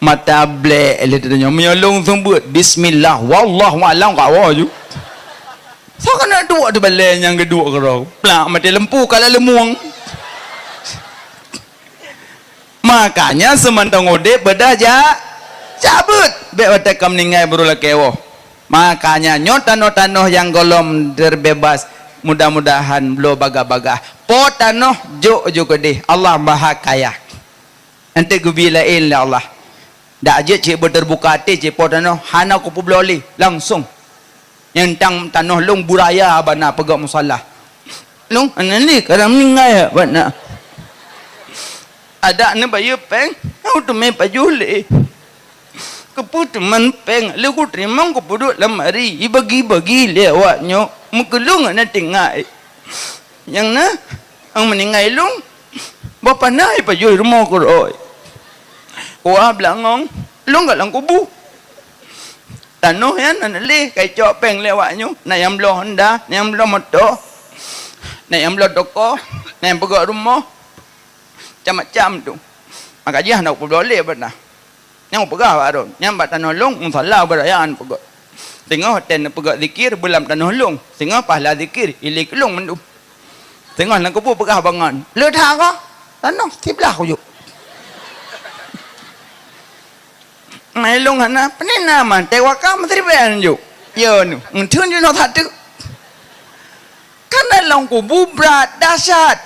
Mata blek le tanya menyolong sembut bismillah wallahu alam kawa ju. Sao nak dua tu balik yang kedua kau. Plak mati lempu kalau lemuang. Makanya semantang ode bedaja cabut bek watak meninggal berulah kewo. Makanya nyotano-tano yang golom terbebas mudah-mudahan belum baga-baga potano jo gede Allah maha kaya ente gubilain la Allah dak je cik berterbuka hati cik potano hana ku publoli langsung yang tang tanah long buraya bana pegak musalla long anani kadang meninggal ya bana ada ne bayu peng au tu me pajule keput teman peng lu ku terima ku puduk lemari ibagi-bagi lewatnya mukelung na tinggal yang na ang meninggal long bapa nai pajul rumah ku roi wah belangong long galang kubu tanah yan anali kai cok peng lewatnya na yang belum honda na yang belum motor na yang belum toko na yang pegak rumah macam-macam tu maka dia nak boleh benar yang pegah baru yang bat tanah long salah berayaan pegak tengok ten pegak zikir bulan tanah long tengok pahala zikir ilik long mendu tengok nak kupu pegah bangan le dah ko tanah sebelah ko yuk mai long hana penena man tewaka menteri ban yuk yo nu ngthun ju no thatu karena long kubu berat dahsyat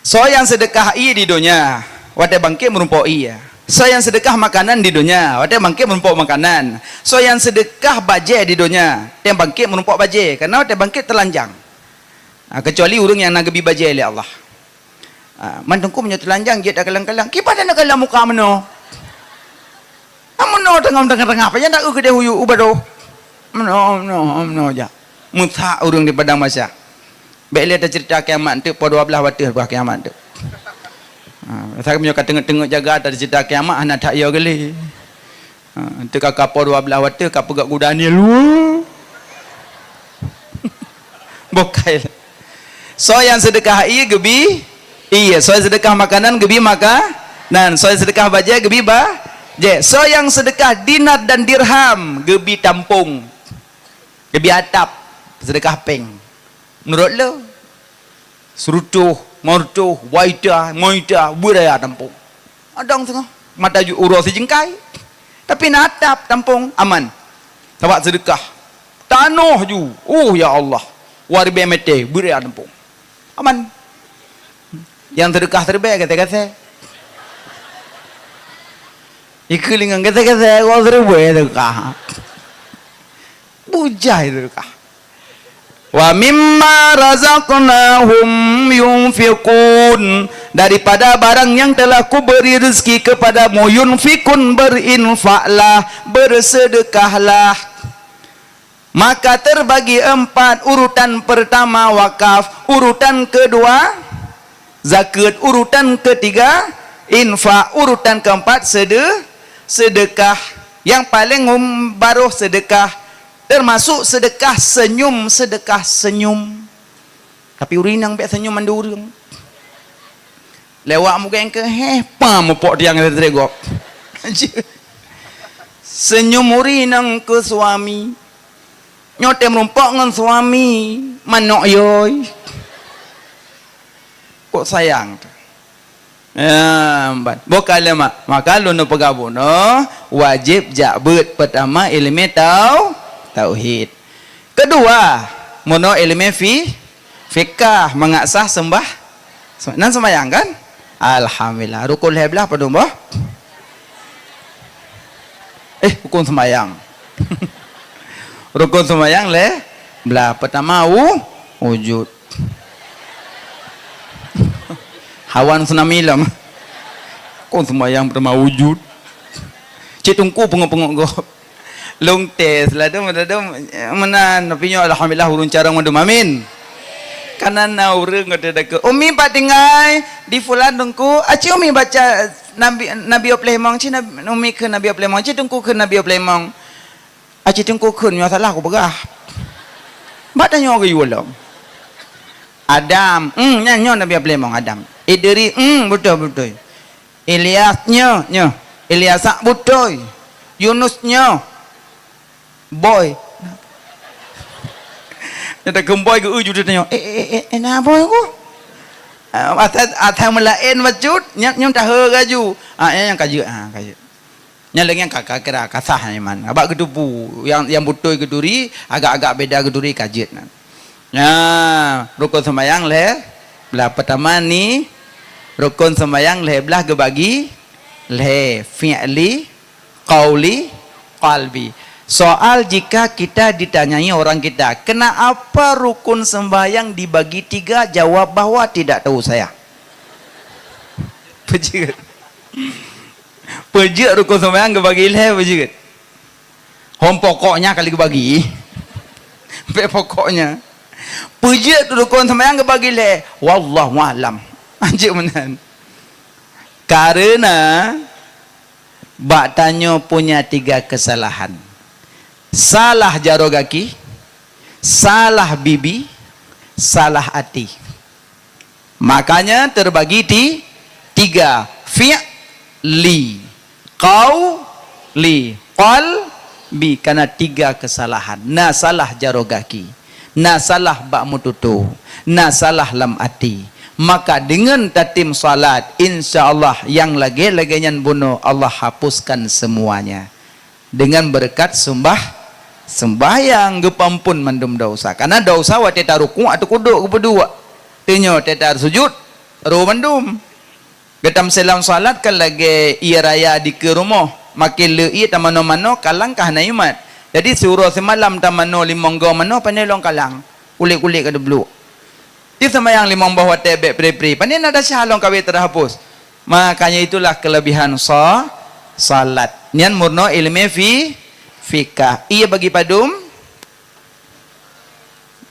so yang sedekah i di dunia wate bangkit merumpok iya So yang sedekah makanan di dunia, dia bangkit menumpuk makanan. So yang sedekah baje di dunia, dia bangkit menumpuk baje. Karena dia bangkit telanjang. Kecuali orang yang nak gebi baje oleh Allah. Mantungku punya telanjang, dia dah kalang-kalang. Kipada nak kalang muka meno? Meno tengah-tengah apa? Yang tak ke dia huyu ubado? Meno aja. Muthak orang di padang mahsyar. Baik lihat cerita kiamat tu, pada 12 waktu buah kiamat tu. Saya punya tengok-tengok jaga ada cerita kiamat anak tak ya geli. Tu kakak pada 12 waktu kap pegak kuda ni lu. Bokai. So yang sedekah iya gebi, iya. So yang sedekah makanan gebi makanan. So yang sedekah baja gebi baja. So yang sedekah dinar dan dirham gebi tampung, gebi atap, sedekah peng. Menurut lo, serutuh, mortuh, waida, moida, budaya tampung. Adang tengah mata ju urus jengkai. Tapi nak atap tampung aman. Tapak sedekah. Tanah ju. Oh ya Allah. Warbe mete budaya tampung. Aman. Yang sedekah terbaik kata-kata. Ikulingan kata-kata kau terbaik sedekah. Bujai sedekah. Wa mimma razaqnahum yunfiqun, daripada barang yang telah ku beri rezeki kepadamu, yunfikun, berinfaklah, bersedekahlah. Maka terbagi 4, urutan pertama wakaf, urutan kedua zakat, urutan ketiga infak, urutan keempat sedekah. Yang paling baru sedekah, termasuk sedekah senyum. Tapi urinang biasa senyum mandu urang. Lewat muka yang ke pam pok dia yang tergok. Senyum urinang ke suami. Nyote merumpak dengan suami, manok yoy. Kok sayang tu. Bukan lemak. Maka lu no pegabuno wajib jabut pertama ilmu tauhid. Kedua, mono ilmu fikah, mengasah sembah. Nan sembahyang kan? Alhamdulillah. Rukun heblah pada mbah. Rukun sembahyang. Rukun sembahyang belah pertama wujud. Hawan tsunami lam. Rukun sembahyang pertama wujud. Cik tungku pengok-pengok go. Long test lah tu menan tapi alhamdulillah urun cara mandum amin. Kanan na urang ada dak. Umi pak tinggal di fulan tungku. Aci umi baca Nabi Plemong ci umi ke Nabi Plemong ci tungku ke Nabi Plemong. Aci tungku kun yo salah aku begah. Mbak tanya ke yulam. Adam, nyo Nabi Plemong Adam. Idri, betul. Ilyasnya, Ilyasak betul. Yunusnya boy. Ada gemboy ke uju dia tanya, nah boy aku. Atas melain wajud, nyam tak heraju. Yang kaji. Yang lagi yang kakak kira kasah ni man. Abak kedupu, yang betul keduri, agak-agak beda keduri kajit. Rukun sembahyang belah pertama ni rukun sembahyang belah gebagi fi'li, qauli, qalbi. Soal jika kita ditanyai orang kita, kenapa rukun sembahyang dibagi 3? Jawab bahwa tidak tahu saya. Pejik rukun sembahyang kebagi pejik. Hom pokoknya kali kebagi. Pokoknya. Pejik rukun sembahyang kebagi wallahu a'lam. Anjir menan. Karena bak tanyo punya 3 kesalahan. Salah jarogaki, salah bibi, salah hati. Makanya terbagi 3. Fi'li, qauli, qalbi. Karena 3 kesalahan. Na salah jarogaki, na salah bak mututu, na salah lam hati. Maka dengan tatim salat, insya-Allah yang lagi-laginya bunuh Allah hapuskan semuanya. Dengan berkat sembahyang gepampun mandum dosa. Karena dosa wa teta ruku' atau kuduk kedua. Tinyo teta sujud ro mandum. Getam selam salat kan lagi ia raya di ke rumah. Makin le ia tamano-mano kalang kah na imat. Jadi suruh semalam tamano limong go mano pandai long kalang. Kulit-kulit kada blue. Dia semayang limong bawah tebek pri-pri. Pandai ada syahalong kawin terhapus. Makanya itulah kelebihan salat. Nian murno ilmu fikah. Ia bagi padum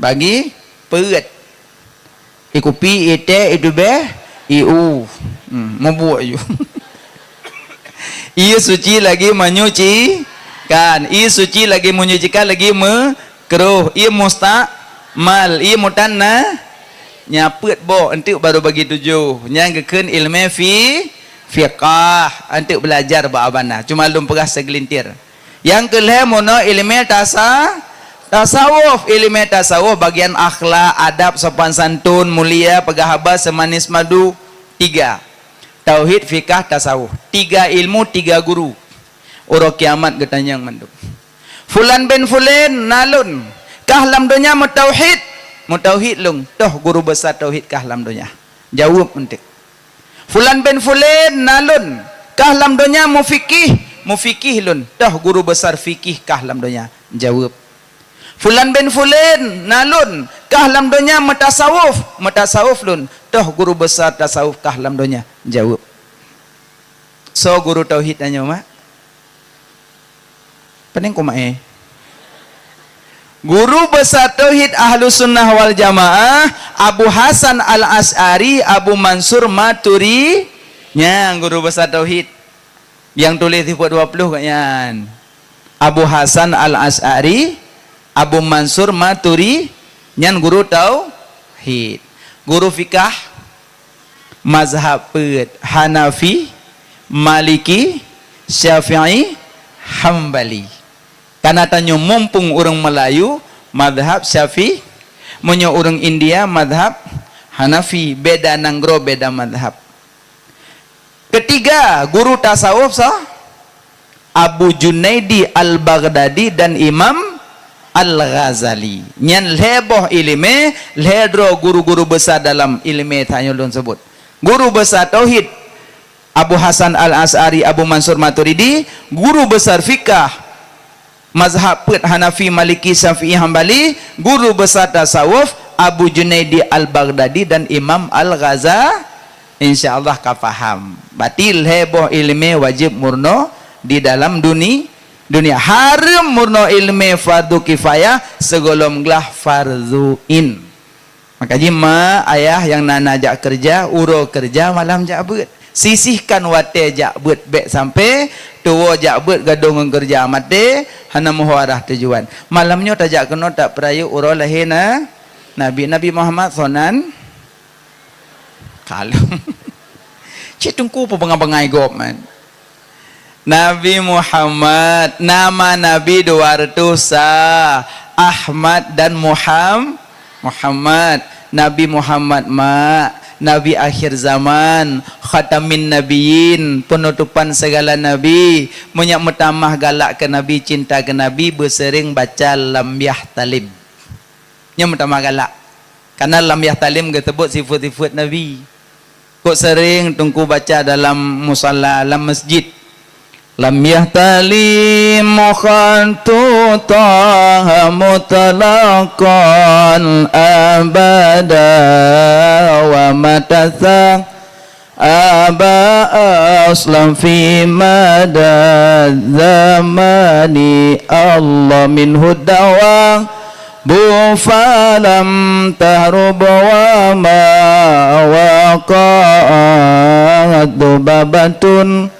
bagi peut. Ikupi ite itu be iu. Membuat you. Ia suci lagi menyuci kan. Ia suci lagi menyucikan lagi makruh. Ia mustamal. Ia mutanna nyaput bo entuk baru bagi 7. Yang keken ilmu fiqah entuk belajar ba'abana. Cuma belum perah segelintir. Yang kelih mono ilmu tasawuf. Ilmu tasawuf bagian akhlak, adab, sopan santun, mulia, pegahaba, semanis madu. 3. Tauhid, fikah, tasawuf. 3 ilmu, 3 guru. Uro kiamat getanyang manduk. Fulan bin Fulan nalun. Kahlam dunia mutauhid. Mutauhid lung. Toh guru besar tauhid kahlam dunia. Jawab untuk. Fulan bin Fulan nalun. Kahlam dunia mufikih. Mufikih lun. Toh guru besar fikih kahlam dunia. Jawab. Fulan bin Fulan nalun. Kahlam dunia mutasawuf. Mutasawuf lun. Toh guru besar tasawuf kahlam dunia. Jawab. So guru tauhid nanya mak. Pening ku mae. Guru besar tauhid Ahlus Sunnah wal Jamaah Abu Hasan Al-Asy'ari, Abu Mansur Maturi. Nya guru besar tauhid. Yang tulis di 20 kayaknya. Abu Hasan Al-Asy'ari, Abu Mansur Maturi, nyan guru tauhid. Guru fikah mazhab Hanafi, Maliki, Syafi'i, Hambali. Karena tanya mumpung orang Melayu mazhab Syafi'i, munyo orang India mazhab Hanafi, beda nanggro beda mazhab. Ketiga, guru tasawuf Abu Junaidi Al-Baghdadi dan Imam Al-Ghazali. Nyan leboh ilmu, ledro guru-guru besar dalam ilmu tanya ulun sebut. Guru besar tauhid Abu Hasan Al-Asy'ari, Abu Mansur Maturidi. Guru besar fikah mazhab Hanafi, Maliki, Syafi'i, Hambali. Guru besar tasawuf Abu Junaidi Al-Baghdadi dan Imam Al-Ghazali. Insyaallah kafaham. Batil heboh ilmu wajib murno di dalam dunia. Haram murno ilmu fardu kifayah segolom gelah farduin. Maka jima ayah yang nana jak kerja, uro kerja malam jak beut. Sisihkan wate jak beut bek sampai tuwo jak beut gadong kerja mate hana muharah tujuan. Malamnya tajak kena tak perayu uro lahina Nabi Muhammad sonan kalau cik tungku apa bengai-bengai gop man. Nabi Muhammad, nama Nabi 200 Ahmad dan Muhammad. Nabi Muhammad Nabi akhir zaman, khatamin nabiyin, penutupan segala nabi. Munyak mutamah galak ke Nabi, cinta ke Nabi, bersering baca lam yahtalim. Nya mutamah galak. Karena lam yahtalim ketebut sifat-sifat Nabi. Kok sering tungku baca dalam musalla, dalam masjid. Lam yahtalim mukhantu taha mutlaqan abada wa matasa aba aslam fi mada zamani Allah minhu dawa bufalam tahrub wa ma waqa'at dubabatun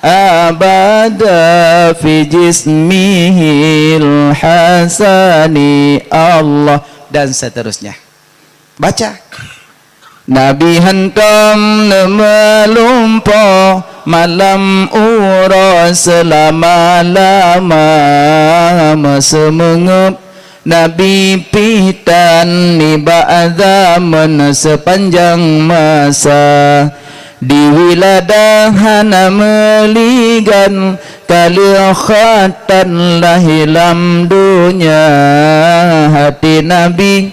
abada fi jismihil hasani Allah, dan seterusnya. Baca. Nabi hentam melumpa malam ura selama-lama semengup Nabi pitan ni ba'adhaman sepanjang masa di wiladahana meligan kali khatan lahilam dunia hati Nabi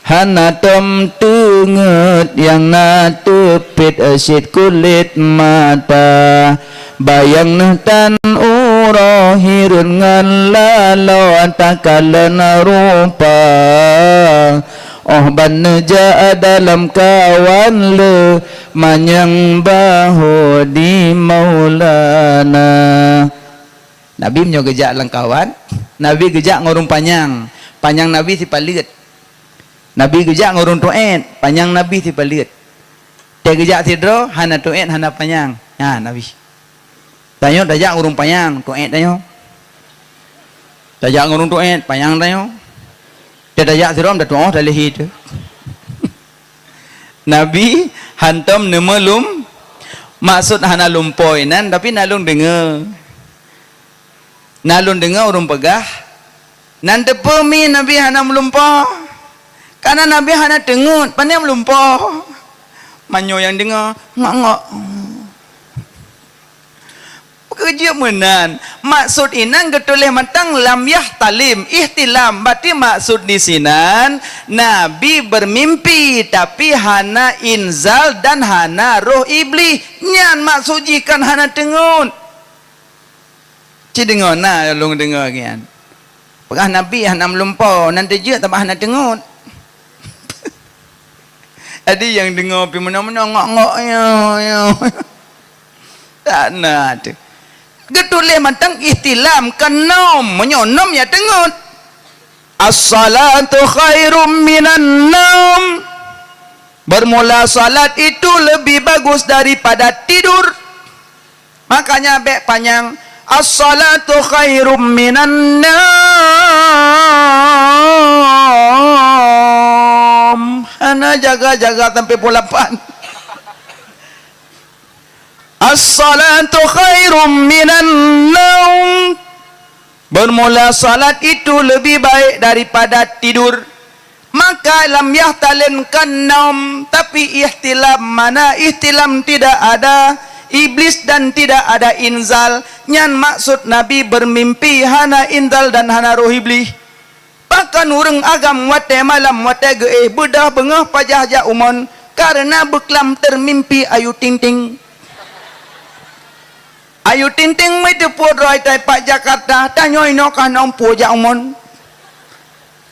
hana tom tunget yang na tepit asyid kulit mata bayang tan urahirun ngan lalau takalan rupa oh ban ja dalam kawan le manyang bahu di maulana. Nabi menyo gejak lang kawan, Nabi gejak ngurung panjang Nabi si palit. Nabi gejak ngurung tuet, panjang Nabi si palit. Dia gejak tidro, hana tuet, hana panjang. Ha, Nabi. Tanyo dajak ngurung panjang, tuet tanyo. Dajak ngurung tuet, panjang tanyo. Dia dajak tidro, dah tuah dah lehit. Nabi hantam nemelum, maksud hana lumpoinan, tapi nalung dengar. Nalung dengar urung pegah. Nan tepemi Nabi hana melumpah. Karena Nabi hana tengut, pandai melumpah. Manyo yang dengar, ngak-ngak. Kerja menan. Maksud inan getuleh matang lam yahtalim, ihtilam. Berarti maksud di sinan, Nabi bermimpi tapi hana inzal dan hana roh iblis. Nyan maksud jikan hana tengut. Ci dengar na long dengar kian. Pegah Nabi hana melumpah, nanti je tambah hana tengut. Ada yang dengar pi mana-mana ngak-ngak ya. Tak nak tu. Getuleh matang ihtilam kanom menyonom ya tengut. As-salatu khairum minan naum. Bermula salat itu lebih bagus daripada tidur. Makanya bek panjang as-salatu khairum minan naum. Hana jaga-jaga sampai pukul 8. As-salatu khairum minan naum. Bermula salat itu lebih baik daripada tidur. Maka lam yahtalin kan naum, tapi ihtilam mana? Ihtilam tidak ada iblis dan tidak ada inzal. Nyan maksud Nabi bermimpi hana inzal dan hana roh iblis. Bahkan urang agam wate malam wate ge bedah bengah pajah ja umon karena beklam termimpi ayu ting-ting. Ayu ting-ting mai tepur roi tai Pak Jakarta tanyo ino kana umpu ja umon.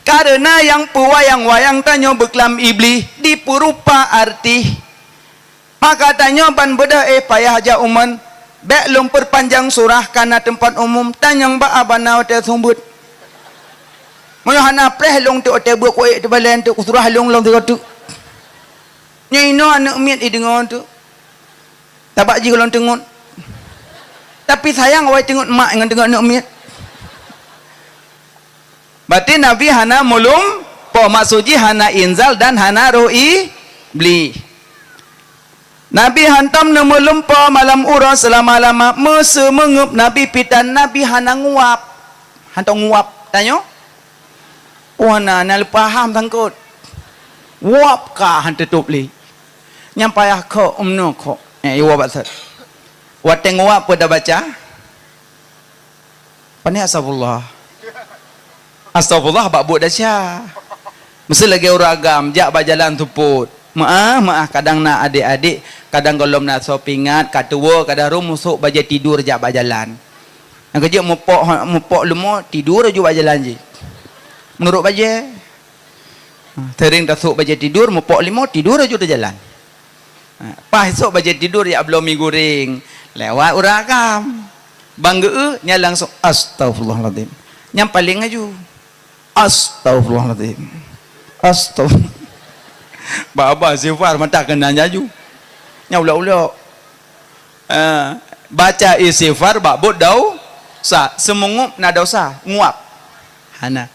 Karena yang pewayang-wayang tanyo beklam iblis diperupa arti. Maka tanyo ban bedah payah ja umon bek lum perpanjang surah kana tempat umum tanyang ba abana wate sumbut. Moyo hana preh long tu ote buat kuih tu balen tu surah long tu tu. Nyoino anak miat dengar tu. Tabak ji kalau tengut. Tapi sayang awak tengut mak dengan tengok anak miat. Berarti Nabi hana mulum po maksuji hana inzal dan hana ro'i beli. Nabi hantam nemulum po malam urang selama-lama mese mengup Nabi pitan Nabi hana nguap. Hantam nguap tanya. Wana nal paham sangkut. Wap ka han tutup li. Nyampayah ko umno ko. Iwa basat. Wateng wap pada baca. Pani astagfirullah. Astagfirullah bak buat dasya. Mesti lagi uragam jak bajalan tuput. Maaf kadang nak adik-adik, kadang golom nak shoppingat, katua kadang rumusuk baja tidur jak bajalan. Yang kerja mupok lemo tidur aja bajalan je. Menurut baja tering tasuk baja tidur mupok limo tidur aja jalan. Pas esok baja tidur ya belum mi goreng lewat uragam bangga nya langsung astagfirullahaladzim yang paling aju astagfirullahaladzim astagfirullah baba sifar mata kena aju nya ulah-ulah baca istighfar bak bot dau sa semungup na dosa nguap hana.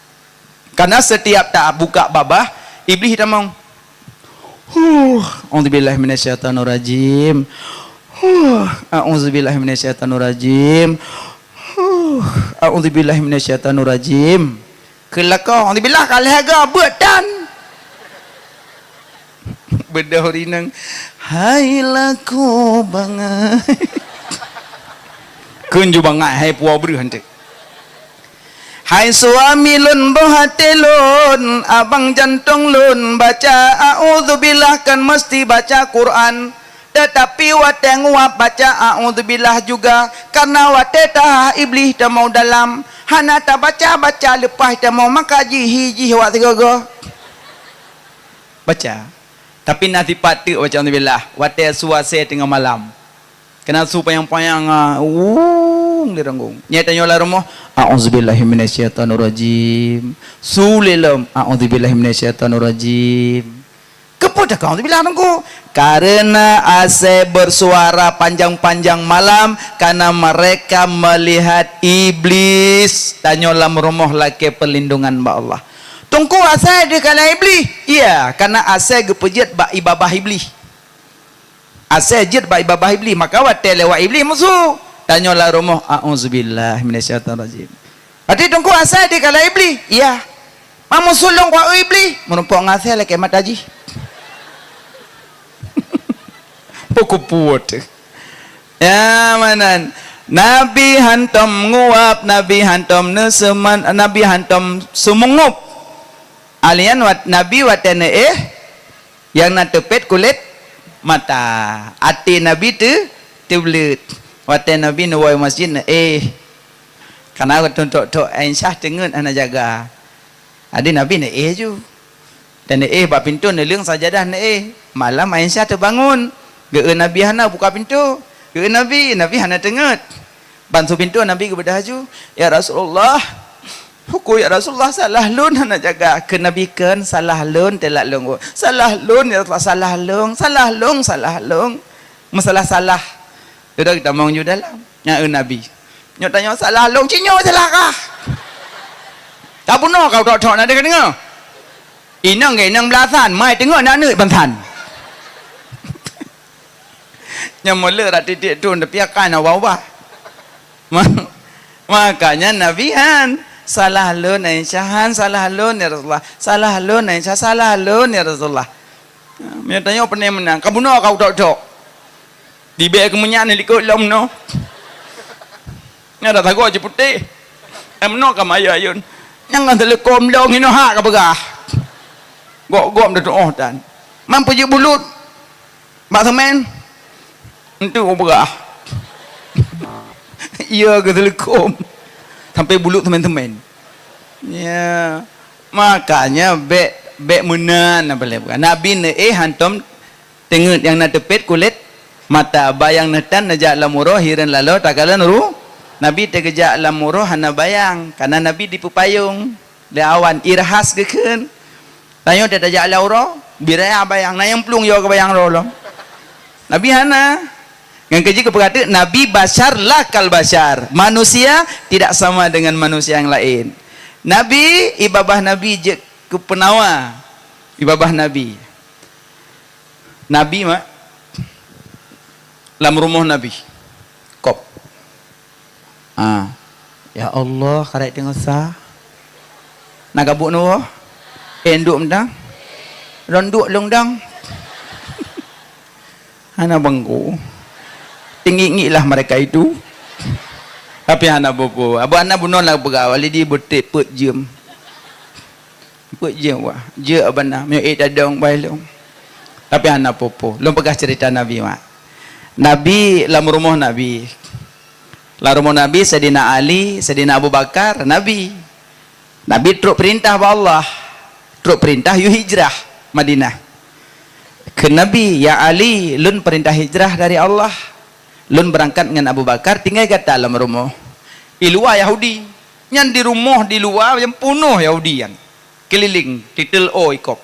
Karena setiap tak buka babah, iblis hitamong. A'udzubillahi minasyaitonirrajim. A'udzubillahi minasyaitonirrajim. A'udzubillahi minasyaitonirrajim. Kelakau, a'udzubillah kalhaga bedan. Bedah rinang. Hai laku bangai. Kunju bangai hai puau beru hantu. Hai suami lun bohati lun, abang jantung lun baca a'udzubillah kan mesti baca Quran. Tetapi wate nguap baca a'udzubillah juga karena wate tah iblis dah mau dalam. Hana tak baca lepas dah mau maka hiji wak tiga baca. Tapi nanti patu baca a'udzubillah. Wate suase tengah malam. Kena su payang-payang diranggung. Nyatanya lah rumah a'udzubillahi minasyaitonirrajim. Sulilam a'udzubillahi minasyaitonirrajim. Kepada kau bilang aku karena ase bersuara panjang-panjang malam karena mereka melihat iblis. Tanyalah rumah laki perlindungan ba Allah. Tunggu ase dia kala iblis. Iya, karena ase gepejit ba ibabah iblis. Ase jid ba ibabah iblis maka wate lewat iblis musuh. Tanyalah rumah a'udzubillahi minasyaitonirrajim. Hati tunggu ase dia kala iblis. Iya. Mamu sulung wa iblis. Menumpuk ngase laki mataji. Pokok puat. Ya manan. Nabi hantam nguap, Nabi hantam neseman, Nabi hantam sumungup. Alian wat Nabi watene yang nak tepet kulit mata. Ati Nabi tu teblet. Watene Nabi nuwai masjid karena aku tuntuk Aisyah tengen anak jaga. Adi Nabi ju. Dan bak pintu nelung sajadah malam Aisyah terbangun. Ge Nabi hana buka pintu. Ge Nabi hana tenget. Bantu pintu Nabi ke berdahaju. Ya Rasulullah. Hukum ya Rasulullah salah lun hana jaga. Ke Nabi kan salah lun telak lung. Salah lun ya Rasulullah salah lung. Salah lung. Masalah salah. Sudah kita mau dalam. Ya Nabi. Nyok tanya salah lung cinyo salah kah? Tak puno kau tok nak dengar. Inang belasan mai tengok nak neut bantan. Yang mula rat titik tu tapi akan awak. Makanya Nabi han salah lun Aisyah, salah lun ya Rasulullah. Salah lun Aisyah, salah lun ya Rasulullah. Dia tanya apa ni menang? Kamu nak kau tok. Dibek kemenyan ni likut lom no. Nya dah takut je putih. Emno ka maya ayun. Yang telekom dong ino hak ka begah. Gok dah tu dan. Mampu je bulut. Mak semen. Itu berah. Ia ke telekom. Sampai bulut teman-teman. Ya. Makanya bek menan apa bukan. Nabi ne hantam tengok yang nak tepet kulit mata bayang netan najak lamuro hiran lalu takala nuru. Nabi terkejak lamuro hana bayang karena Nabi di pepayung. Dia awan irhas geken. Tanya dia tajak lauro biraya bayang na yang pelung yo ke bayang rolo. Nabi hana yang keji berkata Nabi bashar lah kal bashar. Manusia tidak sama dengan manusia yang lain. Nabi ibabah Nabi je ke penawa. Ibabah Nabi. Nabi mak dalam rumah Nabi. Kop. Ya Allah karek tengok sah. Nak gabuk nu. Enduk mendang. Ronduk longdang. Hana bangku. Tinggi lah mereka itu. Tapi hana bopo. Abu anak bunuh lah pegawai. Wali dia betik put jam. Put jam wah. Je abana. Mio dadong bailong. Tapi hana popo. Lom pegah cerita Nabi mak. Nabi dalam rumah Nabi. Dalam rumah Nabi Sayyidina Ali, Sayyidina Abu Bakar, Nabi. Nabi teruk perintah Allah. Teruk perintah you hijrah Madinah. Ke Nabi, ya Ali, lun perintah hijrah dari Allah. Lun berangkat dengan Abu Bakar, tinggal kat dalam rumah. Di luar Yahudi. Yang di rumah di luar yang penuh Yahudi yang keliling titel ikop.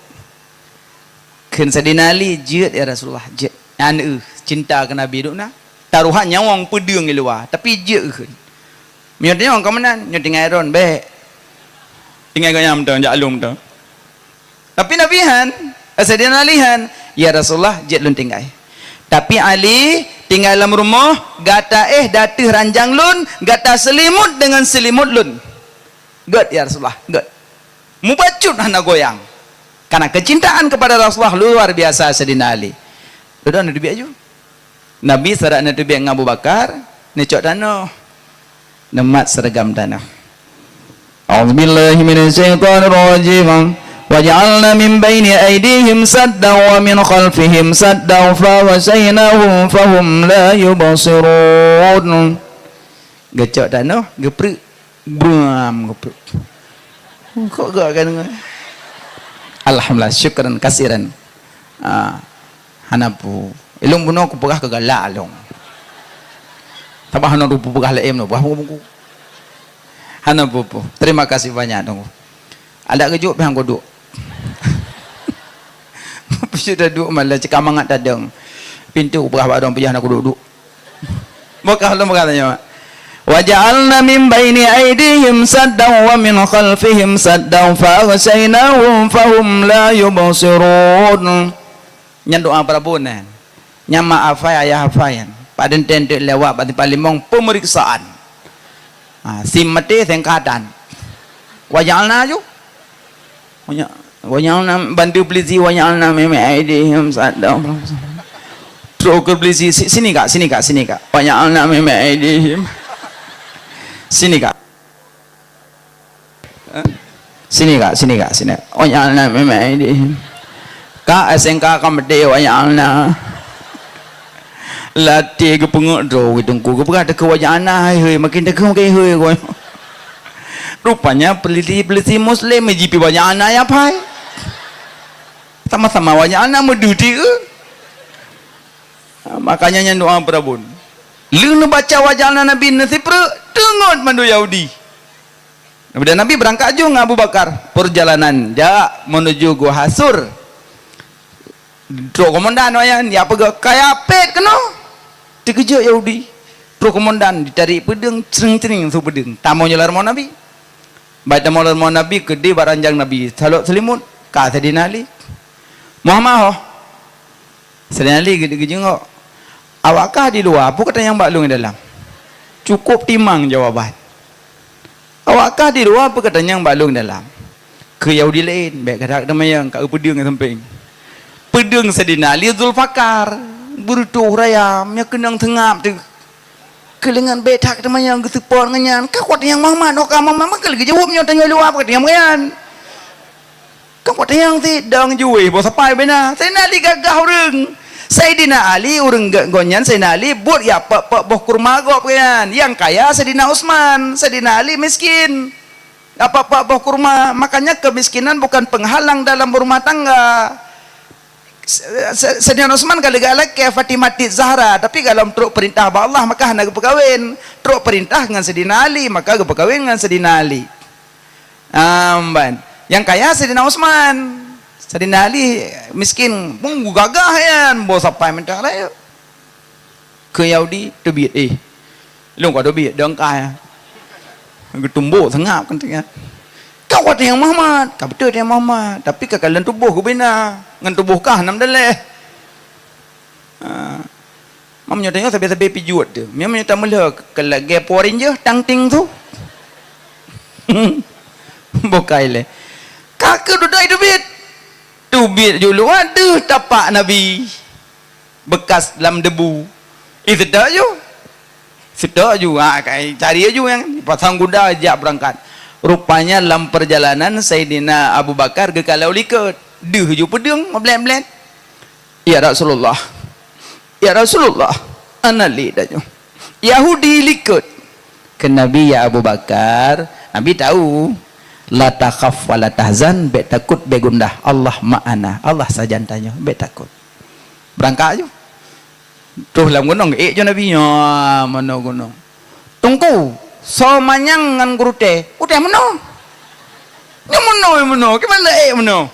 Ken Sayyidina Ali jid ya Rasulullah, jid. Cinta ke Nabi duk na. Taruhan nyawang pedung di luar, tapi jid ke. Miatnya orang kamanan, nyo tinggal iron baik. Tinggal gayam tu, jaklum tu. Tapi Nabi han, Sayyidina Ali han, ya Rasulullah jid lun tinggal. Tapi Ali tinggal dalam rumah, gata datih ranjang lun, gata selimut dengan selimut lun. God ya Rasulullah, God. Mubacut hana goyang. Karena kecintaan kepada Rasulullah luar biasa Sayyidina Ali. Sudah nak dibiak ju. Nabi serak nak dibiak dengan Abu Bakar, necok tanah. Nemat seragam tanah. A'udzu billahi minasyaitonir rajim. Waj'alna min baini aydihim saddan wa min khalfihim saddan fawasaynahum fahum la yubsirun. Gecok dah noh, geprek. Bram geprek. Kok gak kan? Alhamdulillah, syukran kasiran. Hanapu. Ilung buno ku pegah ke galak long. Tabah no rupu pegah laem no. Hanapu. Terima kasih banyak dong. Ada kejut pihang ko duk. Sudah duk malah cakap mangat tadang. Pintu pegah badong pijah nak duduk. Maka Allah berkatanya. Waja'alna min baini aydihim saddan wa min khalfihim saddan faghshaynahum fahum la yubsirun. Nyan doa prabunan. Nya maaf ayah hafayan. Paden tentu lewat pati palimong pemeriksaan. Sim mati sengkatan. Waja'alna ju. Waja'alna bantu pelisi waja'alna min aydihim saddan. Troker pelisi sini kak. Waja'alna min aydihim. Sini kak. Waja'alna min aydihim. Kak SNK kamde waja'alna. Latih ke pengok do tunggu ke berada ke waja'alna hei makin dekat makin hei kau. Rupanya peliti muslim jipi waja'alna ya pai. Sama-sama waja'alna medudi ke. Makanya yang doa Prabun. Lu baca waja'alna Nabi nasipra dengot mandu Yahudi. Dan Nabi berangkat juga Abu Bakar perjalanan jak menuju Gua Hasur. Tro komandan wayan ya pega kaya pet kena. Dikejar Yahudi. Tro komandan ditarik pedang cering-cering su pedang. Tamu nyelar mau Nabi. Baik tamu nyelar mau Nabi gede baranjang Nabi. Salok selimut ka Sayyidina Ali. Muhammad Sayyidina Ali gede jengok. Awakkah di luar? Apa kata yang baklung di dalam? Cukup timang jawaban. Awakkah di luar? Apa kata yang baklung dalam? Ke Yahudi lain. Baik kata nama yang kat pedang yang samping. Pedang Sayyidina Ali Zulfakar. Bertuh rayam yang kenang tengap tu. Kelengan betak nama yang kesepon ngenyan. Kau kata yang Muhammad. Kau Muhammad kalau jawabnya tanya luar. Apa kata yang mengan? Kau kata yang tidak jual. Bawa sampai benar. Sayyidina Ali gagah orang. Sayyidina Ali urang gonyan Sayyidina Ali buat ya boh kurma gop kan. Yang kaya Sayyidina Utsman, Sayyidina Ali miskin. Apa boh kurma. Makanya kemiskinan bukan penghalang dalam berumah tangga. Sayyidina Utsman galak-galak ke Fatimah Zahra, tapi kalau truk perintah Allah maka hendak berkahwin. Truk perintah dengan Sayyidina Ali maka berkahwin dengan Sayyidina Ali. Amban. Yang kaya Sayyidina Utsman. Sayyidina Ali miskin pun gagah kan bos sampai mentah lah ke Yahudi tebit lu kau tebit dong kaya getumbuk sengap kan tengah kau kata yang Muhammad kau betul yang Muhammad tapi kekalian tubuh ku bina ngan tubuh kah nam daleh mamnya tanya sampai pijuat tu mamnya tak mula kalau gay Power Ranger tang ting tu bokai le kakak dudai tebit tubit dulu aduh tapak Nabi bekas dalam debu sedap juga kayak cari aja yang pasang kuda ajak berangkat rupanya dalam perjalanan Sayyidina Abu Bakar ke kalau likat ju pedang mablen-blen ya Rasulullah anali dah Yahudi likat ke Nabi ya Abu Bakar Nabi tahu la takhaf wa la tahzan be takut be gundah Allah ma'ana Allah saja tanya be takut berangkat aja tuh lam gunung jo Nabi nya mana gunung tunggu so manyang ngan gurute udah meno meno gimana meno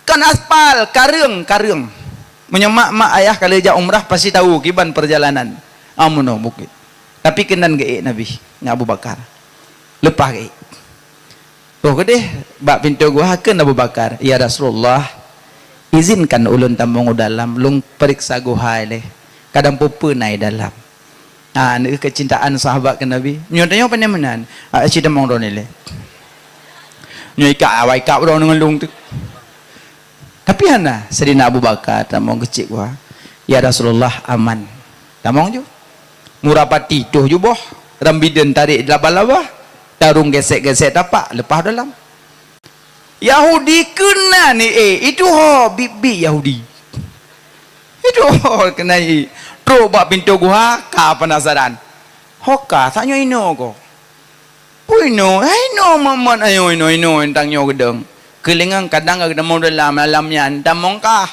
kan aspal kareng menyemak mak ayah kalau ja umrah pasti tahu kiban perjalanan amuno bukit tapi kenan ge Nabi nya Abu Bakar lepas ge oh gede bak pintu gua hakeun Abu Bakar ya Rasulullah izinkan ulun tambung dalam lung periksa gua le kadang pupu nai dalam ni kecintaan sahabat ke Nabi nyotanya apa nemenan cerita mong ron le nyoika awai ka ron dengan lung tu tapi ana Sayyidina Abu Bakar tambung kecil gua ya Rasulullah aman tamong ju murapati tuh ju boh rambiden tarik laba-laba tarung gesek-gesek tapak lepas dalam. Yahudi kena ni itu bibi Yahudi. Itu kena terus buat pintu gua ka penasaran. Hoka tanya ino ko. Puino, ino maman ayo ino tang nyo gedeng. Kelingang kadang ada mau dalamnya andam mongkah.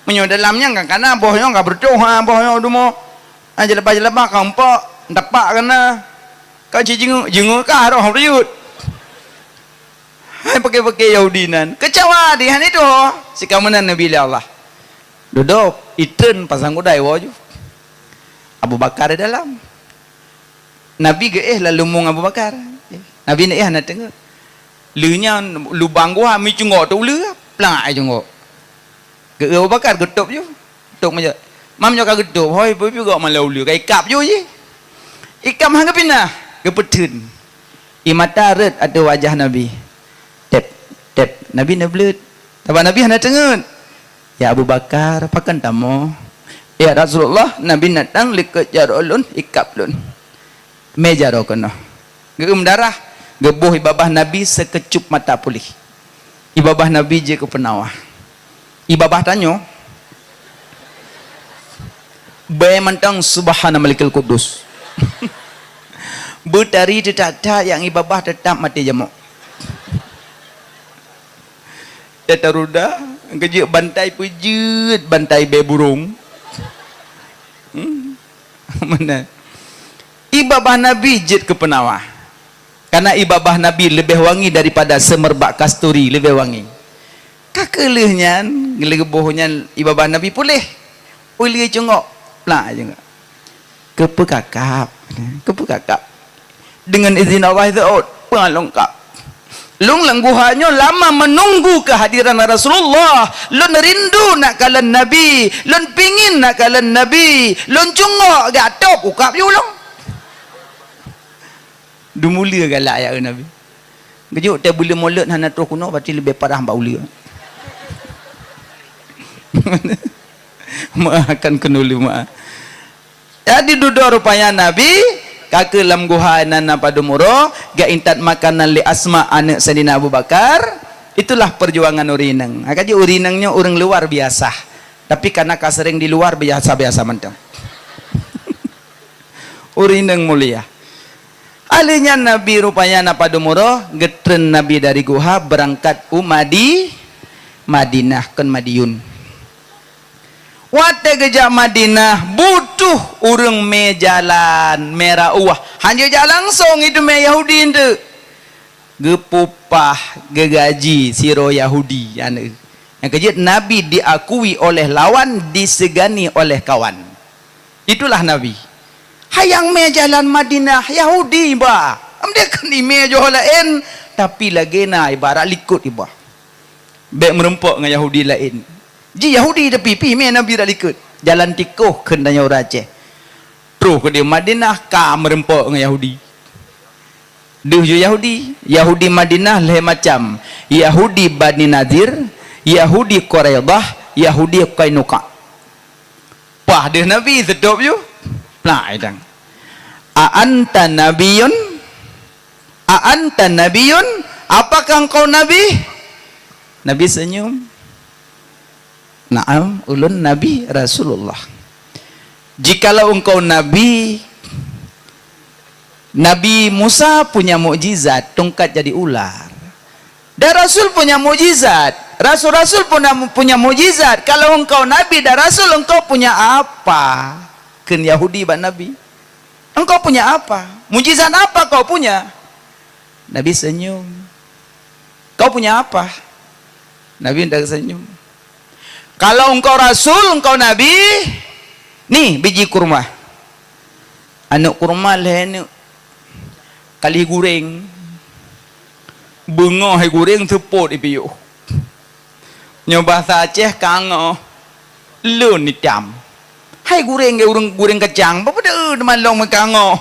Menyo dalamnya kan kana bohnya enggak berdoa bohnya dumo. Aja lepas kampak tapak kana. Ka jengu ka roh riut. Hai pakai Yahudinan. Kecewa di han itu. Si kamanan Nabi Allah. Duduk iten pasang kudai waju. Abu Bakar di dalam. Nabi ke lalu mung Abu Bakar. Nabi ni nak tengok. Lunya lubang gua mi cungok tu lu. Pelang ai cungok. Ke Abu Bakar getup je. Getup aja. Mam nyo ka getup. Hoi pu juga malau lu kai kap je je. Ikam hang ke pindah. Ke petun. Imata red ada wajah Nabi. Tep Nabi nak belut. Tapi Nabi nak tengok. Ya Abu Bakar pakan tamu. Ya Rasulullah Nabi datang likat jarulun ikap lun. Meja rokono. Geum darah. Gebuh ibabah Nabi sekecup mata pulih. Ibabah Nabi je ke penawah. Ibabah tanyo. Bae mantang subhana malikul kudus. Betari tetap yang ibabah tetap mati jamuk. Tetaruda kejut bantai pejut bantai beburung. Mana? Ibabah Nabi jet ke penawah. Karena ibabah Nabi lebih wangi daripada semerbak kasturi, lebih wangi. Kakelihnya, gelebohnya ibabah Nabi pulih. Pulih cengok. Plak juga. Kepekakap. Dengan izin Allah itu pengalongkap. Lung langguhanyo lama menunggu kehadiran Rasulullah. Lun rindu nak kalan Nabi. Lun pingin nak kalan Nabi. Lun cungok gatop ukap you long. Dumulia galak ya Nabi. Kejuk dia boleh mulut hana terus kuno berarti lebih parah hamba ulia. Maafkan kenulu maaf. Jadi duduk rupanya Nabi kake lam guhainan pada muro ga intat makanan li Asma anak Sayyidina Abu Bakar. Itulah perjuangan urinang. Akaji urinangnya orang luar biasa. Tapi karena kasering di luar biasa-biasa mentang. Urinang mulia. Alinya Nabi rupanya pada muro getren Nabi dari guha berangkat Madinah ke Madiun. Wate gejak Madinah butuh urang me jalan merah uah. Hanya jalan langsung itu me Yahudi itu. Gepupah gegaji siro Yahudi yang kejut Nabi diakui oleh lawan, disegani oleh kawan. Itulah Nabi. Hayang me jalan Madinah Yahudi ba. Dia kan me jo lain tapi lagi na ibarat likut iba. Baik merempok dengan Yahudi lain. Ji Yahudi tapi me Nabi dak likut. Jalan tikuh kendanya Aceh. Terus ke dia Madinah ka merempok dengan Yahudi. Duh jo Yahudi Madinah leh macam Yahudi Bani Nadir, Yahudi Quraidah, Yahudi Qainuqa. Pah dia Nabi sedap jo. Nah, idang. A'anta nabiyun? A'anta nabiyun? Apakah engkau nabi? Nabi senyum. Naam, ulun nabi Rasulullah. Jikalau engkau nabi, Nabi Musa punya mukjizat, tongkat jadi ular. Dan Rasul punya mukjizat. Rasul-rasul punya mukjizat. Kalau engkau nabi dan Rasul, engkau punya apa? Ken Yahudi ban Nabi. Engkau punya apa? Mujizat apa kau punya? Nabi senyum. Kau punya apa? Nabi hendak senyum. Kalau engkau Rasul, engkau Nabi, nih biji kurma. Anak kurma lah kali goreng. Bunga hai goreng teput ipiu. Nyoba Aceh kango. Lun hitam. Hai goreng ke goreng kacang, apa dah malong mekango.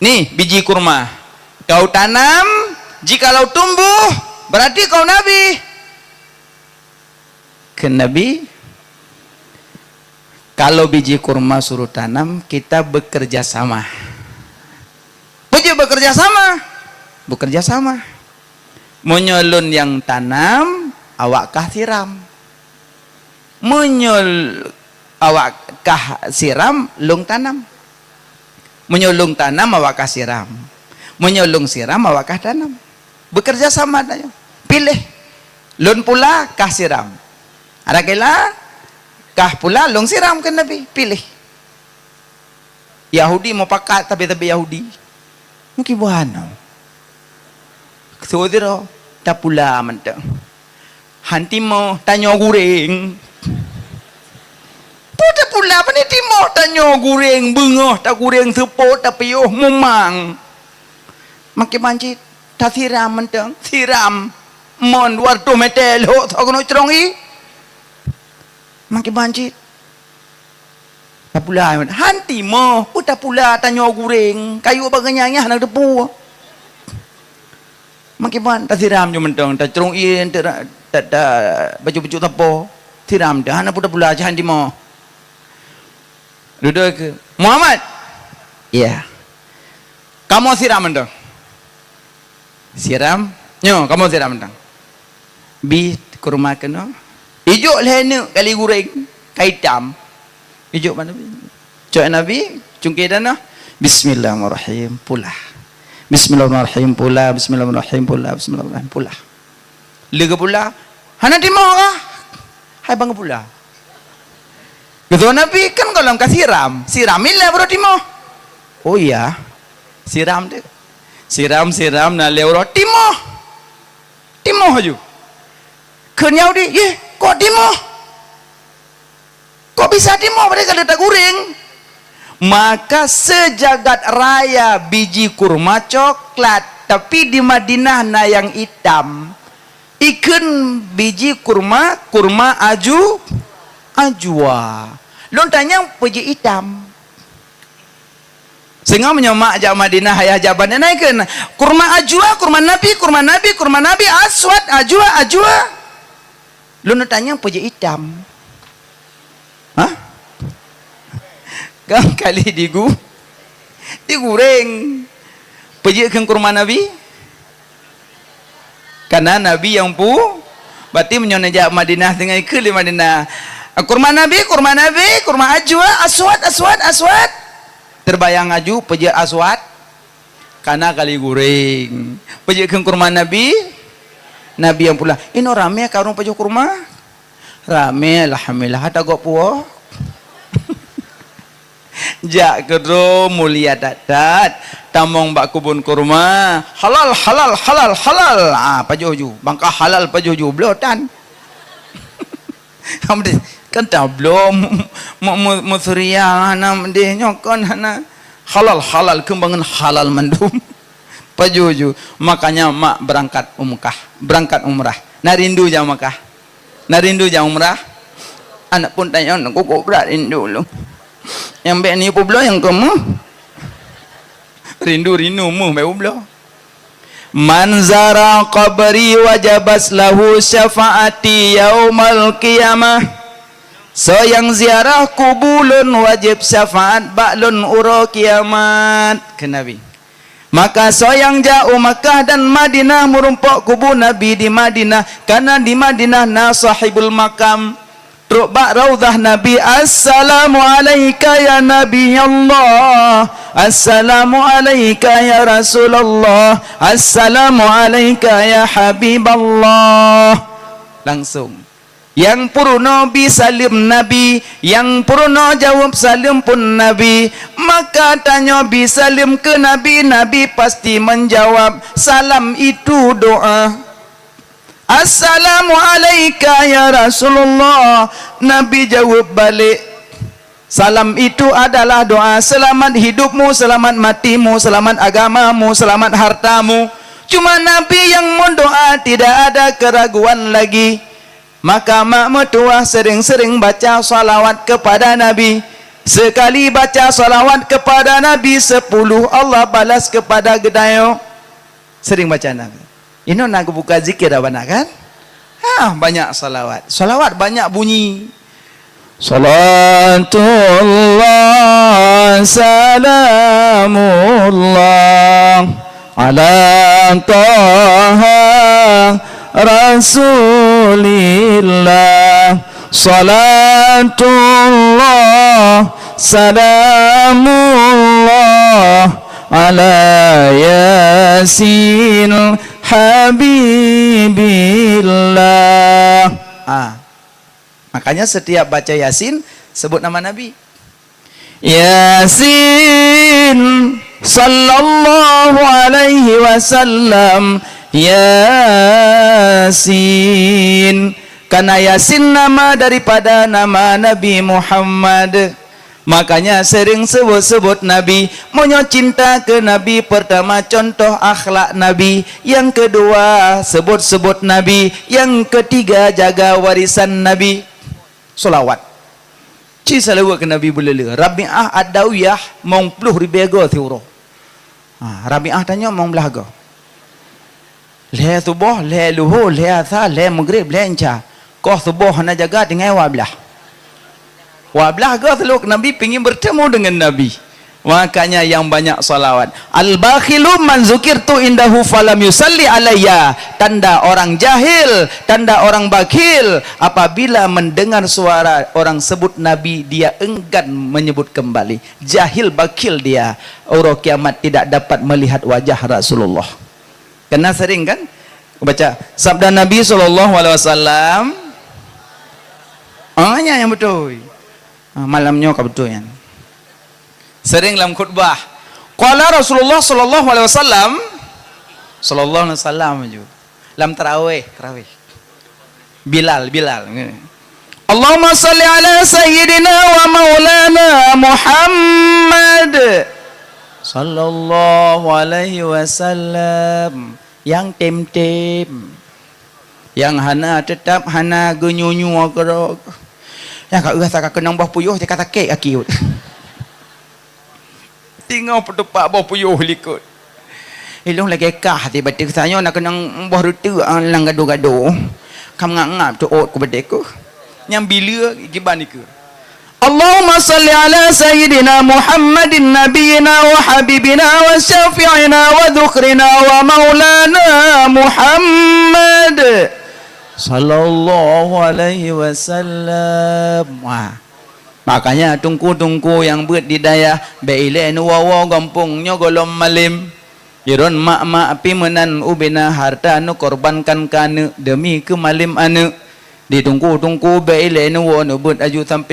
Nih biji kurma. Kau tanam, jikalau tumbuh, berarti kau nabi. Ke Nabi, kalau biji kurma suruh tanam, kita bekerja sama. Puji bekerja sama. Bekerja sama. Menyolun yang tanam, awak kah siram. Awak kah siram, lung tanam. Menyolong tanam, awak kah siram. Menyolong siram, awak kah tanam. Bekerja sama tanya. Pilih. Lun pula kah siram. Ada kala kah pula lung siram ke Nabi. Pilih. Yahudi mau pakat tapi Yahudi. Mungkin buana. Saudara tak pula mentang. Hanti mau tanya goreng. Tak pula apa ni timo tanya goreng bengah tak goreng sepot tak piyuh memang. Makin banjit tak siram mentang. Siram. Mon wartu metel ho tak kena cerongi. Makin banjit. Tak pula hanti mau tak pula tanya goreng. Kayu baganyanya nak depu. Makin ban tak siram je mentang tak cerongi tak baju-baju tapo. Siram dah anak pula aja hanti mau. Duduk ke Muhammad. Ya. Kamu siram mentang. Siram. Nyo, kamu siram mentang. Bi kurma kena. Ijuk lehne kali goreng. Kaitam. Ijuk mana Nabi? Cok Nabi, cungkir dana. Bismillahirrahmanirrahim. Pula. Bismillahirrahmanirrahim. Pula. Bismillahirrahmanirrahim. Pula. Bismillahirrahmanirrahim. Pula. Lega pula. Hana timah kah? Hai bang pula. Gitu Nabi kan kalau engkau siramilah bro timah. Oh iya. Siram deh. Siram na lewat timah. Timah aja. Kenyau di, kok timah? Kok bisa timah mereka letak goreng? Maka sejagat raya biji kurma coklat, tapi di Madinah na yang hitam. Ikan biji kurma ajwa. Lon tanya biji hitam. Sehingga menyemak jak Madinah hayah jaban naikkan kurma ajwa, kurma nabi aswad ajwa. Lon tanya biji hitam. Hah? Kang kali digoreng. Biji kan kurma nabi? Karena nabi yang berarti menyonajak Madinah dengan ikut di Madinah. Kurma nabi, kurma ajwa, aswad. Terbayang aju peja aswad karena kali goreng. Peja kurma nabi yang pula. Ini rame karung peja kurma. Rame alhamdulillah ada gok puo. Jak kedro mulia dadat tamong bak kubun kurma halal. Pajoju bangka halal pajoju blotan. Kan tak belum musuria nam deh nyokon hana halal kembangan halal mandum pajuju. Makanya mak berangkat umrah narindu jam Makkah narindu jam umrah. Anak pun tanya kok berat rindu lu yang baik ni publo yang kamu rindu mu baik publo. Man zara qabri wajabas lahu syafaati yaumal qiyamah. So yang ziarah kubulun wajib syafaat ba'lun uro kiamat ke Nabi. Maka so yang jauh Makkah dan Madinah merumpok kubur Nabi di Madinah, karena di Madinah na sahibul makam. Rubak raudhah Nabi, assalamu alayka ya Nabi Allah, assalamu alayka ya Rasulullah, assalamu alayka ya Habiballah. Langsung yang purno bisalim Nabi, yang purno jawab salim pun Nabi. Maka tanya bisalim ke Nabi, Nabi pasti menjawab salam itu doa. Assalamu alayka ya Rasulullah. Nabi jawab balik, salam itu adalah doa. Selamat hidupmu, selamat matimu, selamat agamamu, selamat hartamu. Cuma Nabi yang mendoa, tidak ada keraguan lagi. Maka mak mertua sering-sering baca salawat kepada Nabi. Sekali baca salawat kepada Nabi 10 Allah balas kepada gedayo. Sering baca Nabi. Ini nak buka zikir apa nak kan? Banyak salawat. Salawat banyak bunyi. Salatullah salamullah ala taha rasulillah. Salatullah salamullah ala yasin habibillah. Makanya setiap baca Yasin sebut nama Nabi. Yasin sallallahu alaihi wasallam. Yasin, karena Yasin nama daripada nama Nabi Muhammad. Makanya sering sebut-sebut Nabi. Monyo cinta ke Nabi, pertama contoh akhlak Nabi. Yang kedua sebut-sebut Nabi. Yang ketiga jaga warisan Nabi. Solawat ci salawat ke Nabi bulele. Rabi'ah ad-dawiyah mong puluh ribego thiuro. Rabi'ah tanya mong belaga. Le subuh, le luhur, le asar, le maghrib, le isya. Kau subuh hana jaga dengan wablah. Wablah ke seluk Nabi pingin bertemu dengan Nabi. Makanya yang banyak salawat. Al-bakhilu man zukirtu indahu falam yusalli alayya. Tanda orang jahil, tanda orang bakhil, apabila mendengar suara orang sebut Nabi, dia enggan menyebut kembali. Jahil bakhil dia. Orang kiamat tidak dapat melihat wajah Rasulullah. Kena sering kan baca sabda Nabi SAW. Hanya yang betul. Malamnya kau betul kan. Sering dalam khutbah. Qala Rasulullah sallallahu alaihi wasallam juga. Dalam tarawih. Bilal. Allahumma salli ala sayyidina wa maulana Muhammad sallallahu alaihi wasallam. Yang tem-tem, yang hana tetap hana genyunyu kerok. Yang kau rasa kau kenang bah puyuh dia kata kek aki. Tinggal petupak bah puyuh likut. Ilung lagi kah hati batik saya nak kenang bah rutu lang gado-gado. Kam ngap tu ot ku batik ku. Yang bila giban iku. Allahumma salli ala sayyidina Muhammadin nabiyina wa habibina wa syafi'ina wa dhukrina wa maulana Muhammad sallallahu alaihi wasallam. Makanya tungku-tungku yang buat di daya beile nu wawa gampungnya golom malim. Iron mak-mak api menan ubina harta nu korbankan kanu demi ke malim anu. Ditungku-tungku beile nu wa nu buat aju sampai